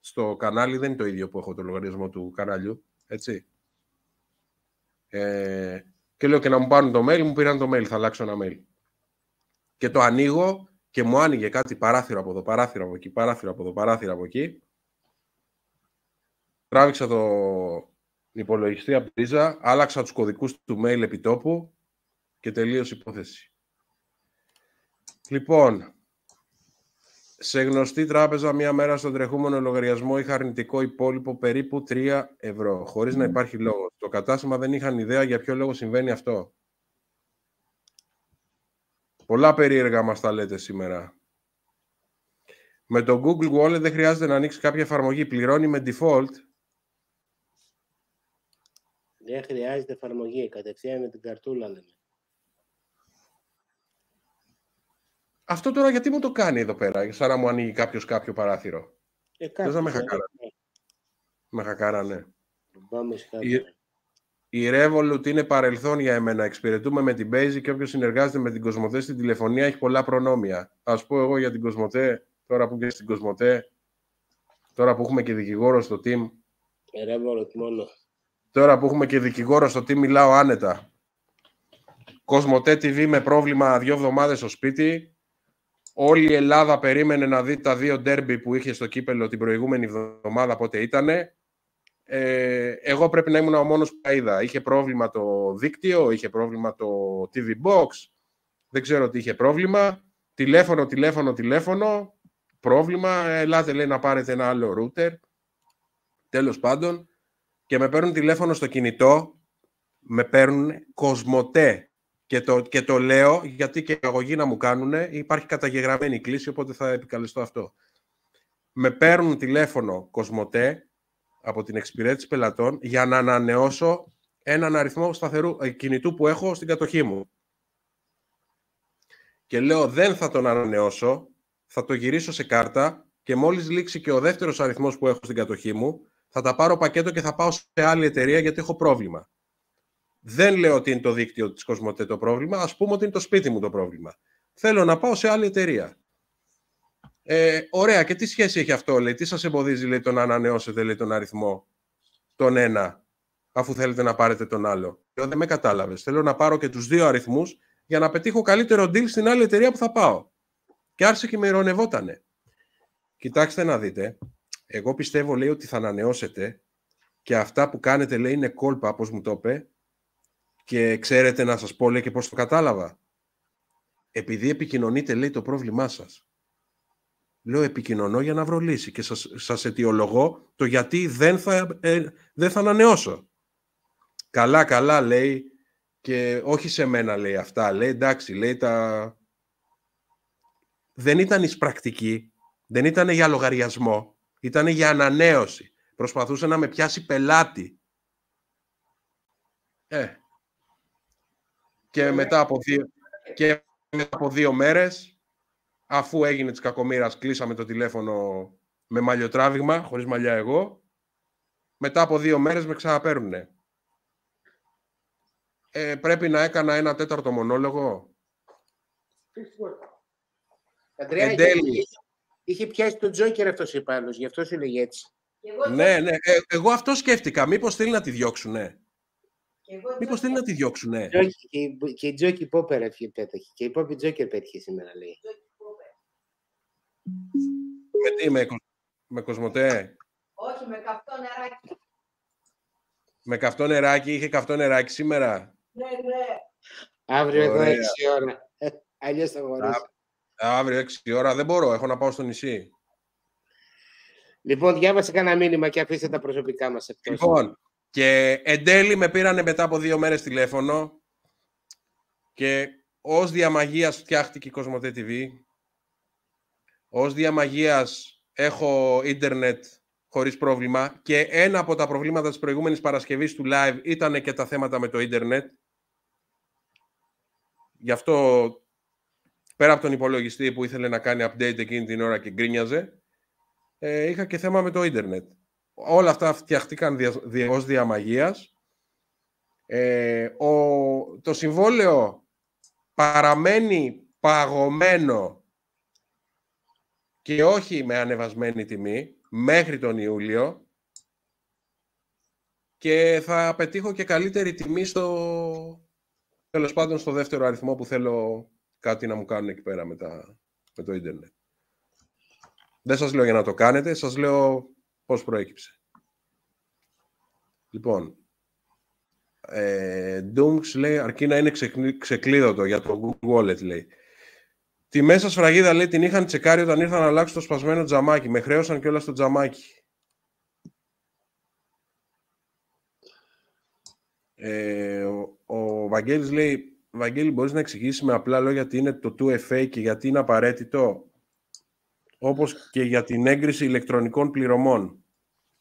στο κανάλι δεν είναι το ίδιο που έχω το λογαριασμό του καναλιού, έτσι. Και λέω και να μου πάρουν το mail, μου πήραν το mail, θα αλλάξω ένα mail. Και το ανοίγω και μου άνοιγε κάτι παράθυρο από εδώ, παράθυρο από εκεί, παράθυρο από εδώ, παράθυρο από εκεί. Τράβηξα το υπολογιστή από πίζα, άλλαξα τους κωδικούς του mail επιτόπου και τελείωσε η υπόθεση. Λοιπόν, σε γνωστή τράπεζα μία μέρα στον τρεχούμενο λογαριασμό είχα αρνητικό υπόλοιπο περίπου 3 ευρώ, χωρίς να υπάρχει λόγος. Το κατάστημα δεν είχαν ιδέα για ποιο λόγο συμβαίνει αυτό. Πολλά περίεργα μας τα λέτε σήμερα. Με το Google Wallet δεν χρειάζεται να ανοίξει κάποια εφαρμογή. Πληρώνει με default. Δεν χρειάζεται εφαρμογή. Κατευθείαν με την καρτούλα, λέμε. Αυτό τώρα γιατί μου το κάνει εδώ πέρα, σαν να μου ανοίγει κάποιος κάποιο παράθυρο? Δεν θα με χακάρα. Με χακάρα, ναι. Η Revolut είναι παρελθόν για εμένα. Εξυπηρετούμε με την Basic και όποιος συνεργάζεται με την Κοσμοτέ στην τηλεφωνία έχει πολλά προνόμια. Ας πω εγώ για την Κοσμοτέ, τώρα που και στην Κοσμοτέ, τώρα που έχουμε και δικηγόρο στο team. Revolut μόνο. Τώρα που έχουμε και δικηγόρο στο team μιλάω άνετα. Κοσμοτέ TV με πρόβλημα 2 εβδομάδες στο σπίτι. Όλη η Ελλάδα περίμενε να δει τα 2 ντέρμπι που είχε στο κύπελο την προηγούμενη εβδομάδα, πότε ήτανε. Εγώ πρέπει να ήμουν ο μόνος που τα είδα. Είχε πρόβλημα το δίκτυο, είχε πρόβλημα το TV Box, δεν ξέρω τι είχε πρόβλημα. Τηλέφωνο, πρόβλημα. Ελάτε, λέει, να πάρετε ένα άλλο router. Τέλος πάντων. Και με παίρνουν τηλέφωνο στο κινητό, με παίρνουν Κοσμοτέ. Και το λέω γιατί και αγωγή να μου κάνουν, υπάρχει καταγεγραμμένη κλίση, οπότε θα επικαλεστώ αυτό. Με παίρνουν τηλέφωνο Κοσμοτέ από την εξυπηρέτηση πελατών για να ανανεώσω έναν αριθμό σταθερού κινητού που έχω στην κατοχή μου. Και λέω δεν θα τον ανανεώσω, θα το γυρίσω σε κάρτα και μόλις λήξει και ο δεύτερος αριθμός που έχω στην κατοχή μου, θα τα πάρω πακέτο και θα πάω σε άλλη εταιρεία γιατί έχω πρόβλημα. Δεν λέω ότι είναι το δίκτυο της Κοσμοτέ το πρόβλημα, ας πούμε ότι είναι το σπίτι μου το πρόβλημα. Θέλω να πάω σε άλλη εταιρεία. Ωραία, και τι σχέση έχει αυτό, λέει, τι σας εμποδίζει, λέει, το να ανανεώσετε, λέει, τον αριθμό, τον ένα, αφού θέλετε να πάρετε τον άλλο? Δεν με κατάλαβες. Θέλω να πάρω και τους 2 αριθμούς για να πετύχω καλύτερο deal στην άλλη εταιρεία που θα πάω. Και άρχισε και με ειρωνευότανε. Κοιτάξτε να δείτε, εγώ πιστεύω, λέει, ότι θα ανανεώσετε και αυτά που κάνετε, λέει, είναι κόλπα, όπως μου το είπε. Και ξέρετε να σας πω, λέει, και πώς το κατάλαβα? Επειδή επικοινωνείτε, λέει, το πρόβλημά σας. Λέω, επικοινωνώ για να βρω λύση και σας αιτιολογώ το γιατί δεν θα ανανεώσω. καλά, λέει, και όχι σε μένα, λέει αυτά. Λέει, εντάξει, λέει, δεν ήταν εισπρακτική, δεν ήταν για λογαριασμό, ήταν για ανανέωση. Προσπαθούσε να με πιάσει πελάτη. Και μετά από 2 μέρες, αφού έγινε της κακομοίρας, κλείσαμε το τηλέφωνο με μαλλιοτράβηγμα, χωρίς μαλλιά εγώ. Μετά από 2 μέρες με ξαναπαίρνουνε. Πρέπει να έκανα 1/4 μονόλογο. Αντρέα, είχε πιάσει τον Τζόκερ αυτός ο υπάλληλος, γι' αυτό σου λέγει έτσι. Ναι. Εγώ αυτό σκέφτηκα. Μήπως θέλει να τη διώξουνε. Και η Τζόκη Πόπερ πέταχε. Και η Πόπη Τζόκερ πέτυχε σήμερα, λέει. Με τι, με Κοσμοτέ? Όχι, με καυτό νεράκι. Με καυτό νεράκι, είχε καυτό νεράκι σήμερα. Ναι. Αύριο εδώ 6 ώρα. Αλλιώς θα χωρίσω. Αύριο 6 ώρα δεν μπορώ, έχω να πάω στο νησί. Λοιπόν, διάβασε κανένα μήνυμα και αφήστε τα προσωπικά μας εκτός. Λοιπόν, και εν τέλει με πήρανε μετά από 2 μέρες τηλέφωνο και ως διαμαγείας φτιάχτηκε η Κοσμοτέ TV. Ως διαμαγείας έχω ίντερνετ χωρίς πρόβλημα και ένα από τα προβλήματα της προηγούμενης Παρασκευής του live ήταν και τα θέματα με το ίντερνετ. Γι' αυτό, πέρα από τον υπολογιστή που ήθελε να κάνει update εκείνη την ώρα και γκρίνιαζε, είχα και θέμα με το ίντερνετ. Όλα αυτά φτιαχτήκαν ως διαμαγείας. Το συμβόλαιο παραμένει παγωμένο και όχι με ανεβασμένη τιμή μέχρι τον Ιούλιο και θα πετύχω και καλύτερη τιμή τέλος πάντων στο δεύτερο αριθμό που θέλω κάτι να μου κάνουν εκεί πέρα με το ίντερνετ. Δεν σας λέω για να το κάνετε, σας λέω πώς προέκυψε. Λοιπόν, Dunks λέει, αρκεί να είναι ξεκλείδωτο για το Google Wallet, λέει. Τη μέσα σφραγίδα, λέει, την είχαν τσεκάρει όταν ήρθαν να αλλάξουν το σπασμένο τζαμάκι. Με χρέωσαν κιόλας το τζαμάκι. Ο Βαγγέλης λέει, Βαγγέλη, μπορείς να εξηγήσεις με απλά λόγια τι είναι το 2FA και γιατί είναι απαραίτητο, όπως και για την έγκριση ηλεκτρονικών πληρωμών.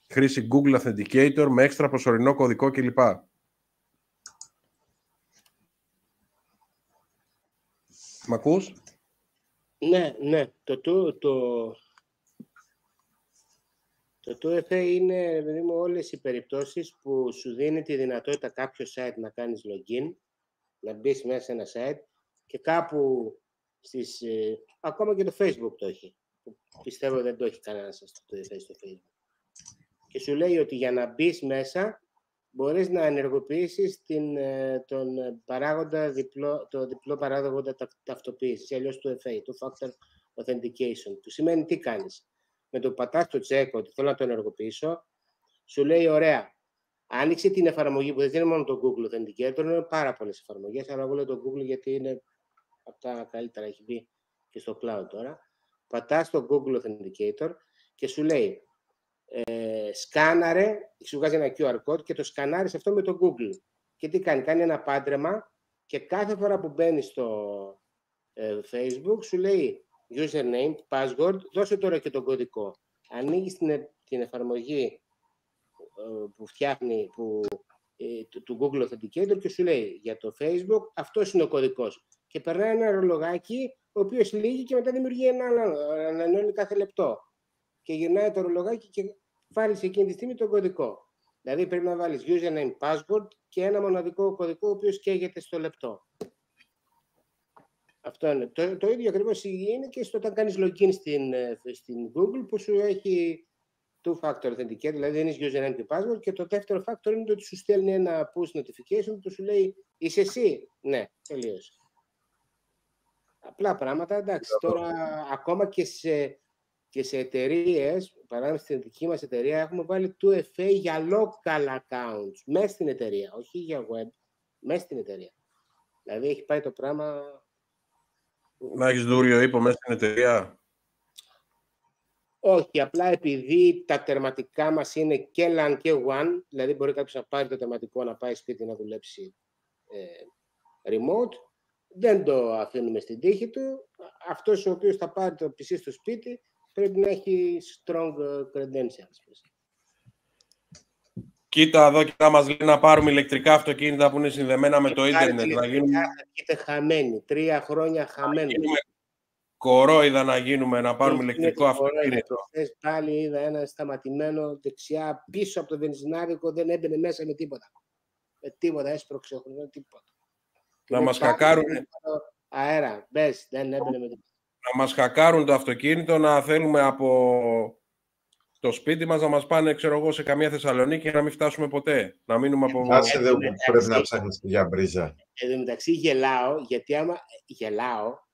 Χρήση Google Authenticator με έξτρα προσωρινό κωδικό κλπ. Μ' ακούς? Ναι. Το 2FA είναι, δηλαδή, όλες οι περιπτώσεις που σου δίνει τη δυνατότητα κάποιο site να κάνεις login, να μπεις μέσα σε ένα site και κάπου ακόμα και το Facebook το έχει. Πιστεύω δεν το έχει κανένας το 2FA στο Facebook. Και σου λέει ότι για να μπεις μέσα μπορείς να ενεργοποιήσεις τον παράγοντα το διπλό παράγοντα ταυτοποίησης, αλλιώς του FA, του Factor Authentication. Του σημαίνει τι κάνεις. Με το πατάς το check ότι θέλω να το ενεργοποιήσω, σου λέει ωραία, άνοιξε την εφαρμογή που δεν είναι μόνο το Google Authenticator, είναι πάρα πολλές εφαρμογές, αλλά εγώ λέω το Google γιατί είναι από τα καλύτερα, έχει μπει και στο cloud τώρα. Πατάς το Google Authenticator και σου λέει σκάναρε, σου βγάζει ένα QR code και το σκανάρεις αυτό με το Google. Και τι κάνει, κάνει ένα πάντρεμα και κάθε φορά που μπαίνει στο Facebook σου λέει username, password, δώσε τώρα και τον κωδικό. Ανοίγεις την εφαρμογή που φτιάχνει του Google Authenticator και σου λέει για το Facebook αυτός είναι ο κωδικός. Και περνάει ένα ρολογάκι ο οποίος λύγει και μετά δημιουργεί ένα άλλο, ανανεώνει κάθε λεπτό. Και γυρνάει το ρολογάκι και βάλεις εκείνη τη στιγμή τον κωδικό. Δηλαδή πρέπει να βάλεις username, password και ένα μοναδικό κωδικό ο οποίος καίγεται στο λεπτό. Αυτό είναι. Το ίδιο ακριβώς είναι και όταν κάνεις login στην Google που σου έχει two-factor authenticator, δηλαδή δίνεις username και password και το δεύτερο factor είναι ότι σου στέλνει ένα push notification που σου λέει είσαι εσύ. Ναι, τελείωσε. Απλά πράγματα, εντάξει. Τώρα ακόμα και σε εταιρείες, παράδειγμα στην δική μας εταιρεία, έχουμε βάλει 2FA για local accounts, μέσα στην εταιρεία, όχι για web, μέσα στην εταιρεία. Δηλαδή έχει πάει το πράγμα... Να έχεις δούριο ύπο μέσα στην εταιρεία. Όχι, απλά επειδή τα τερματικά μας είναι και LAN και WAN, δηλαδή μπορεί κάποιος να πάρει το τερματικό, να πάει σπίτι να δουλέψει remote, δεν το αφήνουμε στην τύχη του. Αυτός ο οποίος θα πάρει το PC στο σπίτι πρέπει να έχει strong credentials. Κοίτα εδώ και να μας λέει να πάρουμε ηλεκτρικά αυτοκίνητα που είναι συνδεμένα με το ίντερνετ. Θα γίνετε χαμένοι, 3 χρόνια χαμένοι. Κορόιδα να γίνουμε, να πάρουμε ηλεκτρικό αυτοκίνητο. Χθες πάλι είδα ένα σταματημένο δεξιά πίσω από το βενζινάδικο, δεν έμπαινε μέσα με τίποτα. Με τίποτα, έσπρωξε, τίποτα. Να μας χακάρουν. Αέρα, μπες, δεν έμπαινε με τίποτα. Να μας χακάρουν το αυτοκίνητο, να θέλουμε από το σπίτι μας να μας πάνε, ξέρω εγώ, σε καμία Θεσσαλονίκη και να μην φτάσουμε ποτέ. Να μείνουμε από... Άσε εδώ που πρέπει να ψάχνεις για μπρίζα. Εν τω μεταξύ γελάω,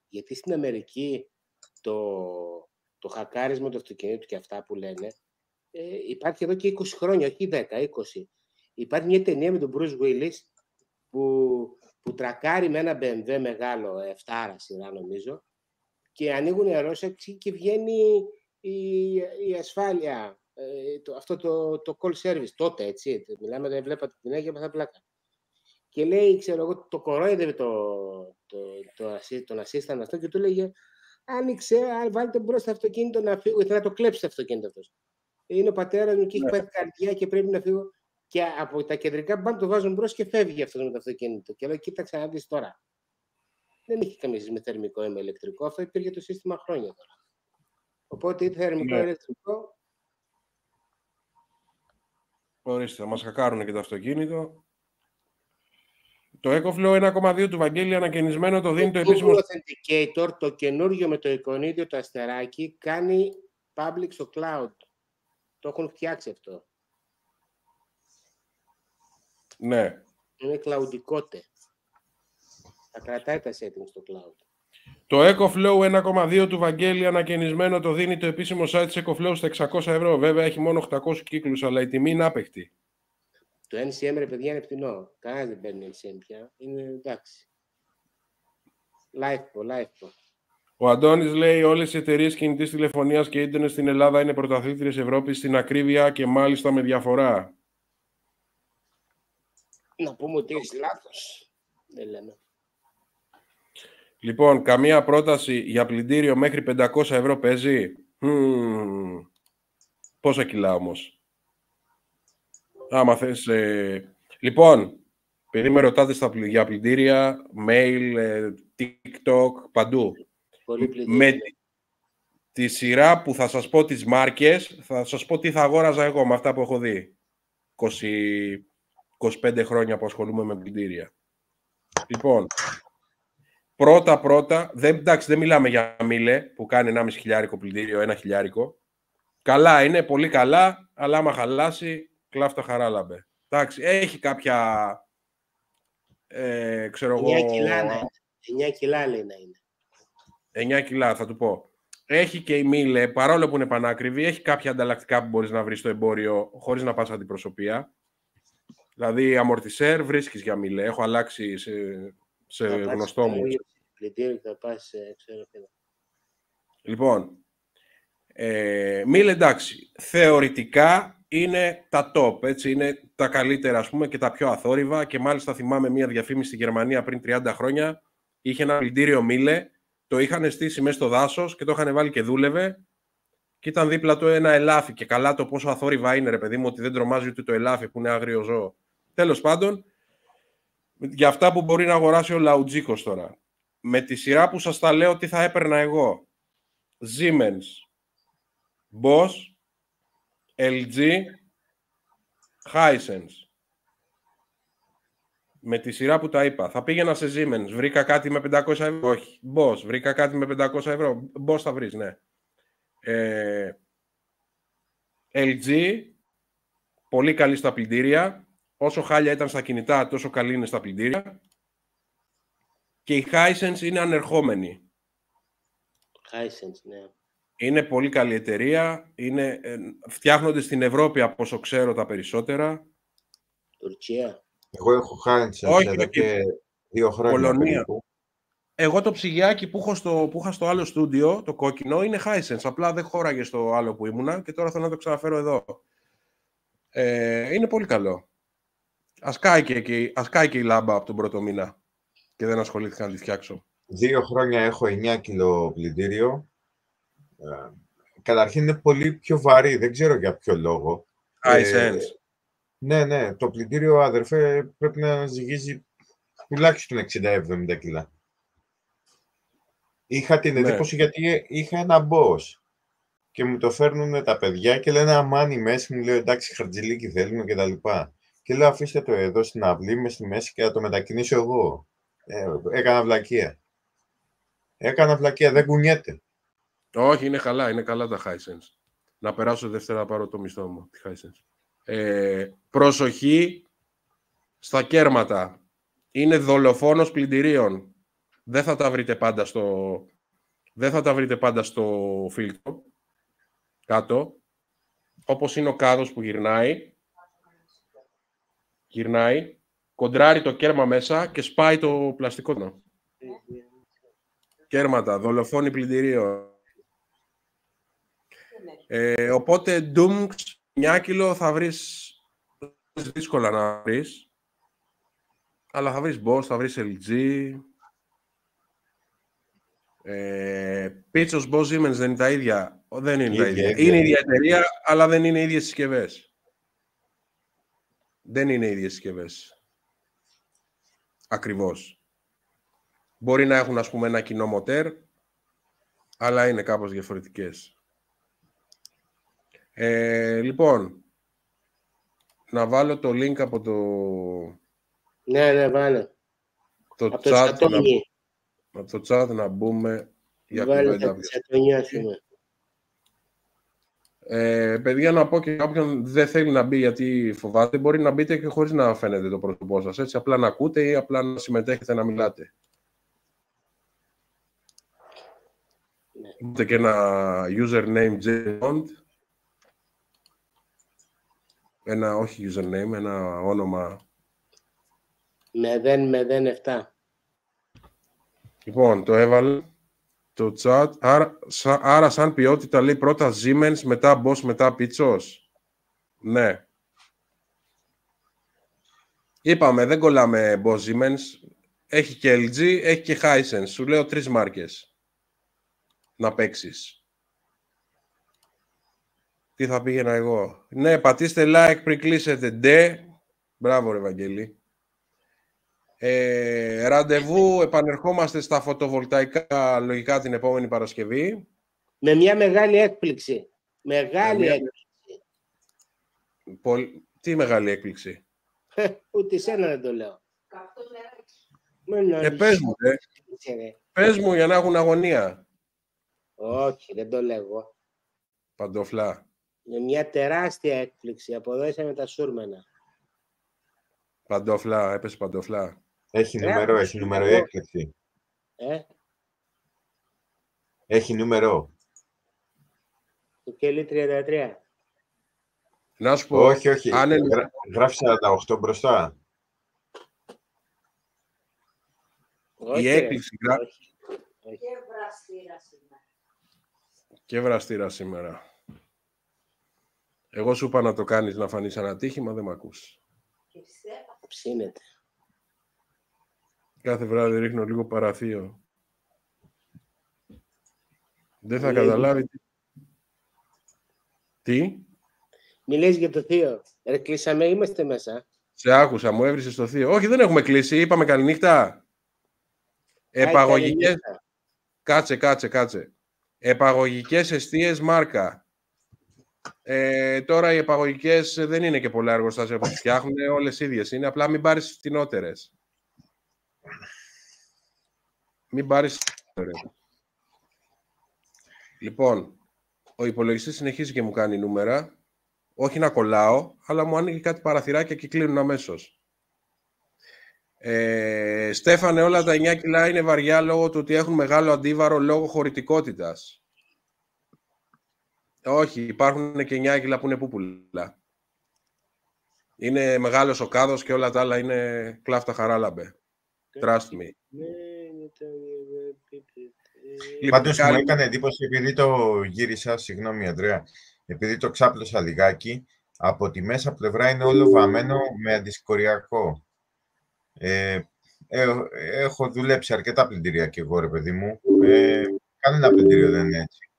γιατί στην Αμερική το χακάρισμα του αυτοκινήτου και αυτά που λένε υπάρχει εδώ και 20 χρόνια, όχι 10, 20. Υπάρχει μια ταινία με τον Bruce Willis που τρακάρει με ένα BMW μεγάλο, 7 σειρά νομίζω, και ανοίγουν οι αερόσακοι και βγαίνει η ασφάλεια, αυτό το call service τότε, έτσι. Μιλάμε, δεν βλέπατε την έγια, θα πλάκα. Και λέει, ξέρω εγώ, το κορόιδευε τον assistant αυτό και του λέγε, άνοιξε, βάλτε μπρος το αυτοκίνητο να φύγω, ήθελα να το κλέψει το αυτοκίνητο αυτός. Είναι ο πατέρας μου και έχει πάει καρδιά και πρέπει να φύγω. Και από τα κεντρικά μπαμ το βάζουν μπρος και φεύγει αυτό με το αυτοκίνητο. Και λέω, κοίταξε να δεις τώρα. Δεν είχε καμία σχέση με θερμικό ή με ηλεκτρικό, αυτό υπήρχε το σύστημα χρόνια τώρα. Οπότε είτε θερμικό ή ηλεκτρικό. Ορίστε, μας χακάρουν και το αυτοκίνητο. Το EcoFlow 1,2 του Βαγγέλη ανακαινισμένο το δίνει το επίσημο... Το Authenticator, το καινούργιο με το εικονίδιο, το αστεράκι, κάνει public στο cloud. Το έχουν φτιάξει αυτό. Ναι. Είναι cloudικότε. Θα κρατάει τα settings στο cloud. Το EcoFlow 1,2 του Βαγγέλη ανακαινισμένο το δίνει το επίσημο site της EcoFlow στα 600 ευρώ. Βέβαια έχει μόνο 800 κύκλους, αλλά η τιμή είναι άπεκτη. Το NCM, ρε παιδιά, είναι φτηνό. Κανένας δεν παίρνει NCM πια. Είναι εντάξει. LifePo. Ο Αντώνης λέει όλες οι εταιρείες κινητής τηλεφωνίας και ίντερνετ στην Ελλάδα είναι πρωταθλήτριες Ευρώπης στην ακρίβεια και μάλιστα με διαφορά. Να πούμε ότι έχεις λάθος. Δεν λέμε. Λοιπόν, καμία πρόταση για πλυντήριο μέχρι 500 ευρώ παίζει. Πόσα κιλά όμως. Άμα θες... Λοιπόν, επειδή με ρωτάτε για πλυντήρια, mail, TikTok, παντού. Με τη σειρά που θα σας πω τις μάρκες, θα σας πω τι θα αγόραζα εγώ με αυτά που έχω δει. 25 χρόνια που ασχολούμαι με πλυντήρια. Λοιπόν, πρώτα, εντάξει, δεν μιλάμε για μήλε που κάνει 1,5 χιλιάρικο πλυντήριο, 1 χιλιάρικο. Καλά είναι, πολύ καλά, αλλά άμα χαλάσει, κλάφτα χαράλαμπε. Εντάξει, έχει κάποια, ξέρω εγώ... 9 κιλά λέει να είναι. 9 κιλά, θα του πω. Έχει και η μήλε, παρόλο που είναι πανάκριβη, έχει κάποια ανταλλακτικά που μπορείς να βρεις στο εμπόριο χωρίς να πας αντιπροσωπεία. Δηλαδή, αμορτισέρ βρίσκεις για μήλε. Έχω αλλάξει σε γνωστό μου. Λοιπόν, μήλε εντάξει, θεωρητικά είναι τα top, έτσι, είναι τα καλύτερα ας πούμε και τα πιο αθόρυβα και μάλιστα θυμάμαι μια διαφήμιση στη Γερμανία πριν 30 χρόνια, είχε ένα πλυντήριο μήλε, το είχαν στήσει μέσα στο δάσος και το είχαν βάλει και δούλευε και ήταν δίπλα του ένα ελάφι και καλά το πόσο αθόρυβα είναι ρε παιδί μου ότι δεν τρομάζει ούτε το ελάφι που είναι άγριο ζώο. Τέλος πάντων, για αυτά που μπορεί να αγοράσει ο Λαουτζίκος τώρα. Με τη σειρά που σας τα λέω τι θα έπαιρνα εγώ. Siemens, Bosch, LG, Hisense. Με τη σειρά που τα είπα. Θα πήγαινα σε Siemens. Βρήκα κάτι με 500 ευρώ. Όχι. Bosch. Βρήκα κάτι με 500 ευρώ. Bosch θα βρεις, ναι. LG. Πολύ καλή στα πλυντήρια. Όσο χάλια ήταν στα κινητά, τόσο καλή είναι στα πλυντήρια. Και η Hisense είναι ανερχόμενη. Hisense, ναι. Είναι πολύ καλή εταιρεία. Φτιάχνονται στην Ευρώπη, από όσο ξέρω, τα περισσότερα. Τουρκία. Εγώ έχω Hisense εδώ και 2 χρόνια. Πολωνία. Περίπου. Εγώ το ψυγιάκι που είχα στο άλλο στούντιο, το κόκκινο, είναι Hisense. Απλά δεν χώραγε στο άλλο που ήμουνα και τώρα θέλω να το ξαναφέρω εδώ. Είναι πολύ καλό. Ας κάει και η λάμπα από τον πρώτο μήνα και δεν ασχολήθηκα να τη φτιάξω. 2 χρόνια έχω 9 κιλό πλυντήριο. Καταρχήν είναι πολύ πιο βαρύ, δεν ξέρω για ποιο λόγο. Hisense. Ναι, το πλυντήριο, αδερφέ, πρέπει να ζυγίζει τουλάχιστον 60-70 κιλά. Είχα την εντύπωση γιατί είχα ένα boss και μου το φέρνουν τα παιδιά και λένε αμάν η μέση, μου λέω εντάξει χαρτζηλίκι θέλουμε και τα λοιπά. Και λέω αφήστε το εδώ στην αυλή με στη μέση και θα το μετακινήσω εγώ. Έκανα βλακεία, δεν κουνιέται. Όχι, είναι καλά τα Hisense. Να περάσω Δευτέρα να πάρω το μισθό μου, τη Hisense. Προσοχή στα κέρματα. Είναι δολοφόνος πλυντηρίων. Δεν θα τα βρείτε πάντα στο φίλτρο κάτω. Όπως είναι ο κάδος που γυρνάει, κοντράρει το κέρμα μέσα και σπάει το πλαστικό. Κέρματα, δολοφόνοι πλυντηρίων. Οπότε Doomx 9 κιλό θα βρεις δύσκολα να βρεις. Αλλά θα βρεις Bosch, θα βρεις LG. Πίτσος, Bosch, Siemens δεν είναι τα ίδια. Δεν είναι τα ίδια. Είναι η ίδια εταιρεία, αλλά δεν είναι οι ίδιες συσκευές. Δεν είναι οι ίδιες συσκευές. Ακριβώς. Μπορεί να έχουν, ας πούμε, ένα κοινό μοτέρ, αλλά είναι κάπως διαφορετικές. Λοιπόν, να βάλω το link από το... Ναι, βάλε. Από το chat να μπούμε για κουβέντα. Παιδιά, να πω και κάποιον δεν θέλει να μπει γιατί φοβάται, μπορεί να μπείτε και χωρίς να φαίνεται το πρόσωπό σας, έτσι, απλά να ακούτε ή απλά να συμμετέχετε να μιλάτε. Μπείτε και ένα username J-Bond. Όχι username, ένα όνομα 007. Λοιπόν, το έβαλε το chat. Άρα σαν ποιότητα λέει πρώτα Siemens, μετά Bosch, μετά Pitsos. Ναι. Είπαμε, δεν κολλάμε Bosch Siemens. Έχει και LG, έχει και Hisense. Σου λέω 3 μάρκες να παίξεις. Τι θα πήγαινα εγώ. Ναι, πατήστε like πριν κλείσετε. Ντε. Μπράβο ρε Βαγγέλη. Ραντεβού, επανερχόμαστε στα φωτοβολταϊκά λογικά την επόμενη Παρασκευή. Με μια μεγάλη έκπληξη. Έκπληξη. Τι μεγάλη έκπληξη. Ούτε εσένα δεν το λέω. Πες μου, πες μου για να έχουν αγωνία. Όχι, δεν το λέγω. Παντοφλά. Με μια τεράστια έκπληξη. Από εδώ είσαμε τα σούρμενα. Παντοφλά, έπεσε παντοφλά. Έχει νούμερο η έκπληξη. Έχει νούμερο. Το κελί 33. Να σου πω. Όχι. Γράφει 48 μπροστά. Η έκπληξη γράφει. Και βραστήρα σήμερα. Εγώ σου είπα να το κάνεις να φανείς ένα τύχημα, δεν μ' ακούς. Ψήνεται. Κάθε βράδυ ρίχνω λίγο παραθείο. Δεν θα καταλάβει τι. Μιλείς για το θείο. Κλείσαμε, είμαστε μέσα. Σε άκουσα, μου έβρισες το θείο. Όχι, δεν έχουμε κλείσει, είπαμε καληνύχτα. Επαγωγικές... Κάτσε. Επαγωγικές εστίες μάρκα. Τώρα οι επαγωγικές δεν είναι και πολλά εργοστάσια που φτιάχνουν, όλες ίδιες είναι. Απλά μην πάρεις φτηνότερες. Λοιπόν, ο υπολογιστής συνεχίζει και μου κάνει νούμερα. Όχι να κολλάω, αλλά μου ανοίγει κάτι παραθυράκια και κλείνουν αμέσως. Στέφανε, όλα τα 9 κιλά είναι βαριά λόγω του ότι έχουν μεγάλο αντίβαρο λόγω χωρητικότητας. Όχι, υπάρχουν και 9 κιλά που είναι πούπουλα. Είναι μεγάλος ο κάδος και όλα τα άλλα είναι κλάφτα χαράλαμπε. Trust me. Πάντως μου έκανε εντύπωση, επειδή το γύρισα, συγγνώμη Ανδρέα, επειδή το ξάπλωσα λιγάκι, από τη μέσα πλευρά είναι όλο βαμμένο με αντισυκοριακό. Έχω δουλέψει αρκετά πλυντήρια και εγώ, ρε παιδί μου. Κανένα πλυντήριο δεν είναι έτσι.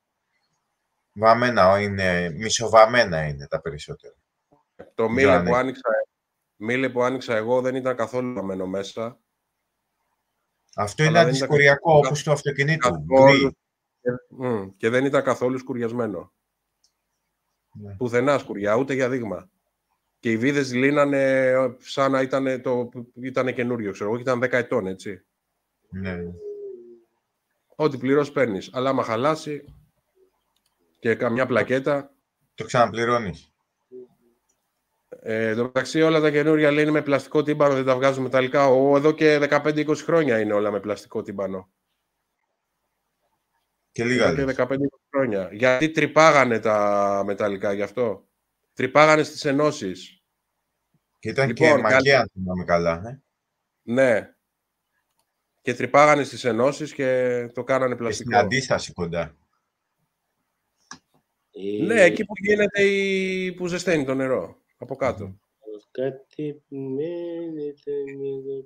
Βαμμένα είναι, μισοβαμμένα είναι τα περισσότερα. Το μήλε που άνοιξα εγώ δεν ήταν καθόλου βαμμένο μέσα. Αυτό είναι αντισυκοριακό, όπως το αυτοκινήτου. Και δεν ήταν καθόλου σκουριασμένο. Ναι. Πουθενά σκουριά, ούτε για δείγμα. Και οι βίδες λύνανε σαν να ήταν καινούριο, ξέρω εγώ, και ήταν 10 ετών, έτσι. Ναι. Ό,τι πληρώσεις παίρνεις. Αλλά άμα χαλάσει και καμιά πλακέτα... Το ξαναπληρώνεις. Το μεταξύ όλα τα καινούρια λένε με πλαστικό τύμπανο, δεν τα βγάζουν μεταλλικά. Εδώ και 15-20 χρόνια είναι όλα με πλαστικό τύμπανο. Και λίγα και 15-20 χρόνια. Γιατί τρυπάγανε τα μεταλλικά γι' αυτό. Τρυπάγανε στις ενώσεις. Και ήταν και μαγεία, αν θυμάμαι καλά. Ναι. Και τρυπάγανε στις ενώσεις και το κάνανε πλαστικό. Και στην αντίσταση κοντά. Ναι, εκεί που γίνεται που ζεσταίνει το νερό. Από κάτω.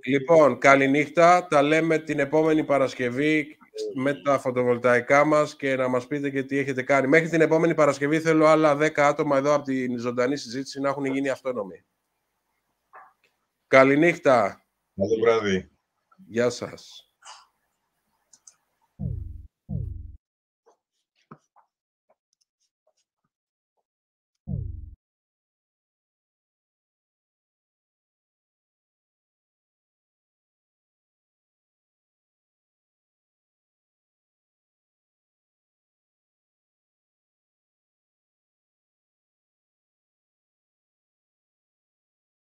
Λοιπόν, καληνύχτα. Τα λέμε την επόμενη Παρασκευή με τα φωτοβολταϊκά μας και να μας πείτε και τι έχετε κάνει. Μέχρι την επόμενη Παρασκευή θέλω άλλα 10 άτομα εδώ από την ζωντανή συζήτηση να έχουν γίνει αυτόνομοι. Καληνύχτα. Καλό βράδυ. Γεια σας.